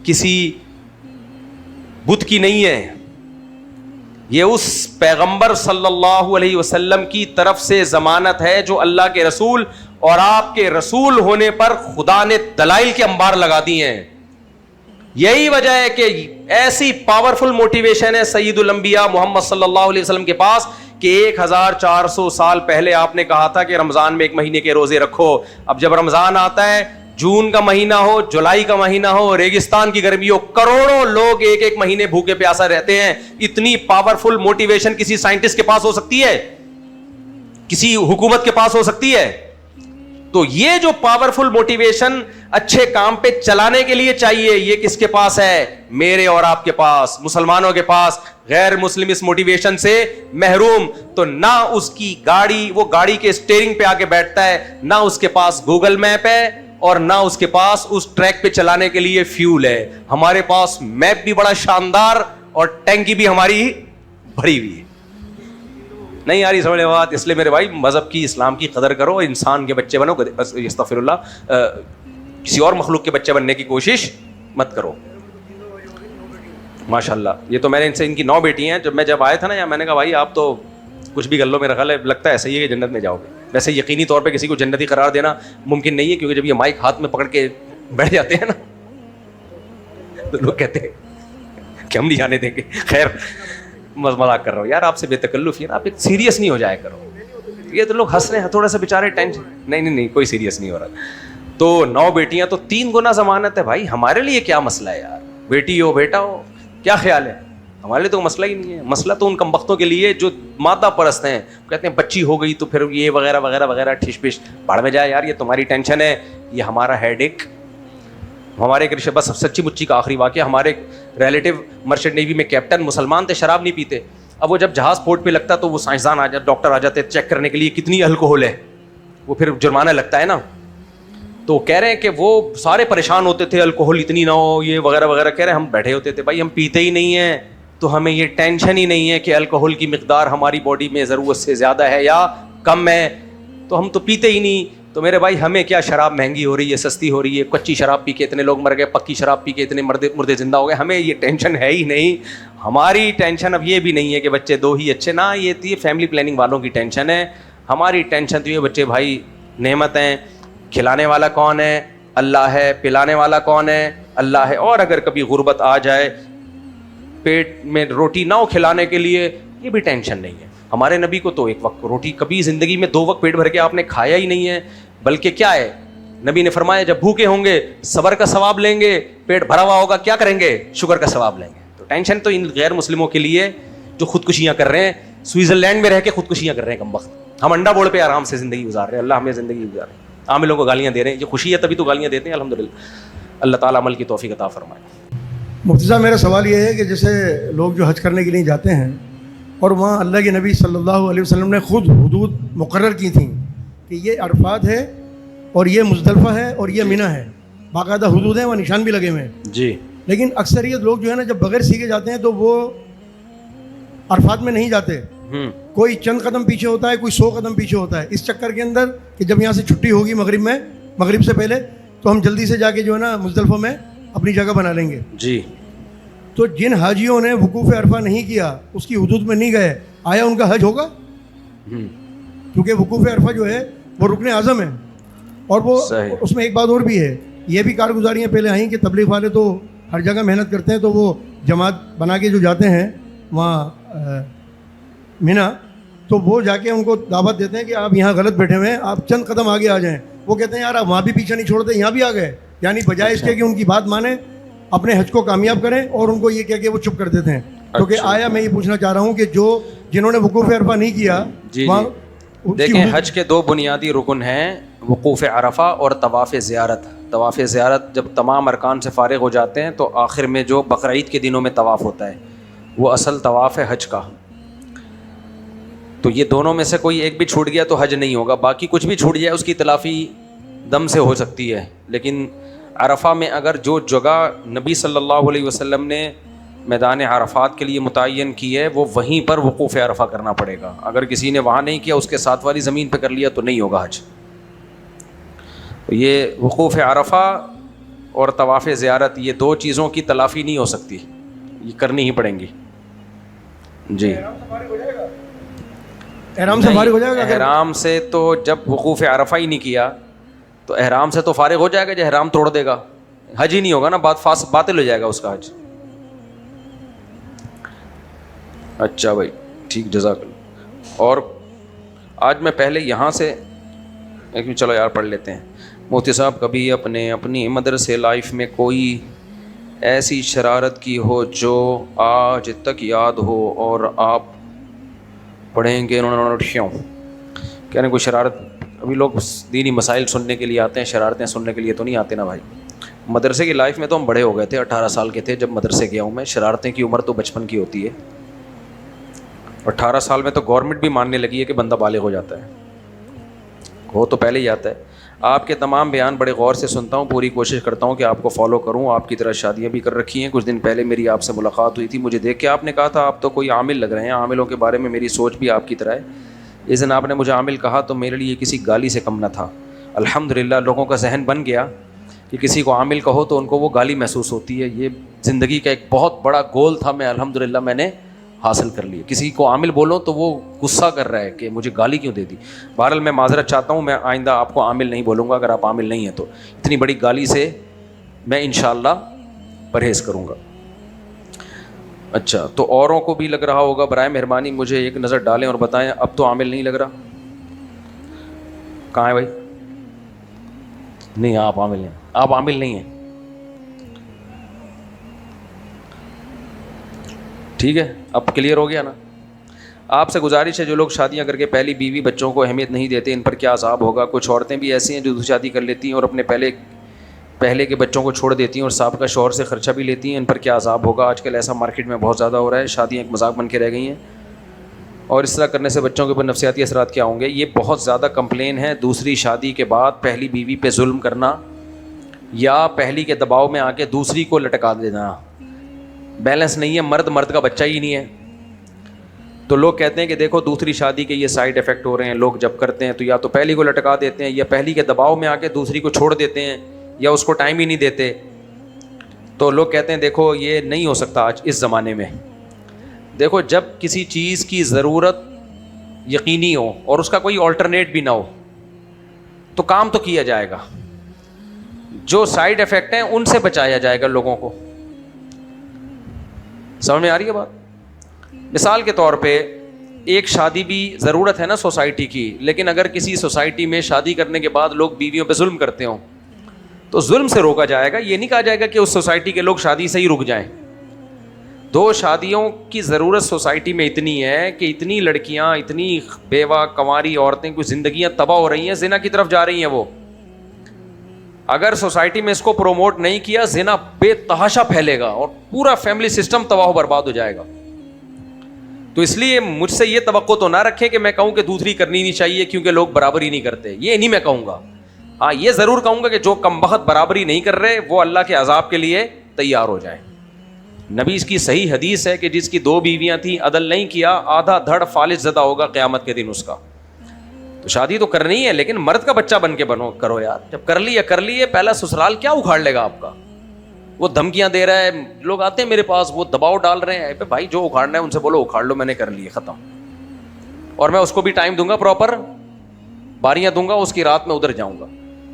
کسی بت کی نہیں ہے, یہ اس پیغمبر صلی اللہ علیہ وسلم کی طرف سے ضمانت ہے جو اللہ کے رسول اور آپ کے رسول ہونے پر خدا نے دلائل کے انبار لگا دی ہیں. یہی وجہ ہے کہ ایسی پاورفل موٹیویشن ہے سید الانبیاء محمد صلی اللہ علیہ وسلم کے پاس کہ 1400 سال پہلے آپ نے کہا تھا کہ رمضان میں 1 مہینے کے روزے رکھو. اب جب رمضان آتا ہے, جون کا مہینہ ہو, جولائی کا مہینہ ہو, ریگستان کی گرمی ہو, کروڑوں لوگ 1 مہینے بھوکے پیاسا رہتے ہیں. اتنی پاورفل موٹیویشن کسی سائنٹسٹ کے پاس ہو سکتی ہے؟ کسی حکومت کے پاس ہو سکتی ہے؟ تو یہ جو پاورفل موٹیویشن اچھے کام پہ چلانے کے لیے چاہیے، یہ کس کے پاس ہے؟ میرے اور آپ کے پاس، مسلمانوں کے پاس۔ غیر مسلم اس موٹیویشن سے محروم، تو نہ اس کی گاڑی، وہ گاڑی کے اسٹیئرنگ پہ آ کے بیٹھتا ہے، نہ اس کے پاس گوگل میپ ہے، اور نہ اس کے پاس اس ٹریک پہ چلانے کے لیے فیول ہے۔ ہمارے پاس میپ بھی بڑا شاندار اور ٹینکی بھی ہماری بھری ہوئی ہے۔ نہیں آ رہی سمجھ میں بات؟ اس لیے میرے بھائی مذہب کی، اسلام کی قدر کرو، انسان کے بچے بنو، بس استغفر اللہ، کسی اور مخلوق کے بچے بننے کی کوشش مت کرو۔ ماشاء اللہ، یہ تو میں نے ان کی 9 بیٹی ہیں۔ جب آئے تھا نا یا میں نے کہا بھائی آپ تو کچھ بھی کر لو، میرا خیال ہے لگتا ہے ایسا ہی ہے کہ جنت میں جاؤ گے۔ ویسے یقینی طور پہ کسی کو جنتی قرار دینا ممکن نہیں ہے، کیونکہ جب یہ مائک ہاتھ میں پکڑ کے بیٹھ جاتے ہیں نا تو لوگ کہتے ہیں کہ ہم نہیں جانے دیں گے۔ خیر مذاق کر رہا ہوں یار، آپ سے بے تکلفی ہے، آپ ایک سیریس نہیں ہو جایا کرو۔ یہ تو لوگ ہنس رہے ہیں تھوڑا سا بیچارے، ٹینشن نہیں کوئی سیریس نہیں ہو رہا۔ تو 9 بیٹیاں تو 3 گنا ضمانت ہے بھائی، ہمارے لیے کیا مسئلہ ہے یار؟ بیٹی ہو بیٹا ہو، کیا خیال ہے؟ ہمارے لیے تو مسئلہ ہی نہیں ہے۔ مسئلہ تو ان کمبختوں کے لیے جو مادہ پرست ہیں، کہتے ہیں بچی ہو گئی تو پھر یہ وغیرہ وغیرہ وغیرہ ٹھش پش، بھاڑ میں جائے یار، یہ تمہاری ٹینشن ہے، یہ ہمارا ہیڈ ایک۔ ہمارے ایک بس سچی مچی کا آخری واقعہ، ہمارے ریلیٹو مرچنٹ نیوی میں کیپٹن، مسلمان تھے، شراب نہیں پیتے۔ اب وہ جب جہاز پورٹ پہ لگتا تو وہ سائنسدان آ جاتے، ڈاکٹر آ جاتے چیک کرنے کے لیے کتنی الکوہول ہے، وہ پھر جرمانہ لگتا ہے نا۔ تو کہہ رہے ہیں کہ وہ سارے پریشان ہوتے تھے، الکوہول اتنی نہ ہو، یہ وغیرہ وغیرہ، کہہ رہے ہیں ہم بیٹھے ہوتے تھے بھائی ہم پیتے ہی نہیں ہیں، تو ہمیں یہ ٹینشن ہی نہیں ہے کہ الکوہول کی مقدار ہماری باڈی میں ضرورت سے زیادہ ہے یا کم ہے، تو ہم تو پیتے ہی نہیں۔ تو میرے بھائی ہمیں کیا، شراب مہنگی ہو رہی ہے، سستی ہو رہی ہے، کچی شراب پی کے اتنے لوگ مر گئے، پکی شراب پی کے اتنے مردے زندہ ہو گئے، ہمیں یہ ٹینشن ہے ہی نہیں۔ ہماری ٹینشن اب یہ بھی نہیں ہے کہ بچے 2 ہی اچھے، نہ یہ فیملی پلاننگ والوں کی ٹینشن ہے۔ ہماری ٹینشن تو یہ بچے بھائی نعمت ہیں، کھلانے والا کون ہے؟ اللہ ہے، پلانے والا کون ہے؟ اللہ ہے۔ اور اگر کبھی غربت آ جائے، پیٹ میں روٹی نہ ہو کھلانے کے لیے، یہ بھی ٹینشن نہیں ہے۔ ہمارے نبی کو تو ایک وقت روٹی، کبھی زندگی میں 2 وقت پیٹ بھر کے آپ نے کھایا ہی نہیں ہے، بلکہ کیا ہے، نبی نے فرمایا جب بھوکے ہوں گے صبر کا ثواب لیں گے، پیٹ بھرا ہوا ہوگا کیا کریں گے؟ شکر کا ثواب لیں گے۔ تو ٹینشن تو ان غیر مسلموں کے لیے جو خودکشیاں کر رہے ہیں، سوئٹزرلینڈ میں رہ کے خودکشیاں کر رہے ہیں کمبخت، ہم انڈا بورڈ پہ آرام سے زندگی گزار رہے ہیں، اللہ ہمیں زندگی گزار رہے ہیں، عاملوں کو گالیاں دے رہے ہیں، یہ خوشی ہے تبھی تو گالیاں دیتے ہیں، الحمدللہ۔ اللہ تعالیٰ عمل کی توفیق عطا فرمائے۔ مفتی صاحب میرا سوال یہ ہے کہ جیسے لوگ جو حج کرنے کے لیے جاتے ہیں اور وہاں اللہ کے نبی صلی اللہ علیہ وسلم نے خود حدود مقرر کی تھیں کہ یہ عرفات ہے اور یہ مزدلفہ ہے اور یہ منی ہے، باقاعدہ حدود ہیں، وہ نشان بھی لگے ہوئے ہیں جی، لیکن اکثریت لوگ جو ہے نا جب بغیر سیکھے جاتے ہیں تو وہ عرفات میں نہیں جاتے، کوئی چند قدم پیچھے ہوتا ہے، کوئی 100 قدم پیچھے ہوتا ہے، اس چکر کے اندر کہ جب یہاں سے چھٹی ہوگی مغرب سے پہلے تو ہم جلدی سے جا کے جو ہے نا مزدلفہ میں اپنی جگہ بنا لیں گے۔ جی، تو جن حاجیوں نے وقوف عرفہ نہیں کیا، اس کی حدود میں نہیں گئے، آیا ان کا حج ہوگا؟ کیونکہ وقوف عرفہ جو ہے وہ رکن اعظم ہے، اور وہ اس میں ایک بات اور بھی ہے، یہ بھی کارگزاریاں پہلے آئیں کہ تبلیغ والے تو ہر جگہ محنت کرتے ہیں، تو وہ جماعت بنا کے جو جاتے ہیں وہاں مینا، تو وہ جا کے ان کو دعوت دیتے ہیں کہ آپ یہاں غلط بیٹھے ہوئے ہیں، آپ چند قدم آگے آ جائیں۔ وہ کہتے ہیں یار آپ وہاں بھی پیچھے نہیں چھوڑتے، یہاں بھی آ گئے، یعنی بجائے اس کے کہ ان کی بات مانیں، اپنے حج کو کامیاب کریں، اور ان کو یہ کہہ کے وہ چپ کر دیتے ہیں۔ کیونکہ آیا میں یہ پوچھنا چاہ رہا ہوں کہ جنہوں نے وقوف عرفہ نہیں کیا، دیکھیں حج کے 2 بنیادی رکن ہیں، وقوف عرفہ اور طواف زیارت۔ طواف زیارت جب تمام ارکان سے فارغ ہو جاتے ہیں تو آخر میں جو بقرعید کے دنوں میں طواف ہوتا ہے وہ اصل طواف ہے حج کا۔ تو یہ دونوں میں سے کوئی ایک بھی چھوٹ گیا تو حج نہیں ہوگا، باقی کچھ بھی چھوٹ جائے اس کی تلافی دم سے ہو سکتی ہے، لیکن عرفہ میں اگر جو جگہ نبی صلی اللہ علیہ وسلم نے میدان عرفات کے لیے متعین کی ہے وہ وہیں پر وقوف عرفہ کرنا پڑے گا۔ اگر کسی نے وہاں نہیں کیا، اس کے ساتھ والی زمین پہ کر لیا تو نہیں ہوگا حج۔ یہ وقوف عرفہ اور طواف زیارت، یہ 2 چیزوں کی تلافی نہیں ہو سکتی، یہ کرنی ہی پڑیں گی۔ جی، احرام سے فارغ ہو جائے گا؟ احرام سے تو جب وقوف عرفہ ہی نہیں کیا تو احرام سے تو فارغ ہو جائے گا، جو احرام توڑ دے گا حج ہی نہیں ہوگا نا، باطل ہو جائے گا اس کا حج۔ اچھا بھائی ٹھیک، جزاک اللہ۔ اور آج میں پہلے یہاں سے چلو یار پڑھ لیتے ہیں۔ مفتی صاحب کبھی اپنی مدرسے لائف میں کوئی ایسی شرارت کی ہو جو آج تک یاد ہو اور آپ پڑھیں گے؟ کہہ رہے ہیں کوئی شرارت. ابھی لوگ دینی مسائل سننے کے لیے آتے ہیں, شرارتیں سننے کے لیے تو نہیں آتے نا بھائی. مدرسے کی لائف میں تو ہم بڑے ہو گئے تھے, 18 سال کے تھے جب مدرسے گیا ہوں میں. شرارتیں کی عمر تو بچپن کی ہوتی ہے. 18 سال میں تو گورنمنٹ بھی ماننے لگی ہے کہ بندہ بالغ ہو جاتا ہے, وہ تو پہلے ہی آتا ہے. آپ کے تمام بیان بڑے غور سے سنتا ہوں, پوری کوشش کرتا ہوں کہ آپ کو فالو کروں. آپ کی طرح شادیاں بھی کر رکھی ہیں. کچھ دن پہلے میری آپ سے ملاقات ہوئی تھی, مجھے دیکھ کے آپ نے کہا تھا آپ تو کوئی عامل لگ رہے ہیں. عاملوں کے بارے میں میری سوچ بھی آپ کی طرح ہے. اس دن آپ نے مجھے عامل کہا تو میرے لیے کسی گالی سے کم نہ تھا. الحمدللہ لوگوں کا ذہن بن گیا کہ کسی کو عامل کہو تو ان کو وہ گالی محسوس ہوتی ہے. یہ زندگی کا ایک بہت بڑا گول تھا, میں الحمدللہ میں نے حاصل کر لیا. کسی کو عامل بولو تو وہ غصہ کر رہا ہے کہ مجھے گالی کیوں دے دی. بہرحال میں معذرت چاہتا ہوں, میں آئندہ آپ کو عامل نہیں بولوں گا اگر آپ عامل نہیں ہیں تو. اتنی بڑی گالی سے میں انشاءاللہ پرہیز کروں گا. اچھا, تو اوروں کو بھی لگ رہا ہوگا, برائے مہربانی مجھے ایک نظر ڈالیں اور بتائیں اب تو عامل نہیں لگ رہا. کہاں ہے بھائی؟ نہیں, آپ عامل ہیں, آپ عامل نہیں ہیں. ٹھیک ہے, اب کلیئر ہو گیا نا. آپ سے گزارش ہے جو لوگ شادیاں کر کے پہلی بیوی بچوں کو اہمیت نہیں دیتے, ان پر کیا عذاب ہوگا. کچھ عورتیں بھی ایسی ہیں جو دوسری شادی کر لیتی ہیں اور اپنے پہلے کے بچوں کو چھوڑ دیتی ہیں اور سابقہ شوہر سے خرچہ بھی لیتی ہیں, ان پر کیا عذاب ہوگا. آج کل ایسا مارکیٹ میں بہت زیادہ ہو رہا ہے, شادیاں ایک مذاق بن کے رہ گئی ہیں. اور اس طرح کرنے سے بچوں کے اوپر نفسیاتی اثرات کیا ہوں گے. یہ بہت زیادہ کمپلین ہے. دوسری شادی کے بعد پہلی بیوی پہ ظلم کرنا یا پہلی کے دباؤ میں آ کے دوسری کو لٹکا دینا, بیلنس نہیں ہے. مرد کا بچہ ہی نہیں ہے. تو لوگ کہتے ہیں کہ دیکھو دوسری شادی کے یہ سائیڈ افیکٹ ہو رہے ہیں. لوگ جب کرتے ہیں تو یا تو پہلی کو لٹکا دیتے ہیں یا پہلی کے دباؤ میں آ کے دوسری کو چھوڑ دیتے ہیں یا اس کو ٹائم ہی نہیں دیتے. تو لوگ کہتے ہیں دیکھو یہ نہیں ہو سکتا آج اس زمانے میں. دیکھو جب کسی چیز کی ضرورت یقینی ہو اور اس کا کوئی آلٹرنیٹ بھی نہ ہو تو کام تو کیا جائے گا. جو سائیڈ افیکٹ ہیں ان سے بچایا جائے گا لوگوں کو. سمجھ میں آ رہی ہے بات؟ مثال کے طور پہ ایک شادی بھی ضرورت ہے نا سوسائٹی کی, لیکن اگر کسی سوسائٹی میں شادی کرنے کے بعد لوگ بیویوں پہ ظلم کرتے ہوں تو ظلم سے روکا جائے گا. یہ نہیں کہا جائے گا کہ اس سوسائٹی کے لوگ شادی سے ہی رک جائیں. 2 شادیوں کی ضرورت سوسائٹی میں اتنی ہے کہ اتنی لڑکیاں, اتنی بیوہ کنواری عورتیں, کچھ زندگیاں تباہ ہو رہی ہیں, زنا کی طرف جا رہی ہیں. وہ اگر سوسائٹی میں اس کو پروموٹ نہیں کیا زنا بے تحاشا پھیلے گا اور پورا فیملی سسٹم تباہ و برباد ہو جائے گا. تو اس لیے مجھ سے یہ توقع تو نہ رکھیں کہ میں کہوں کہ دوسری کرنی نہیں چاہیے کیونکہ لوگ برابری نہیں کرتے. یہ نہیں میں کہوں گا. ہاں یہ ضرور کہوں گا کہ جو کم بخت برابری نہیں کر رہے وہ اللہ کے عذاب کے لیے تیار ہو جائیں. نبی اس کی صحیح حدیث ہے کہ جس کی 2 بیویاں تھیں عدل نہیں کیا آدھا دھڑ فالج زدہ ہوگا قیامت کے دن اس کا. تو شادی تو کرنی ہے لیکن مرد کا بچہ بن کے بنو کرو یار. جب کر لیے پہلا سسرال کیا اکھاڑ لے گا آپ کا. وہ دھمکیاں دے رہا ہے, لوگ آتے ہیں میرے پاس وہ دباؤ ڈال رہے ہیں, بھائی جو اکھاڑنا ہے ان سے بولو اکھاڑ لو, میں نے کر لی ختم. اور میں اس کو بھی ٹائم دوں گا, پراپر باریاں دوں گا, اس کی رات میں ادھر جاؤں گا.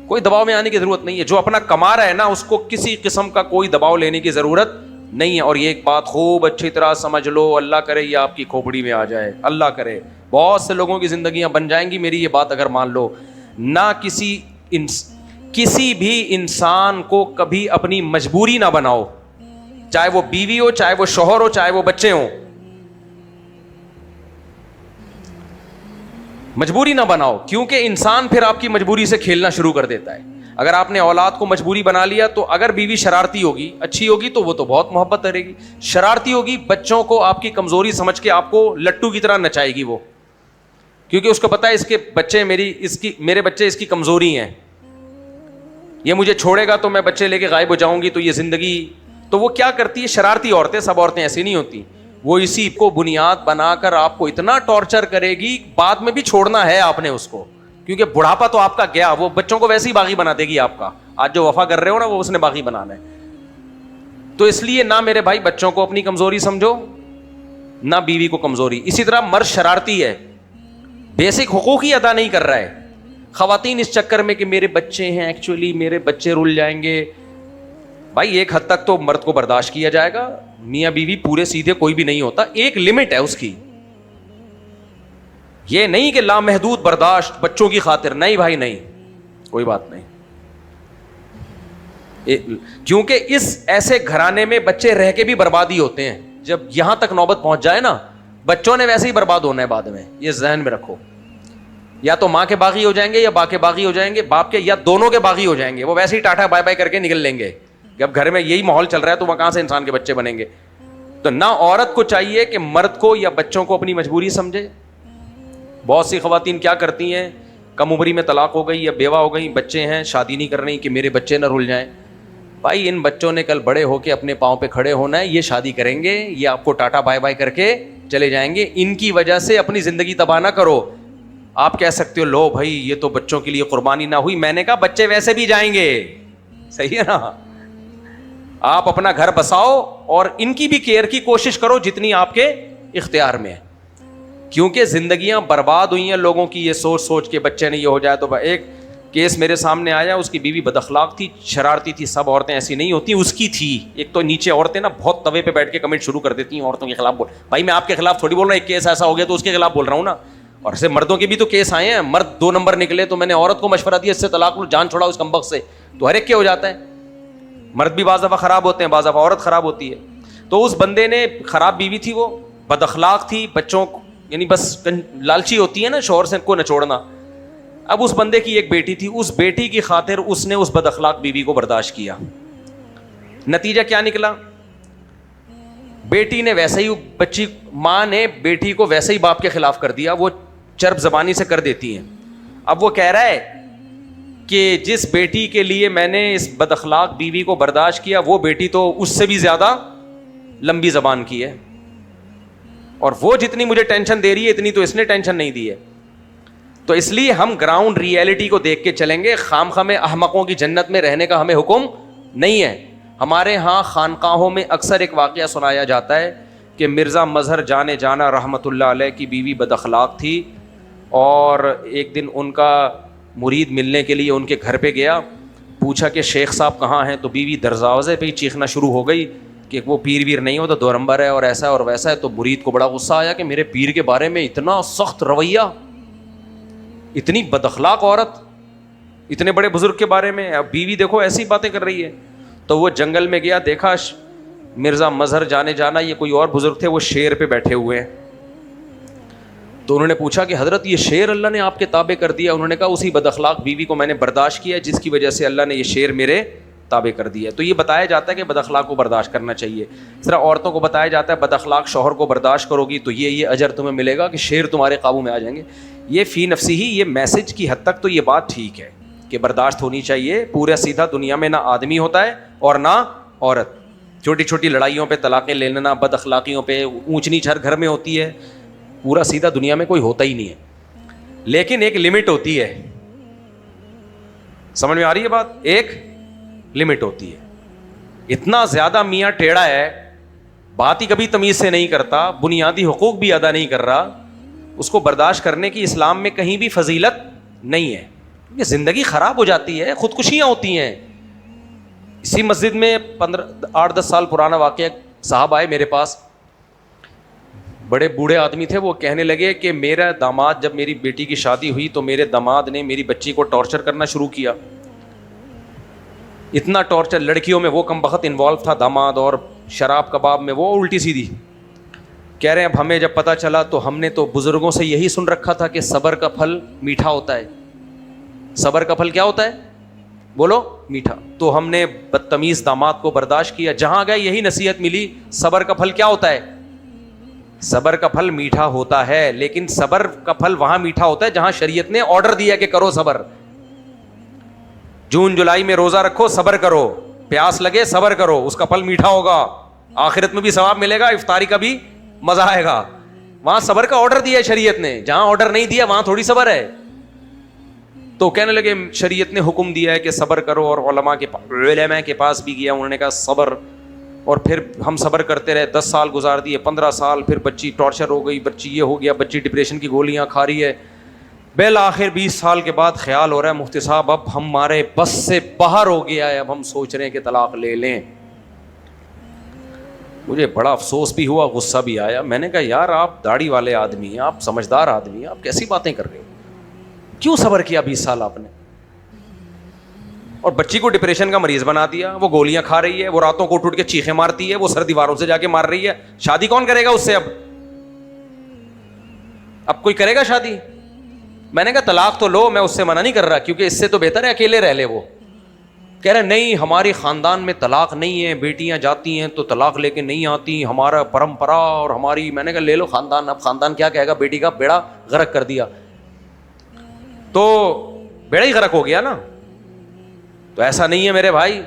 کوئی دباؤ میں آنے کی ضرورت نہیں ہے. جو اپنا کما رہا ہے نا اس کو کسی قسم کا کوئی دباؤ لینے کی ضرورت نہیں ہے. اور یہ ایک بات خوب اچھی طرح سمجھ لو, اللہ کرے یہ آپ کی کھوپڑی میں آ جائے, اللہ کرے بہت سے لوگوں کی زندگیاں بن جائیں گی. میری یہ بات اگر مان لو, نہ کسی بھی انسان کو کبھی اپنی مجبوری نہ بناؤ, چاہے وہ بیوی ہو, چاہے وہ شوہر ہو, چاہے وہ بچے ہوں. مجبوری نہ بناؤ, کیونکہ انسان پھر آپ کی مجبوری سے کھیلنا شروع کر دیتا ہے. اگر آپ نے اولاد کو مجبوری بنا لیا تو اگر بیوی شرارتی ہوگی, اچھی ہوگی تو وہ تو بہت محبت کرے گی. شرارتی ہوگی, بچوں کو آپ کی کمزوری سمجھ کے آپ کو لٹو کی طرح نچائے گی وہ, کیونکہ اس کو پتا ہے اس کے بچے میرے بچے اس کی کمزوری ہیں, یہ مجھے چھوڑے گا تو میں بچے لے کے غائب ہو جاؤں گی, تو یہ زندگی. تو وہ کیا کرتی ہے شرارتی عورتیں, سب عورتیں ایسی نہیں ہوتی, وہ اسی کو بنیاد بنا کر آپ کو اتنا ٹارچر کرے گی, بعد میں بھی چھوڑنا ہے آپ نے اس کو, کیونکہ بڑھاپا تو آپ کا گیا, وہ بچوں کو ویسے ہی باغی بنا دے گی آپ کا. آج جو وفا کر رہے ہو نا وہ اس نے باغی بنانا ہے. تو اس لیے نہ میرے بھائی بچوں کو اپنی کمزوری سمجھو, نہ بیوی کو کمزوری. اسی طرح مرد شرارتی ہے, بیسک حقوق ہی ادا نہیں کر رہا ہے. خواتین اس چکر میں کہ میرے بچے ہیں, ایکچولی میرے بچے رل جائیں گے. بھائی ایک حد تک تو مرد کو برداشت کیا جائے گا, میاں بیوی پورے سیدھے کوئی بھی نہیں ہوتا, ایک لمٹ ہے اس کی. یہ نہیں کہ لامحدود برداشت بچوں کی خاطر, نہیں بھائی نہیں, کوئی بات نہیں. کیونکہ اس ایسے گھرانے میں بچے رہ کے بھی بربادی ہوتے ہیں. جب یہاں تک نوبت پہنچ جائے نا, بچوں نے ویسے ہی برباد ہونا ہے بعد میں, یہ ذہن میں رکھو. یا تو ماں کے باغی ہو جائیں گے یا باپ کے باغی ہو جائیں گے, باپ کے یا دونوں کے باغی ہو جائیں گے. وہ ویسے ہی ٹاٹا بائی بائی کر کے نکل لیں گے کہ اب گھر میں یہی ماحول چل رہا ہے تو وہاں کہاں سے انسان کے بچے بنیں گے. تو نہ عورت کو چاہیے کہ مرد کو یا بچوں کو اپنی مجبوری سمجھے. بہت سی خواتین کیا کرتی ہیں, کم عمری میں طلاق ہو گئی یا بیوہ ہو گئی, بچے ہیں, شادی نہیں کر رہی کہ میرے بچے نہ رول جائیں. بھائی ان بچوں نے کل بڑے ہو کے اپنے پاؤں پہ کھڑے ہونا ہے, یہ شادی کریں گے, یہ آپ کو ٹاٹا بائی بائی کر کے چلے جائیں گے. ان کی وجہ سے اپنی زندگی تباہ نہ کرو. آپ کہہ سکتے ہو لو بھائی یہ تو بچوں کے لیے قربانی نہ ہوئی. میں نے کہا بچے ویسے بھی جائیں گے, صحیح ہے نا. آپ اپنا گھر بساؤ اور ان کی بھی کیئر کی کوشش کرو جتنی آپ کے اختیار میں ہے, کیونکہ زندگیاں برباد ہوئی ہیں لوگوں کی یہ سوچ سوچ کے بچے نہیں ہو جائے تو. ایک کیس میرے سامنے آیا, اس کی بیوی بد اخلاق تھی, شرارتی تھی. سب عورتیں ایسی نہیں ہوتی, اس کی تھی. ایک تو نیچے عورتیں نا بہت توے پہ بیٹھ کے کمنٹ شروع کر دیتی ہیں عورتوں کے خلاف. بھائی میں آپ کے خلاف تھوڑی بول رہا ہوں, ایک کیس ایسا ہو گیا تو اس کے خلاف بول رہا ہوں نا. اور سے مردوں کے بھی تو کیس آئے ہیں, مرد 2 نمبر نکلے تو میں نے عورت کو مشورہ دیا اس سے طلاق لو, جان چھوڑاؤ اس کمبخت سے. تو ہر ایک کے ہو جاتا ہے. مرد بھی بعض دفعہ خراب ہوتے ہیں, بعض دفعہ عورت خراب ہوتی ہے. تو اس بندے نے, خراب بیوی تھی, وہ بد اخلاق تھی, بچوں یعنی بس لالچی ہوتی ہے نا شوہر سے کو نچوڑنا. اب اس بندے کی ایک بیٹی تھی, اس بیٹی کی خاطر اس نے اس بد اخلاق بیوی کو برداشت کیا. نتیجہ کیا نکلا, بیٹی نے ویسے ہی بچی, ماں نے بیٹی کو ویسے ہی باپ کے خلاف کر دیا. وہ چرب زبانی سے کر دیتی ہیں. اب وہ کہہ رہا ہے کہ جس بیٹی کے لیے میں نے اس بد اخلاق بیوی کو برداشت کیا, وہ بیٹی تو اس سے بھی زیادہ لمبی زبان کی ہے, اور وہ جتنی مجھے ٹینشن دے رہی ہے اتنی تو اس نے ٹینشن نہیں دی ہے. تو اس لیے ہم گراؤنڈ ریئلٹی کو دیکھ کے چلیں گے. خام خواہ میں احمقوں کی جنت میں رہنے کا ہمیں حکم نہیں ہے. ہمارے ہاں خانقاہوں میں اکثر ایک واقعہ سنایا جاتا ہے کہ مرزا مظہر جانے جانا رحمۃ اللہ علیہ کی بیوی بد اخلاق تھی, اور ایک دن ان کا مرید ملنے کے لیے ان کے گھر پہ گیا. پوچھا کہ شیخ صاحب کہاں ہیں, تو بیوی دروازے پہ ہی چیخنا شروع ہو گئی کہ وہ پیر ویر نہیں ہوتا, 2 نمبر ہے اور ایسا اور ویسا ہے. تو مرید کو بڑا غصہ آیا کہ میرے پیر کے بارے میں اتنا سخت رویہ, اتنی بد اخلاق عورت اتنے بڑے بزرگ کے بارے میں. اب بیوی دیکھو ایسی باتیں کر رہی ہے. تو وہ جنگل میں گیا, دیکھا مرزا مظہر جانے جانا یہ کوئی اور بزرگ تھے, وہ شیر پہ بیٹھے ہوئے ہیں. تو انہوں نے پوچھا کہ حضرت یہ شیر اللہ نے آپ کے تابع کر دیا. انہوں نے کہا اسی بد اخلاق بیوی کو میں نے برداشت کیا جس کی وجہ سے اللہ نے یہ شیر میرے تابع کر دیا. تو یہ بتایا جاتا ہے کہ بد اخلاق کو برداشت کرنا چاہیے. اس طرح عورتوں کو بتایا جاتا ہے بد اخلاق شوہر کو برداشت کرو گی تو یہ اجر تمہیں ملے گا کہ شیر تمہارے قابو میں آ جائیں گے. یہ فی نفسی ہی یہ میسج کی حد تک تو یہ بات ٹھیک ہے کہ برداشت ہونی چاہیے. پورا سیدھا دنیا میں نہ آدمی ہوتا ہے اور نہ عورت. چھوٹی چھوٹی لڑائیوں پہ طلاقیں لے لینا, بد اخلاقیوں پہ اونچ نیچ ہر گھر میں ہوتی ہے. پورا سیدھا دنیا میں کوئی ہوتا ہی نہیں ہے, لیکن ایک لمٹ ہوتی ہے. سمجھ میں آ رہی ہے بات؟ ایک لمٹ ہوتی ہے. اتنا زیادہ میاں ٹیڑھا ہے, بات ہی کبھی تمیز سے نہیں کرتا, بنیادی حقوق بھی ادا نہیں کر رہا, اس کو برداشت کرنے کی اسلام میں کہیں بھی فضیلت نہیں ہے. یہ زندگی خراب ہو جاتی ہے, خودکشیاں ہوتی ہیں. اسی مسجد میں 8-10 سال پرانا واقعہ, صاحب آئے میرے پاس, بڑے بوڑھے آدمی تھے. وہ کہنے لگے کہ میرا داماد, جب میری بیٹی کی شادی ہوئی تو میرے داماد نے میری بچی کو ٹارچر کرنا شروع کیا. اتنا ٹارچر, لڑکیوں میں وہ کم بخت انوالو تھا داماد, اور شراب کباب میں وہ الٹی سیدھی. کہہ رہے ہیں اب ہمیں جب پتہ چلا تو ہم نے تو بزرگوں سے یہی سن رکھا تھا کہ صبر کا پھل میٹھا ہوتا ہے. صبر کا پھل کیا ہوتا ہے بولو؟ میٹھا. تو ہم نے بدتمیز داماد کو برداشت کیا. جہاں گئے یہی نصیحت ملی, صبر کا پھل کیا ہوتا ہے؟ صبر کا پھل میٹھا ہوتا ہے, لیکن صبر کا پھل وہاں میٹھا ہوتا ہے جہاں شریعت نے آرڈر دیا کہ کرو صبر. جون جولائی میں روزہ رکھو, صبر کرو, پیاس لگے صبر کرو, اس کا پھل میٹھا ہوگا, آخرت میں بھی ثواب ملے گا, افطاری کا بھی مزہ آئے گا. وہاں صبر کا آرڈر دیا ہے شریعت نے, جہاں آرڈر نہیں دیا وہاں تھوڑی صبر ہے. تو کہنے لگے شریعت نے حکم دیا ہے کہ صبر کرو, اور علماء کے پاس بھی گیا, انہوں نے کہا صبر. اور پھر ہم صبر کرتے رہے, 10 سال گزار دیے, 15 سال, پھر بچی ٹارچر ہو گئی, بچی یہ ہو گیا, بچی ڈپریشن کی گولیاں کھا رہی ہے. بالآخر 20 سال کے بعد خیال ہو رہا ہے مفتی صاحب اب ہمارے بس سے باہر ہو گیا ہے, اب ہم سوچ رہے ہیں کہ طلاق لے لیں. مجھے بڑا افسوس بھی ہوا, غصہ بھی آیا. میں نے کہا یار آپ داڑھی والے آدمی ہیں, آپ سمجھدار آدمی ہیں, آپ کیسی باتیں کر رہے ہو؟ کیوں صبر کیا 20 سال آپ نے؟ اور بچی کو ڈپریشن کا مریض بنا دیا, وہ گولیاں کھا رہی ہے, وہ راتوں کو اٹھ کے چیخیں مارتی ہے, وہ سر دیواروں سے جا کے مار رہی ہے. شادی کون کرے گا اس سے؟ اب کوئی کرے گا شادی؟ میں نے کہا طلاق تو لو, میں اس سے منع نہیں کر رہا, کیونکہ اس سے تو بہتر ہے اکیلے رہ لے. وہ کہہ رہے نہیں ہماری خاندان میں طلاق نہیں ہے, بیٹیاں جاتی ہیں تو طلاق لے کے نہیں آتی, ہمارا پرمپرا اور ہماری. میں نے کہا لے لو خاندان, اب خاندان کیا کہے گا, بیٹی کا بیڑا غرق کر دیا تو بیڑا ہی غرق ہو گیا نا. تو ایسا نہیں ہے میرے بھائی,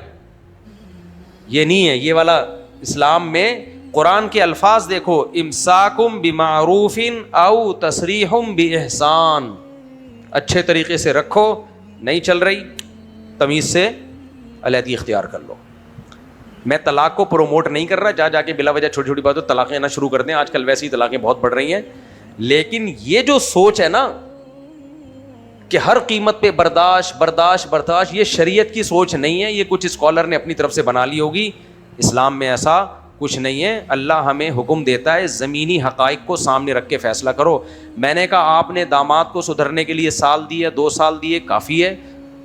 یہ نہیں ہے یہ والا. اسلام میں قرآن کے الفاظ دیکھو, امساکم بمعروف او تسریح باحسان, اچھے طریقے سے رکھو, نہیں چل رہی تمیز سے علیحدگی اختیار کر لو. میں طلاق کو پروموٹ نہیں کر رہا, جا کے بلا وجہ چھوٹی چھوٹی باتوں طلاقیں نہ شروع کر دیں, آج کل ویسی طلاقیں بہت بڑھ رہی ہیں. لیکن یہ جو سوچ ہے نا کہ ہر قیمت پہ برداشت برداشت برداشت, یہ شریعت کی سوچ نہیں ہے, یہ کچھ اسکالر نے اپنی طرف سے بنا لی ہوگی. اسلام میں ایسا کچھ نہیں ہے. اللہ ہمیں حکم دیتا ہے زمینی حقائق کو سامنے رکھ کے فیصلہ کرو. میں نے کہا آپ نے داماد کو سدھرنے کے لیے سال دیے, 2 سال دیے, کافی ہے.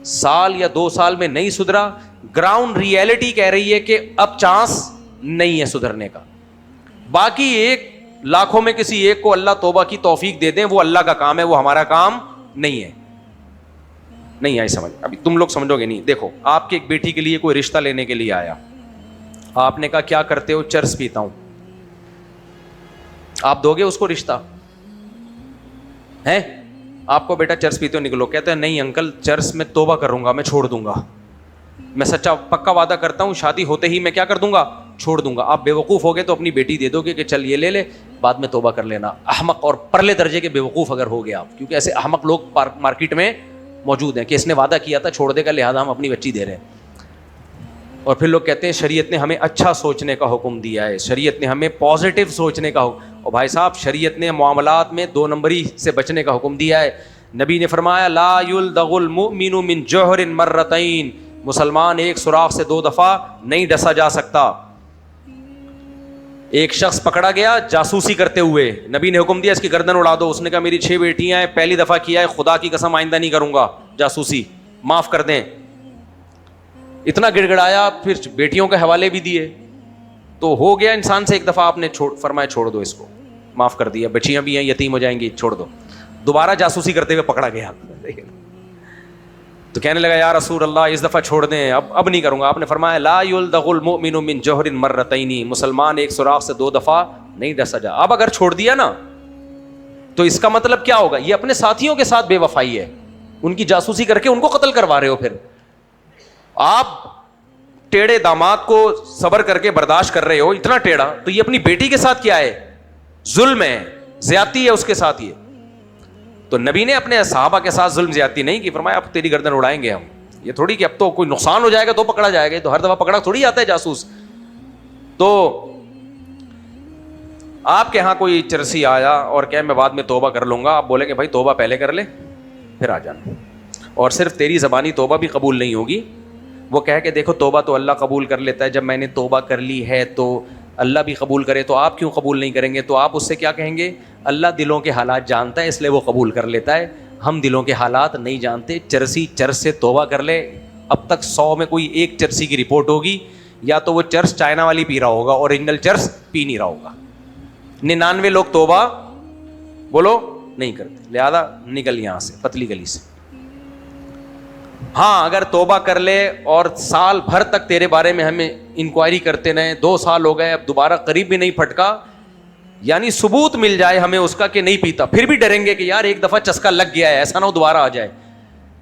سال یا 2 سال میں نہیں سدھرا, گراؤنڈ ریئلٹی کہہ رہی ہے کہ اب چانس نہیں ہے سدھرنے کا. باقی 1 لاکھوں میں کسی ایک کو اللہ توبہ کی توفیق دے دیں, وہ اللہ کا کام ہے, وہ ہمارا کام نہیں ہے. نہیں آئی سمجھ, ابھی تم لوگ سمجھو گے نہیں. دیکھو آپ کی ایک بیٹی کے لیے کوئی رشتہ لینے کے لیے آیا, آپ نے کہا کیا کرتے ہو, چرس پیتا ہوں. آپ دو گے اس کو رشتہ ہے؟ آپ کو بیٹا چرس پیتے ہو, نکلو. کہتے ہیں نہیں انکل چرس میں توبہ کروں گا, میں چھوڑ دوں گا, میں سچا پکا وعدہ کرتا ہوں شادی ہوتے ہی میں کیا کر دوں گا, چھوڑ دوں گا. آپ بیوقوف ہو گئے تو اپنی بیٹی دے دو گے کہ چل یہ لے لے, بعد میں توبہ کر لینا. احمق اور پرلے درجے کے بیوقوف اگر ہو گئے آپ, کیونکہ ایسے احمق لوگ مارکیٹ میں موجود ہیں کہ اس نے وعدہ کیا تھا چھوڑ دے گا, لہذا ہم اپنی بچی دے رہے ہیں. اور پھر لوگ کہتے ہیں شریعت نے ہمیں اچھا سوچنے کا حکم دیا ہے, شریعت نے ہمیں پازیٹیو سوچنے کا حکم. اور بھائی صاحب شریعت نے معاملات میں 2 نمبری سے بچنے کا حکم دیا ہے. نبی نے فرمایا لا یلدغ المؤمن من جوہر مرتین, مسلمان ایک سوراخ سے 2 دفعہ نہیں ڈسا جا سکتا. ایک شخص پکڑا گیا جاسوسی کرتے ہوئے, نبی نے حکم دیا اس کی گردن اڑا دو. اس نے کہا میری 6 بیٹیاں ہیں, پہلی دفعہ کیا ہے, خدا کی قسم آئندہ نہیں کروں گا جاسوسی, معاف کر دیں. اتنا گڑ گڑایا, پھر بیٹیوں کے حوالے بھی دیے, تو ہو گیا انسان سے. ایک دفعہ آپ نے فرمایا چھوڑ دو اس کو, معاف کر دیا, بچیاں بھی ہیں یتیم ہو جائیں گی, چھوڑ دو. دوبارہ جاسوسی کرتے ہوئے پکڑا گیا تو کہنے لگا یا رسول اللہ اس دفعہ چھوڑ دیں, اب نہیں کروں گا. آپ نے فرمایا لا یلدغ المؤمن من جوہر مرتین, مسلمان ایک سوراخ سے 2 دفعہ نہیں ڈسا جا. اب اگر چھوڑ دیا نا تو اس کا مطلب کیا ہوگا, یہ اپنے ساتھیوں کے ساتھ بے وفائی ہے, ان کی جاسوسی کر کے ان کو قتل کروا رہے ہو. پھر آپ ٹیڑھے داماد کو صبر کر کے برداشت کر رہے ہو, اتنا ٹیڑھا, تو یہ اپنی بیٹی کے ساتھ کیا ہے, ظلم ہے, زیادتی ہے اس کے ساتھ. یہ تو نبی نے اپنے صحابہ کے ساتھ ظلم زیادتی نہیں کی, فرمایا اب تیری گردن اڑائیں گے ہم. یہ تھوڑی کہ اب تو کوئی نقصان ہو جائے گا تو پکڑا جائے گا, تو ہر دفعہ پکڑا تھوڑی آتا ہے جاسوس. تو آپ کے ہاں کوئی چرسی آیا اور کہ میں بعد میں توبہ کر لوں گا, آپ بولیں کہ بھائی توبہ پہلے کر لے پھر آ جانا. اور صرف تیری زبانی توبہ بھی قبول نہیں ہوگی, وہ کہہ کہ دیکھو توبہ تو اللہ قبول کر لیتا ہے, جب میں نے توبہ کر لی ہے تو اللہ بھی قبول کرے, تو آپ کیوں قبول نہیں کریں گے؟ تو آپ اس سے کیا کہیں گے, اللہ دلوں کے حالات جانتا ہے اس لیے وہ قبول کر لیتا ہے, ہم دلوں کے حالات نہیں جانتے. چرسی چرس سے توبہ کر لے, اب تک 100 میں کوئی 1 چرسی کی رپورٹ ہوگی, یا تو وہ چرس چائنا والی پی رہا ہوگا, اوریجنل چرس پی نہیں رہا ہوگا. 99 لوگ توبہ بولو نہیں کرتے, لہذا نکل یہاں سے پتلی گلی سے. ہاں اگر توبہ کر لے اور سال بھر تک تیرے بارے میں ہمیں انکوائری کرتے رہے, 2 سال ہو گئے اب دوبارہ قریب بھی نہیں پھٹکا, یعنی ثبوت مل جائے ہمیں اس کا کہ نہیں پیتا, پھر بھی ڈریں گے کہ یار ایک دفعہ چسکا لگ گیا ہے, ایسا نہ ہو دوبارہ آ جائے.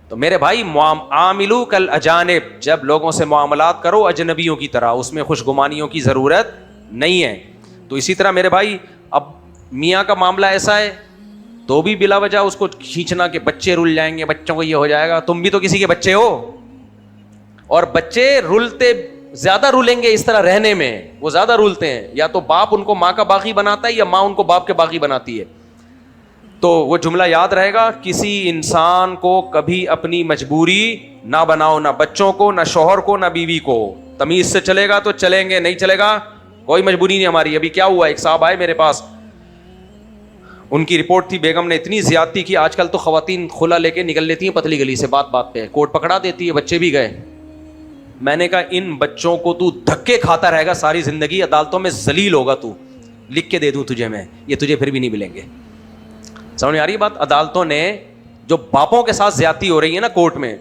تو میرے بھائی عاملو کل اجانب, جب لوگوں سے معاملات کرو اجنبیوں کی طرح, اس میں خوش گمانیوں کی ضرورت نہیں ہے. تو اسی طرح میرے بھائی اب میاں کا معاملہ ایسا ہے تو بھی بلا وجہ اس کو کھینچنا کہ بچے رول جائیں گے, بچوں کو یہ ہو جائے گا. تم بھی تو کسی کے بچے ہو, اور بچے رولتے زیادہ رولیں گے اس طرح رہنے میں, وہ زیادہ رولتے ہیں. یا تو باپ ان کو ماں کا باغی بناتا ہے یا ماں ان کو باپ کے باغی بناتی ہے. تو وہ جملہ یاد رہے گا, کسی انسان کو کبھی اپنی مجبوری نہ بناؤ, نہ بچوں کو, نہ شوہر کو, نہ بیوی کو. تمیز سے چلے گا تو چلیں گے, نہیں چلے گا کوئی مجبوری نہیں ہماری. ابھی کیا ہوا, ایک صاحب آئے میرے پاس, ان کی رپورٹ تھی بیگم نے اتنی زیادتی کی. آج کل تو خواتین کھلا لے کے نکل لیتی ہیں پتلی گلی سے, بات بات پہ کوٹ پکڑا دیتی ہے, بچے بھی گئے. میں نے کہا ان بچوں کو تو دھکے کھاتا رہے گا ساری زندگی, عدالتوں میں ذلیل ہوگا, تو لکھ کے دے دوں تجھے میں, یہ تجھے پھر بھی نہیں ملیں گے. سمجھ میں آ رہی بات؟ عدالتوں نے جو باپوں کے ساتھ زیادتی ہو رہی ہے نا کورٹ میں,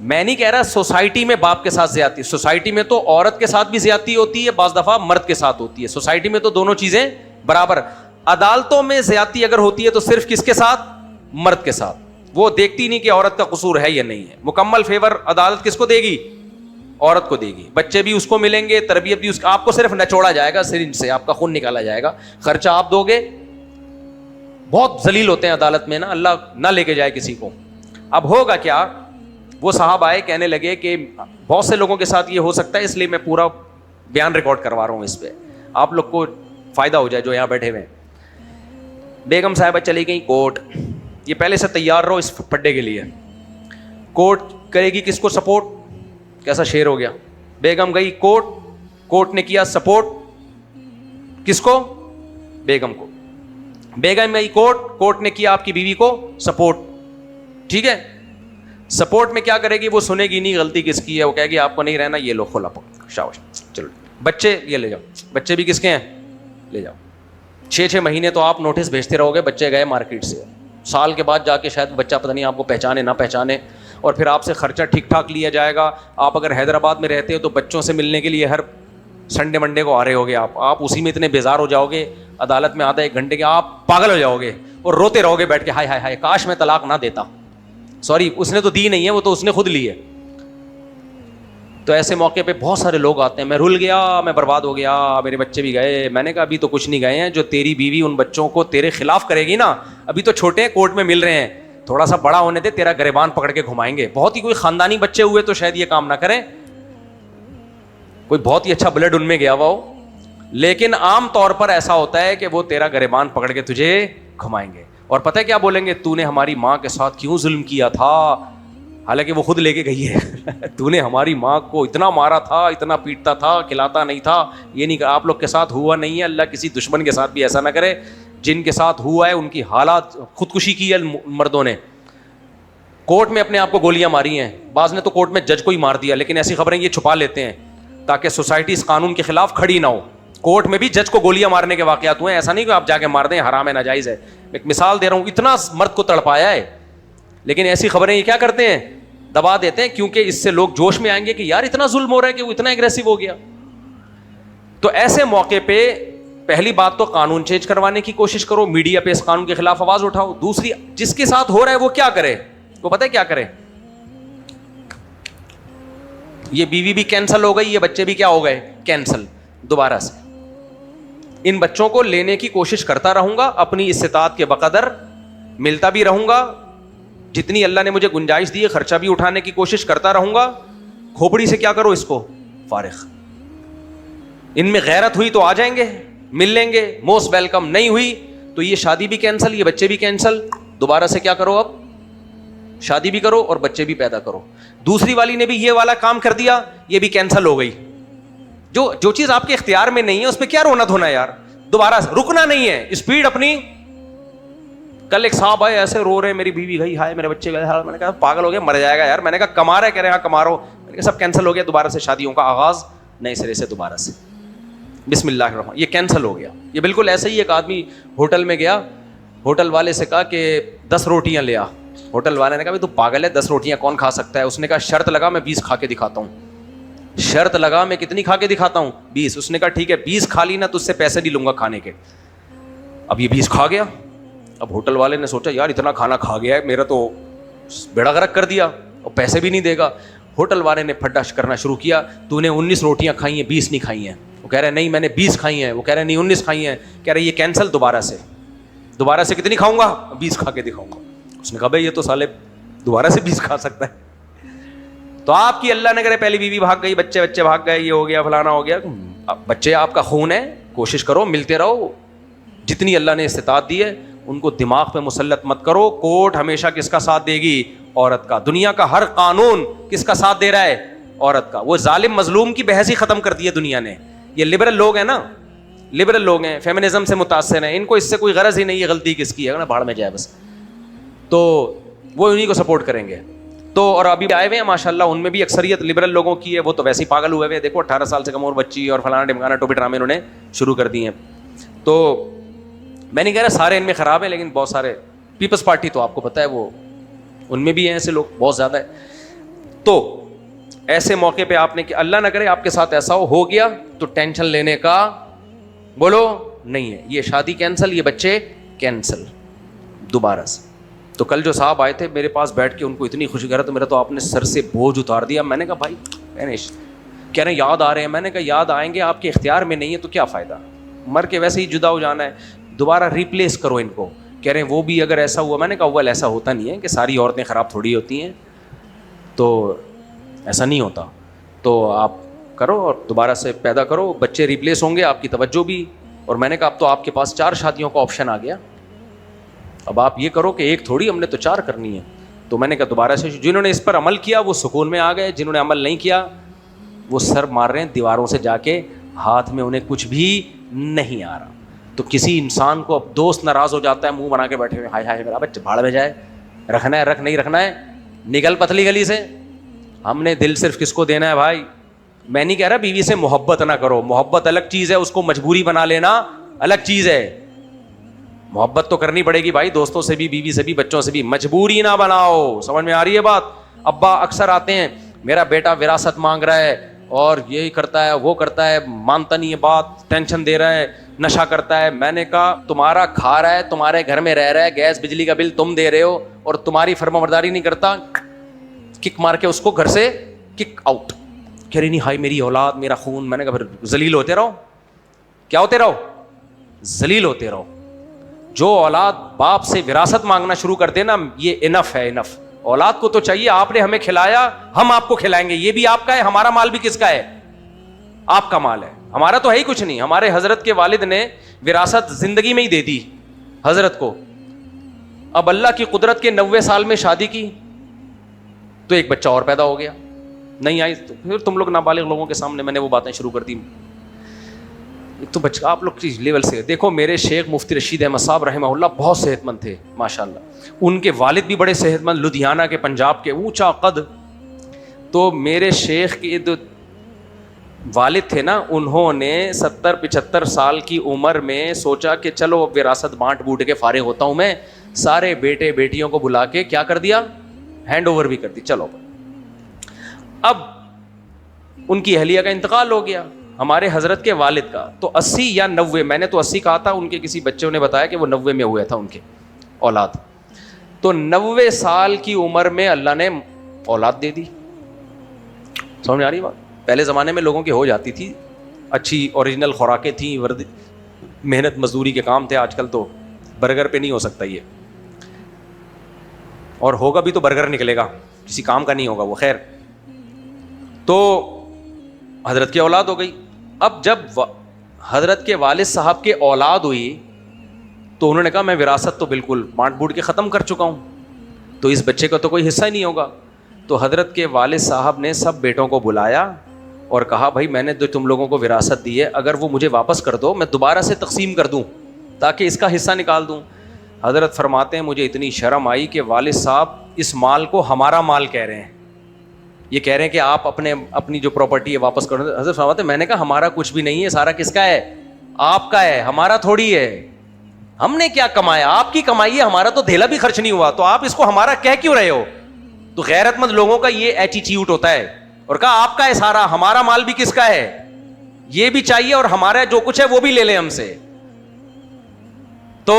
میں نہیں کہہ رہا سوسائٹی میں باپ کے ساتھ زیادتی, سوسائٹی میں تو عورت کے ساتھ بھی زیادتی ہوتی ہے, بعض دفعہ مرد کے ساتھ ہوتی ہے, سوسائٹی میں تو دونوں چیزیں برابر. عدالتوں میں زیادتی اگر ہوتی ہے تو صرف کس کے ساتھ؟ مرد کے ساتھ. وہ دیکھتی نہیں کہ عورت کا قصور ہے یا نہیں ہے. مکمل فیور عدالت کس کو دے گی؟ عورت کو دے گی. بچے بھی اس کو ملیں گے, تربیت بھی اس, آپ کو صرف نچوڑا جائے گا سرنج سے, آپ کا خون نکالا جائے گا, خرچہ آپ دو گے. بہت ذلیل ہوتے ہیں عدالت میں نا, اللہ نہ لے کے جائے کسی کو. اب ہوگا کیا, وہ صاحب آئے کہنے لگے کہ بہت سے لوگوں کے ساتھ یہ ہو سکتا ہے, اس لیے میں پورا بیان ریکارڈ کروا رہا ہوں اس پہ, آپ لوگ کو فائدہ ہو جائے جو یہاں بیٹھے ہوئے ہیں. بیگم صاحبہ چلی گئی کورٹ, یہ پہلے سے تیار رہو اس پڈے کے لیے. کورٹ کرے گی کس کو سپورٹ؟ کیسا شعر ہو گیا. بیگم گئی کورٹ, کورٹ نے کیا سپورٹ کس کو؟ بیگم کو. بیگم گئی کورٹ, کورٹ نے کیا آپ کی بیوی کو سپورٹ. ٹھیک ہے, سپورٹ میں کیا کرے گی؟ وہ سنے گی نہیں غلطی کس کی ہے, وہ کہے گی آپ کو نہیں رہنا, یہ لو کھولا پکڑ شاباش. چلو بچے یہ لے جاؤ, بچے بھی کس کے ہیں؟ لے جاؤ. 6 مہینے تو آپ نوٹس بھیجتے رہو گے, بچے گئے مارکیٹ سے, سال کے بعد جا کے شاید بچہ پتہ نہیں آپ کو پہچانے نہ پہچانے, اور پھر آپ سے خرچہ ٹھیک ٹھاک لیا جائے گا. آپ اگر حیدرآباد میں رہتے ہو تو بچوں سے ملنے کے لیے ہر سنڈے منڈے کو آ رہے ہوگے آپ اسی میں اتنے بیزار ہو جاؤ گے, عدالت میں آدھا 1 گھنٹے کے آپ پاگل ہو جاؤ گے اور روتے رہو گے بیٹھ کے, ہائے ہائے ہائے کاش میں طلاق نہ دیتا. سوری, اس نے تو دی نہیں ہے, وہ تو اس نے خود لی ہے. تو ایسے موقع پہ بہت سارے لوگ آتے ہیں, میں رول گیا, میں برباد ہو گیا, میرے بچے بھی گئے. میں نے کہا ابھی تو کچھ نہیں گئے ہیں, جو تیری بیوی ان بچوں کو تیرے خلاف کرے گی نا, ابھی تو چھوٹے ہیں, کورٹ میں مل رہے ہیں, تھوڑا سا بڑا ہونے دے, تیرا گریبان پکڑ کے گھمائیں گے. بہت ہی کوئی خاندانی بچے ہوئے تو شاید یہ کام نہ کریں, کوئی بہت ہی اچھا بلڈ ان میں گیا ہوا ہو, لیکن عام طور پر ایسا ہوتا ہے کہ وہ تیرا گریبان پکڑ کے تجھے گھمائیں گے. اور پتہ ہے کیا بولیں گے؟ تو نے ہماری ماں کے ساتھ کیوں ظلم کیا تھا, حالانکہ وہ خود لے کے گئی ہے. تو نے ہماری ماں کو اتنا مارا تھا, اتنا پیٹتا تھا, کھلاتا نہیں تھا. یہ نہیں کہ آپ لوگ کے ساتھ ہوا نہیں ہے, اللہ کسی دشمن کے ساتھ بھی ایسا نہ کرے. جن کے ساتھ ہوا ہے ان کی حالات, خودکشی کی ہے مردوں نے, کورٹ میں اپنے آپ کو گولیاں ماری ہیں, بعض نے تو کورٹ میں جج کو ہی مار دیا. لیکن ایسی خبریں یہ چھپا لیتے ہیں تاکہ سوسائٹی اس قانون کے خلاف کھڑی نہ ہو. کورٹ میں بھی جج کو گولیاں مارنے کے واقعات ہوئے ہیں, ایسا نہیں کہ آپ جا کے مار دیں, حرام ہے, ناجائز ہے. ایک مثال دے رہا ہوں, اتنا مرد کو تڑپایا ہے, لیکن ایسی خبریں یہ کیا کرتے ہیں؟ دبا دیتے ہیں, کیونکہ اس سے لوگ جوش میں آئیں گے کہ یار اتنا ظلم ہو رہا ہے کہ وہ اتنا اگریسو ہو گیا. تو ایسے موقع پہ پہلی بات تو قانون چینج کروانے کی کوشش کرو, میڈیا پہ اس قانون کے خلاف آواز اٹھاؤ. دوسری, جس کے ساتھ ہو رہا ہے وہ کیا کرے؟ وہ پتہ ہے کیا کرے؟ یہ بیوی بھی کینسل ہو گئی, یہ بچے بھی کیا ہو گئے؟ کینسل. دوبارہ سے ان بچوں کو لینے کی کوشش کرتا رہوں گا, اپنی استطاعت کے بقدر ملتا بھی رہوں گا, جتنی اللہ نے مجھے گنجائش دی ہے خرچہ بھی اٹھانے کی کوشش کرتا رہوں گا. کھوپڑی سے کیا کرو اس کو فارغ. ان میں غیرت ہوئی تو آ جائیں گے, مل لیں گے, موسٹ ویلکم. نہیں ہوئی تو یہ شادی بھی کینسل, یہ بچے بھی کینسل. دوبارہ سے کیا کرو, اب شادی بھی کرو اور بچے بھی پیدا کرو. دوسری والی نے بھی یہ والا کام کر دیا, یہ بھی کینسل ہو گئی. جو چیز آپ کے اختیار میں نہیں ہے اس پہ کیا رونا دھونا یار. دوبارہ رکنا نہیں ہے, اسپیڈ اپنی. کل ایک صاحب آئے ایسے رو رہے, میری بیوی گئی, ہائے میرے بچے گئے. میں نے کہا پاگل ہو گیا, مر جائے گا یار. میں نے کہا کما رہا ہے, کہہ رہے ہاں کما رہا ہو. میں نے کہا سب کینسل ہو گیا, دوبارہ سے شادیوں کا آغاز نئے سرے سے, دوبارہ سے بسم اللہ الرحمن. یہ کینسل ہو گیا. یہ بالکل ایسے ہی ایک آدمی ہوٹل میں گیا, ہوٹل والے سے کہا کہ 10 روٹیاں لے آ. ہوٹل والے نے کہا تو پاگل ہے, 10 روٹیاں کون کھا سکتا ہے. اس نے کہا شرط لگا میں 20 کھا کے دکھاتا ہوں. شرط لگا میں کتنی کھا کے دکھاتا ہوں؟ 20. اس نے کہا ٹھیک ہے 20 کھا لی نا تو اس سے پیسے نہیں لوں گا کھانے کے. اب یہ 20 کھا گیا. اب ہوٹل والے نے سوچا یار اتنا کھانا کھا گیا ہے, میرا تو بیڑا غرق کر دیا, اور پیسے بھی نہیں دے گا. ہوٹل والے نے پھڈا کرنا شروع کیا, تو نے 19 روٹیاں کھائی ہیں, 20 نہیں کھائی ہیں. وہ کہہ رہے نہیں میں نے 20 کھائی ہیں. وہ کہہ رہے نہیں 19 کھائی ہیں. کہہ رہے یہ کینسل, دوبارہ سے کتنی کھاؤں گا؟ 20 کھا کے دکھاؤں گا. اس نے کہا بھائی یہ تو سالے دوبارہ سے 20 کھا سکتا ہے. تو آپ کی اللہ نے کرے پہلی بیوی بھاگ گئی, بچے بھاگ گئے, یہ ہو گیا فلانا ہو گیا. بچے آپ کا خون ہے, کوشش کرو ملتے رہو. جتنی اللہ نے استطاعت دی ہے ان کو دماغ پہ مسلط مت کرو. کورٹ ہمیشہ کس کا ساتھ دے گی؟ عورت کا. دنیا کا ہر قانون کس کا ساتھ دے رہا ہے؟ عورت کا. وہ ظالم مظلوم کی بحث ہی ختم کر دی ہے دنیا نے. یہ لبرل لوگ ہیں نا, لبرل لوگ ہیں, فیمنزم سے متاثر ہیں, ان کو اس سے کوئی غرض ہی نہیں ہے غلطی کس کی ہے نا, بھاڑ میں جائے بس. تو وہ انہیں کو سپورٹ کریں گے. تو اور ابھی آئے ہوئے ہیں ماشاءاللہ, ان میں بھی اکثریت لبرل لوگوں کی ہے. وہ تو ویسے ہی پاگل ہوئے ہوئے, دیکھو 18 سال سے کم عمر بچی اور فلانا ڈمکانا ٹوپی ڈرامے انہوں نے شروع کر دیے ہیں. تو میں نہیں کہہ رہا سارے ان میں خراب ہیں, لیکن بہت سارے. پیپلز پارٹی تو آپ کو پتہ ہے وہ ان میں بھی ہیں ایسے لوگ, بہت زیادہ ہے. تو ایسے موقع پہ آپ نے کہ اللہ نہ کرے آپ کے ساتھ ایسا ہو گیا تو ٹینشن لینے کا بولو نہیں ہے. یہ شادی کینسل, یہ بچے کینسل دوبارہ سے. تو کل جو صاحب آئے تھے میرے پاس بیٹھ کے, ان کو اتنی خوشی کر رہا تو میرا تو آپ نے سر سے بوجھ اتار دیا. میں نے کہا بھائی کہہ رہے ہیں یاد آ رہے ہیں. میں نے کہا یاد آئیں گے, آپ کے اختیار میں نہیں ہے تو کیا فائدہ, مر کے ویسے ہی جدا ہو جانا ہے, دوبارہ ریپلیس کرو ان کو. کہہ رہے ہیں وہ بھی اگر ایسا ہوا. میں نے کہا اول ایسا ہوتا نہیں ہے کہ ساری عورتیں خراب تھوڑی ہوتی ہیں, تو ایسا نہیں ہوتا. تو آپ کرو اور دوبارہ سے پیدا کرو, بچے ریپلیس ہوں گے, آپ کی توجہ بھی. اور میں نے کہا اب تو آپ کے پاس 4 شادیوں کا آپشن آ گیا, اب آپ یہ کرو کہ ایک تھوڑی, ہم نے تو 4 کرنی ہے. تو میں نے کہا دوبارہ سے, جنہوں نے اس پر عمل کیا وہ سکون میں آ گئے, جنہوں نے عمل نہیں کیا وہ سر مار رہے ہیں دیواروں سے جا کے, ہاتھ میں انہیں کچھ بھی نہیں آ رہا. تو کسی انسان کو اب دوست ناراض ہو جاتا ہے, منہ بنا کے بیٹھے ہوئے, ہائے ہائے میرا بچہ بھاڑ میں جائے, رکھنا ہے رکھ, نہیں رکھنا ہے نکل پتلی گلی سے. ہم نے دل صرف کس کو دینا ہے بھائی. میں نہیں کہہ رہا بیوی سے محبت نہ کرو, محبت الگ چیز ہے, اس کو مجبوری بنا لینا الگ چیز ہے. محبت تو کرنی پڑے گی بھائی, دوستوں سے بھی, بیوی سے بھی, بچوں سے بھی, مجبوری نہ بناؤ. سمجھ میں آ رہی ہے بات. ابا اکثر آتے ہیں میرا بیٹا وراثت مانگ رہا ہے اور یہی کرتا ہے وہ کرتا ہے, مانتا نہیں ہے بات, ٹینشن دے رہا ہے, نشہ کرتا ہے. میں نے کہا تمہارا کھا رہا ہے, تمہارے گھر میں رہ رہا ہے, گیس بجلی کا بل تم دے رہے ہو اور تمہاری فرمانبرداری نہیں کرتا, کک مار کے اس کو گھر سے کک آؤٹ. کہہ رہی نہیں ہائی میری اولاد میرا خون. میں نے کہا پھر ذلیل ہوتے رہو. کیا ہوتے رہو؟ ذلیل ہوتے رہو. جو اولاد باپ سے وراثت مانگنا شروع کر دے نا, یہ انف ہے, انف. اولاد کو تو چاہیے آپ نے ہمیں کھلایا, ہم آپ کو کھلائیں گے, یہ بھی آپ کا ہے, ہمارا مال بھی کس کا ہے؟ آپ کا مال ہے, ہمارا تو ہے ہی کچھ نہیں. ہمارے حضرت کے والد نے وراثت زندگی میں ہی دے دی حضرت کو. اب اللہ کی قدرت کے 90 سال میں شادی کی تو ایک بچہ اور پیدا ہو گیا. نہیں آئی تو پھر تم لوگ نابالغ لوگوں کے سامنے میں نے وہ باتیں شروع کر دی. تو بچہ آپ لوگ کس لیول سے دیکھو. میرے شیخ مفتی رشید احمد صاحب رحمہ اللہ بہت صحت مند تھے ماشاءاللہ. ان کے والد بھی بڑے صحت مند, لدھیانہ کے, پنجاب کے, اونچا قد. تو میرے شیخ کے جو والد تھے نا, انہوں نے 70-75 سال کی عمر میں سوچا کہ چلو اب وراثت بانٹ بوٹ کے فارغ ہوتا ہوں میں. سارے بیٹے بیٹیوں کو بلا کے کیا کر دیا, ہینڈ اوور بھی کر دی. چلو اب ان کی اہلیہ کا انتقال ہو گیا, ہمارے حضرت کے والد کا. تو 80 یا 90, میں نے تو 80 کہا تھا, ان کے کسی بچوں نے بتایا کہ وہ 90 میں ہوا تھا ان کے اولاد. تو 90 سال کی عمر میں اللہ نے اولاد دے دی. سمجھ میں آ رہی بات. پہلے زمانے میں لوگوں کی ہو جاتی تھی, اچھی اوریجنل خوراکیں تھیں, محنت مزدوری کے کام تھے. آج کل تو برگر پہ نہیں ہو سکتا یہ, اور ہوگا بھی تو برگر نکلے گا, کسی کام کا نہیں ہوگا وہ. خیر, تو حضرت کی اولاد ہو گئی. اب جب حضرت کے والد صاحب کے اولاد ہوئی تو انہوں نے کہا میں وراثت تو بالکل بانٹ بوٹ کے ختم کر چکا ہوں, تو اس بچے کا تو کوئی حصہ ہی نہیں ہوگا. تو حضرت کے والد صاحب نے سب بیٹوں کو بلایا اور کہا بھائی میں نے جو تم لوگوں کو وراثت دی ہے اگر وہ مجھے واپس کر دو میں دوبارہ سے تقسیم کر دوں تاکہ اس کا حصہ نکال دوں. حضرت فرماتے ہیں مجھے اتنی شرم آئی کہ والد صاحب اس مال کو ہمارا مال کہہ رہے ہیں, یہ کہہ رہے ہیں کہ آپ اپنی جو پراپرٹی ہے واپس کر دو. حضرت فرماتے ہیں میں نے کہا ہمارا کچھ بھی نہیں ہے, سارا کس کا ہے؟ آپ کا ہے, ہمارا تھوڑی ہے. ہم نے کیا کمایا, آپ کی کمائی ہے, ہمارا تو دھیلا بھی خرچ نہیں ہوا, تو آپ اس کو ہمارا کہہ کیوں رہے ہو؟ تو غیرت مند لوگوں کا یہ ایٹیٹیوڈ ہوتا ہے. اور کہا آپ کا ہے سارا, ہمارا مال بھی کس کا ہے؟ یہ بھی چاہیے اور ہمارا جو کچھ ہے وہ بھی لے لیں ہم سے. تو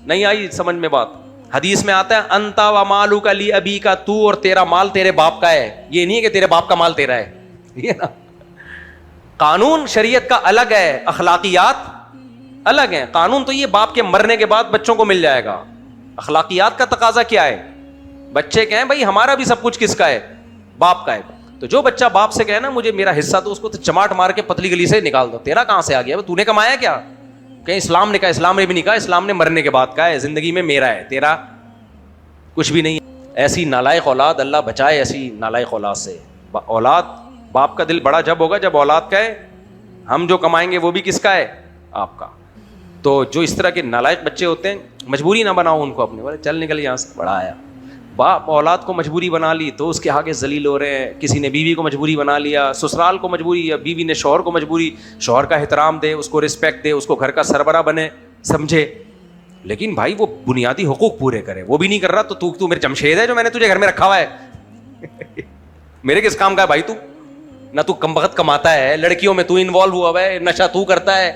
نہیں آئی سمجھ میں بات. حدیث میں آتا ہے انتا و مالک لی ابی کا, تو اور تیرا مال تیرے باپ کا ہے. یہ نہیں ہے کہ تیرے باپ کا مال تیرا ہے, یہ نا قانون شریعت کا الگ ہے, اخلاقیات الگ ہیں. قانون تو یہ باپ کے مرنے کے بعد بچوں کو مل جائے گا, اخلاقیات کا تقاضا کیا ہے؟ بچے کہیں بھائی ہمارا بھی سب کچھ کس کا ہے؟ باپ کا ہے. تو جو بچہ باپ سے کہے نا مجھے میرا حصہ, تو اس کو تو چماٹ مار کے پتلی گلی سے نکال دو. تیرا کہاں سے آ گیا, تو نے کمایا کیا؟ کہیں اسلام نے کہا, اسلام نے بھی نہیں کہا, اسلام نے مرنے کے بعد کہا ہے, زندگی میں میرا ہے, تیرا کچھ بھی نہیں. ایسی نالائق اولاد, اللہ بچائے ایسی نالائق اولاد سے. اولاد باپ کا دل بڑا جب ہوگا جب اولاد کہے ہم جو کمائیں گے وہ بھی کس کا ہے؟ آپ کا. تو جو اس طرح کے نالائق بچے ہوتے ہیں مجبوری نہ بناؤ ان کو اپنے, بولے چل نکل یہاں سے, بڑا آیا. باپ اولاد کو مجبوری بنا لی تو اس کے آگے ذلیل ہو رہے ہیں. کسی نے بیوی کو مجبوری بنا لیا, سسرال کو مجبوری, یا بیوی نے شوہر کو مجبوری, شوہر کا احترام دے, اس کو رسپیکٹ دے, اس کو گھر کا سربراہ بنے سمجھے, لیکن بھائی وہ بنیادی حقوق پورے کرے, وہ بھی نہیں کر رہا تو تو میرے جمشید ہے جو میں نے تجھے گھر میں رکھا ہوا ہے میرے کس کام کا ہے بھائی تو؟ نہ تو کم وقت کماتا ہے, لڑکیوں میں تو انوالو ہوا ہے, نشہ تو کرتا ہے,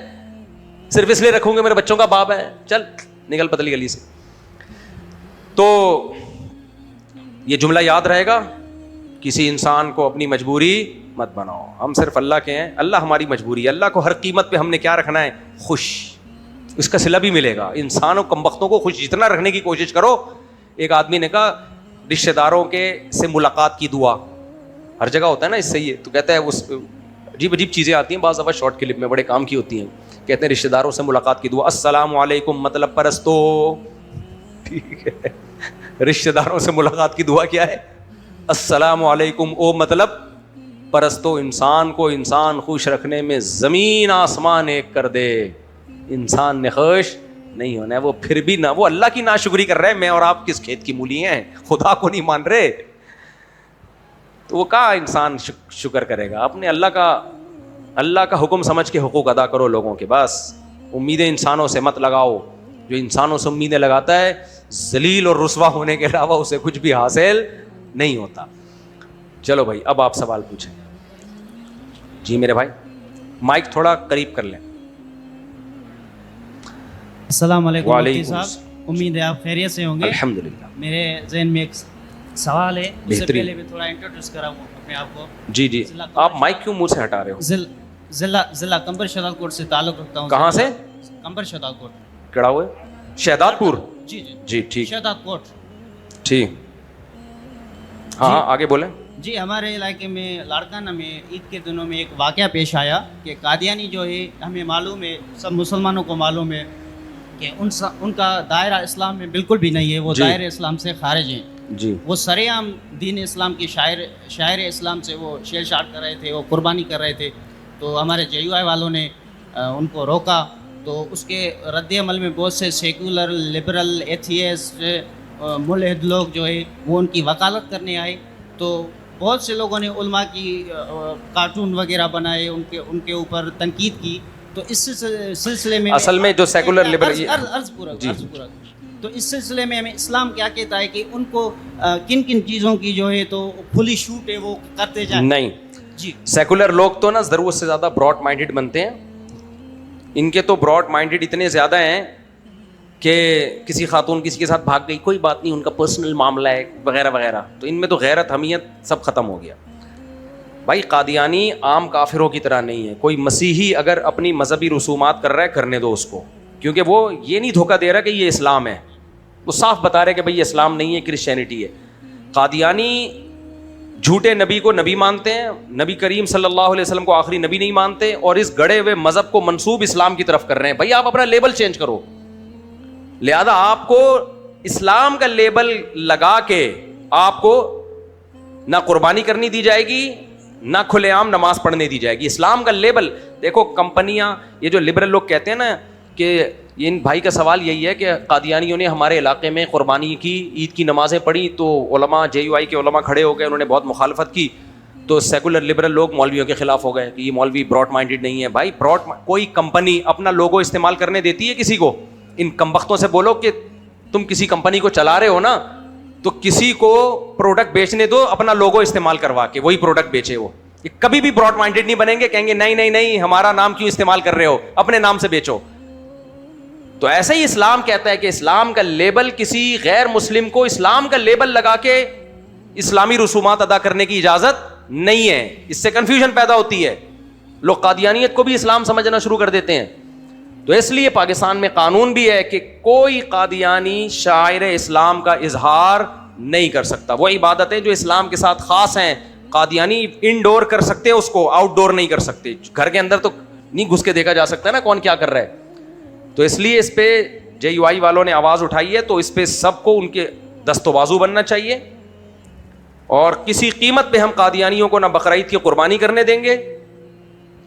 صرف اس لیے رکھوں گے میرے بچوں کا باپ ہے, چل نکل پتلی گلی سے. تو یہ جملہ یاد رہے گا, کسی انسان کو اپنی مجبوری مت بناؤ, ہم صرف اللہ کے ہیں, اللہ ہماری مجبوری ہے, اللہ کو ہر قیمت پہ ہم نے کیا رکھنا ہے, خوش, اس کا صلہ بھی ملے گا. انسانوں کم وقتوں کو خوش جتنا رکھنے کی کوشش کرو. ایک آدمی نے کہا رشتہ داروں کے سے ملاقات کی دعا, ہر جگہ ہوتا ہے نا اس سے یہ, تو کہتا ہے اس عجیب عجیب چیزیں آتی ہیں بعض دفعہ شارٹ کلپ میں, بڑے کام کی ہوتی ہیں. کہتے ہیں رشتہ داروں سے ملاقات کی دعا, السلام علیکم مطلب پرستو, ٹھیک ہے, رشتہ داروں سے ملاقات کی دعا کیا ہے, السلام علیکم, او مطلب پرستو. انسان کو انسان خوش رکھنے میں زمین آسمان ایک کر دے, انسان نے خوش نہیں ہونا ہے. وہ پھر بھی نہ, وہ اللہ کی ناشکری کر رہے ہیں, میں اور آپ کس کھیت کی مولی ہیں, خدا کو نہیں مان رہے, تو وہ کہاں انسان شکر کرے گا. اپنے اللہ کا حکم سمجھ کے حقوق ادا کرو لوگوں کے, بس امیدیں انسانوں سے مت لگاؤ. جو انسانوں سے امیدیں لگاتا ہے ذلیل اور رسوا ہونے کے علاوہ اسے کچھ بھی حاصل نہیں ہوتا. چلو بھائی اب آپ سوال پوچھیں. جی میرے بھائی مائک تھوڑا قریب کر لیں. السلام علیکم مفتی صاحب, امید ہے آپ خیریت سے ہوں گے. الحمدللہ. میرے ذہن میں ایک سوال ہے, اس سے پہلے بھی تھوڑا انٹروڈیوس کراؤں اپنے آپ کو. جی جی, آپ مائک کیوں منہ سے ہٹا رہے ہو؟ ضلع قمبر شہداد کوٹ سے تعلق رکھتا ہوں. کہاں سے؟ قمبر شہداد کوٹ. کڑا ہوئے شہداد پور. جی جی جی ٹھیک, شہداد کوٹ. ٹھیک, ہاں آگے بولیں. جی ہمارے علاقے میں لاڑکانہ میں عید کے دنوں میں ایک واقعہ پیش آیا کہ قادیانی جو ہے, ہمیں معلوم ہے, سب مسلمانوں کو معلوم ہے کہ ان کا دائرہ اسلام میں بالکل بھی نہیں ہے, وہ دائرہ اسلام سے خارج ہیں. جی, وہ سرے عام دین اسلام کی شاعر اسلام سے وہ شعر شاعر کر رہے تھے, وہ قربانی کر رہے تھے. تو ہمارے JUI والوں نے ان کو روکا, تو اس کے رد عمل میں بہت سے سیکولر, لبرل, ایتھیسٹ, ملحد لوگ جو ہے وہ ان کی وکالت کرنے آئے. تو بہت سے لوگوں نے علماء کی کارٹون وغیرہ بنائے, ان کے اوپر تنقید کی. تو اس سلسلے میں اصل میں جو سیکولر لبرل عرض پورا, تو اس سلسلے میں ہمیں اسلام کیا کہتا ہے کہ ان کو کن کن چیزوں کی جو ہے تو کھلی چھوٹ ہے وہ کرتے جائیں. نہیں جی, سیکولر لوگ تو نا ضرورت سے زیادہ براڈ مائنڈیڈ بنتے ہیں. ان کے تو براڈ مائنڈیڈ اتنے زیادہ ہیں کہ کسی خاتون کسی کے ساتھ بھاگ گئی, کوئی بات نہیں, ان کا پرسنل معاملہ ہے وغیرہ وغیرہ. تو ان میں تو غیرت, حمیت سب ختم ہو گیا. بھائی قادیانی عام کافروں کی طرح نہیں ہے. کوئی مسیحی اگر اپنی مذہبی رسومات کر رہا ہے کرنے دو اس کو, کیونکہ وہ یہ نہیں دھوکہ دے رہا کہ یہ اسلام ہے, وہ صاف بتا رہے کہ بھائی یہ اسلام نہیں ہے, کرسچینٹی ہے. قادیانی جھوٹے نبی کو نبی مانتے ہیں, نبی کریم صلی اللہ علیہ وسلم کو آخری نبی نہیں مانتے, اور اس گڑے ہوئے مذہب کو منسوب اسلام کی طرف کر رہے ہیں. بھائی آپ اپنا لیبل چینج کرو. لہذا آپ کو اسلام کا لیبل لگا کے آپ کو نہ قربانی کرنی دی جائے گی, نہ کھلے عام نماز پڑھنے دی جائے گی. اسلام کا لیبل دیکھو, کمپنیاں یہ جو لبرل لوگ کہتے ہیں نا کہ ان بھائی کا سوال یہی ہے کہ قادیانیوں نے ہمارے علاقے میں قربانی کی, عید کی نمازیں پڑھی, تو علماء JUI کے علماء کھڑے ہو گئے, انہوں نے بہت مخالفت کی, تو سیکولر لبرل لوگ مولویوں کے خلاف ہو گئے کہ یہ مولوی براڈ مائنڈیڈ نہیں ہے. بھائی کوئی کمپنی اپنا لوگو استعمال کرنے دیتی ہے کسی کو؟ ان کمبختوں سے بولو کہ تم کسی کمپنی کو چلا رہے ہو نا, تو کسی کو پروڈکٹ بیچنے دو اپنا لوگو استعمال کروا کے, وہی پروڈکٹ بیچے. وہ کبھی بھی براڈ مائنڈیڈ نہیں بنیں گے, کہیں گے نہیں نہیں نہیں ہمارا نام کیوں استعمال کر رہے ہو, اپنے نام سے بیچو. تو ایسے ہی اسلام کہتا ہے کہ اسلام کا لیبل کسی غیر مسلم کو اسلام کا لیبل لگا کے اسلامی رسومات ادا کرنے کی اجازت نہیں ہے. اس سے کنفیوژن پیدا ہوتی ہے, لوگ قادیانیت کو بھی اسلام سمجھنا شروع کر دیتے ہیں. تو اس لیے پاکستان میں قانون بھی ہے کہ کوئی قادیانی شاعر اسلام کا اظہار نہیں کر سکتا. وہ عبادتیں جو اسلام کے ساتھ خاص ہیں, قادیانی انڈور کر سکتے, اس کو آؤٹ ڈور نہیں کر سکتے. گھر کے اندر تو نہیں گھس کے دیکھا جا سکتا نا کون کیا کر رہا ہے. تو اس لیے اس پہ JUI والوں نے آواز اٹھائی ہے, تو اس پہ سب کو ان کے دست و بازو بننا چاہیے. اور کسی قیمت پہ ہم قادیانیوں کو نہ بقرعید کی قربانی کرنے دیں گے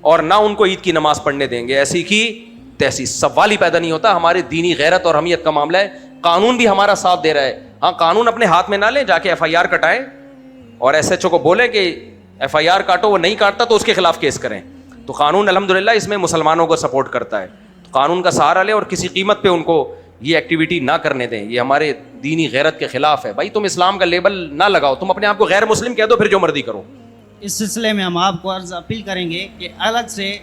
اور نہ ان کو عید کی نماز پڑھنے دیں گے. ایسی کی تیسی سوال ہی پیدا نہیں ہوتا. ہمارے دینی غیرت اور حمیت کا معاملہ ہے. قانون بھی ہمارا ساتھ دے رہا ہے. ہاں قانون اپنے ہاتھ میں نہ لیں, جا کے FIR کٹائیں اور SHO کو بولیں کہ FIR کاٹو, وہ نہیں کاٹتا تو اس کے خلاف کیس کریں. تو قانون الحمدللہ اس میں مسلمانوں کو سپورٹ کرتا ہے. قانون کا سہارا لے اور کسی قیمت پہ ان کو یہ ایکٹیویٹی نہ کرنے دیں, یہ ہمارے دینی غیرت کے خلاف ہے. بھائی تم اسلام کا لیبل نہ لگاؤ, تم اپنے آپ کو غیر مسلم کہہ دو, پھر جو مرضی کرو. اس سلسلے میں ہم آپ کو عرض اپیل کریں گے کہ الگ سے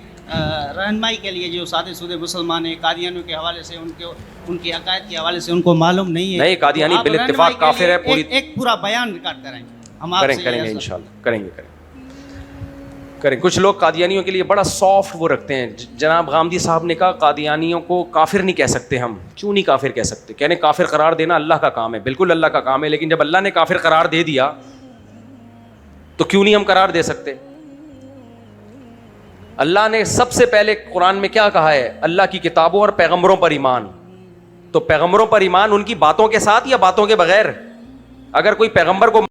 رہنمائی کے لیے جو سادے سودے مسلمان ہیں, قادیانیوں کے حوالے سے ان کے عقائد کے حوالے سے ان کو معلوم نہیں ہے, نہیں قادیانی آپ بالاتفاق رہنمائی کے کافر ہے. لیے پوری ایک پورا بیان ریکارڈ کریں, ہم آپ سے کریں گے انشاءاللہ, کریں گے. کچھ لوگ قادیانیوں کے لیے بڑا سافٹ وہ رکھتے ہیں. جناب غامدی صاحب نے کہا قادیانیوں کو کافر نہیں کہہ سکتے ہم. کیوں نہیں کافر کہہ سکتے؟ کہنے کافر قرار دینا اللہ کا کام ہے. بالکل اللہ کا کام ہے, لیکن جب اللہ نے کافر قرار دے دیا تو کیوں نہیں ہم قرار دے سکتے؟ اللہ نے سب سے پہلے قرآن میں کیا کہا ہے؟ اللہ کی کتابوں اور پیغمبروں پر ایمان. تو پیغمبروں پر ایمان ان کی باتوں کے ساتھ یا باتوں کے بغیر؟ اگر کوئی پیغمبر کو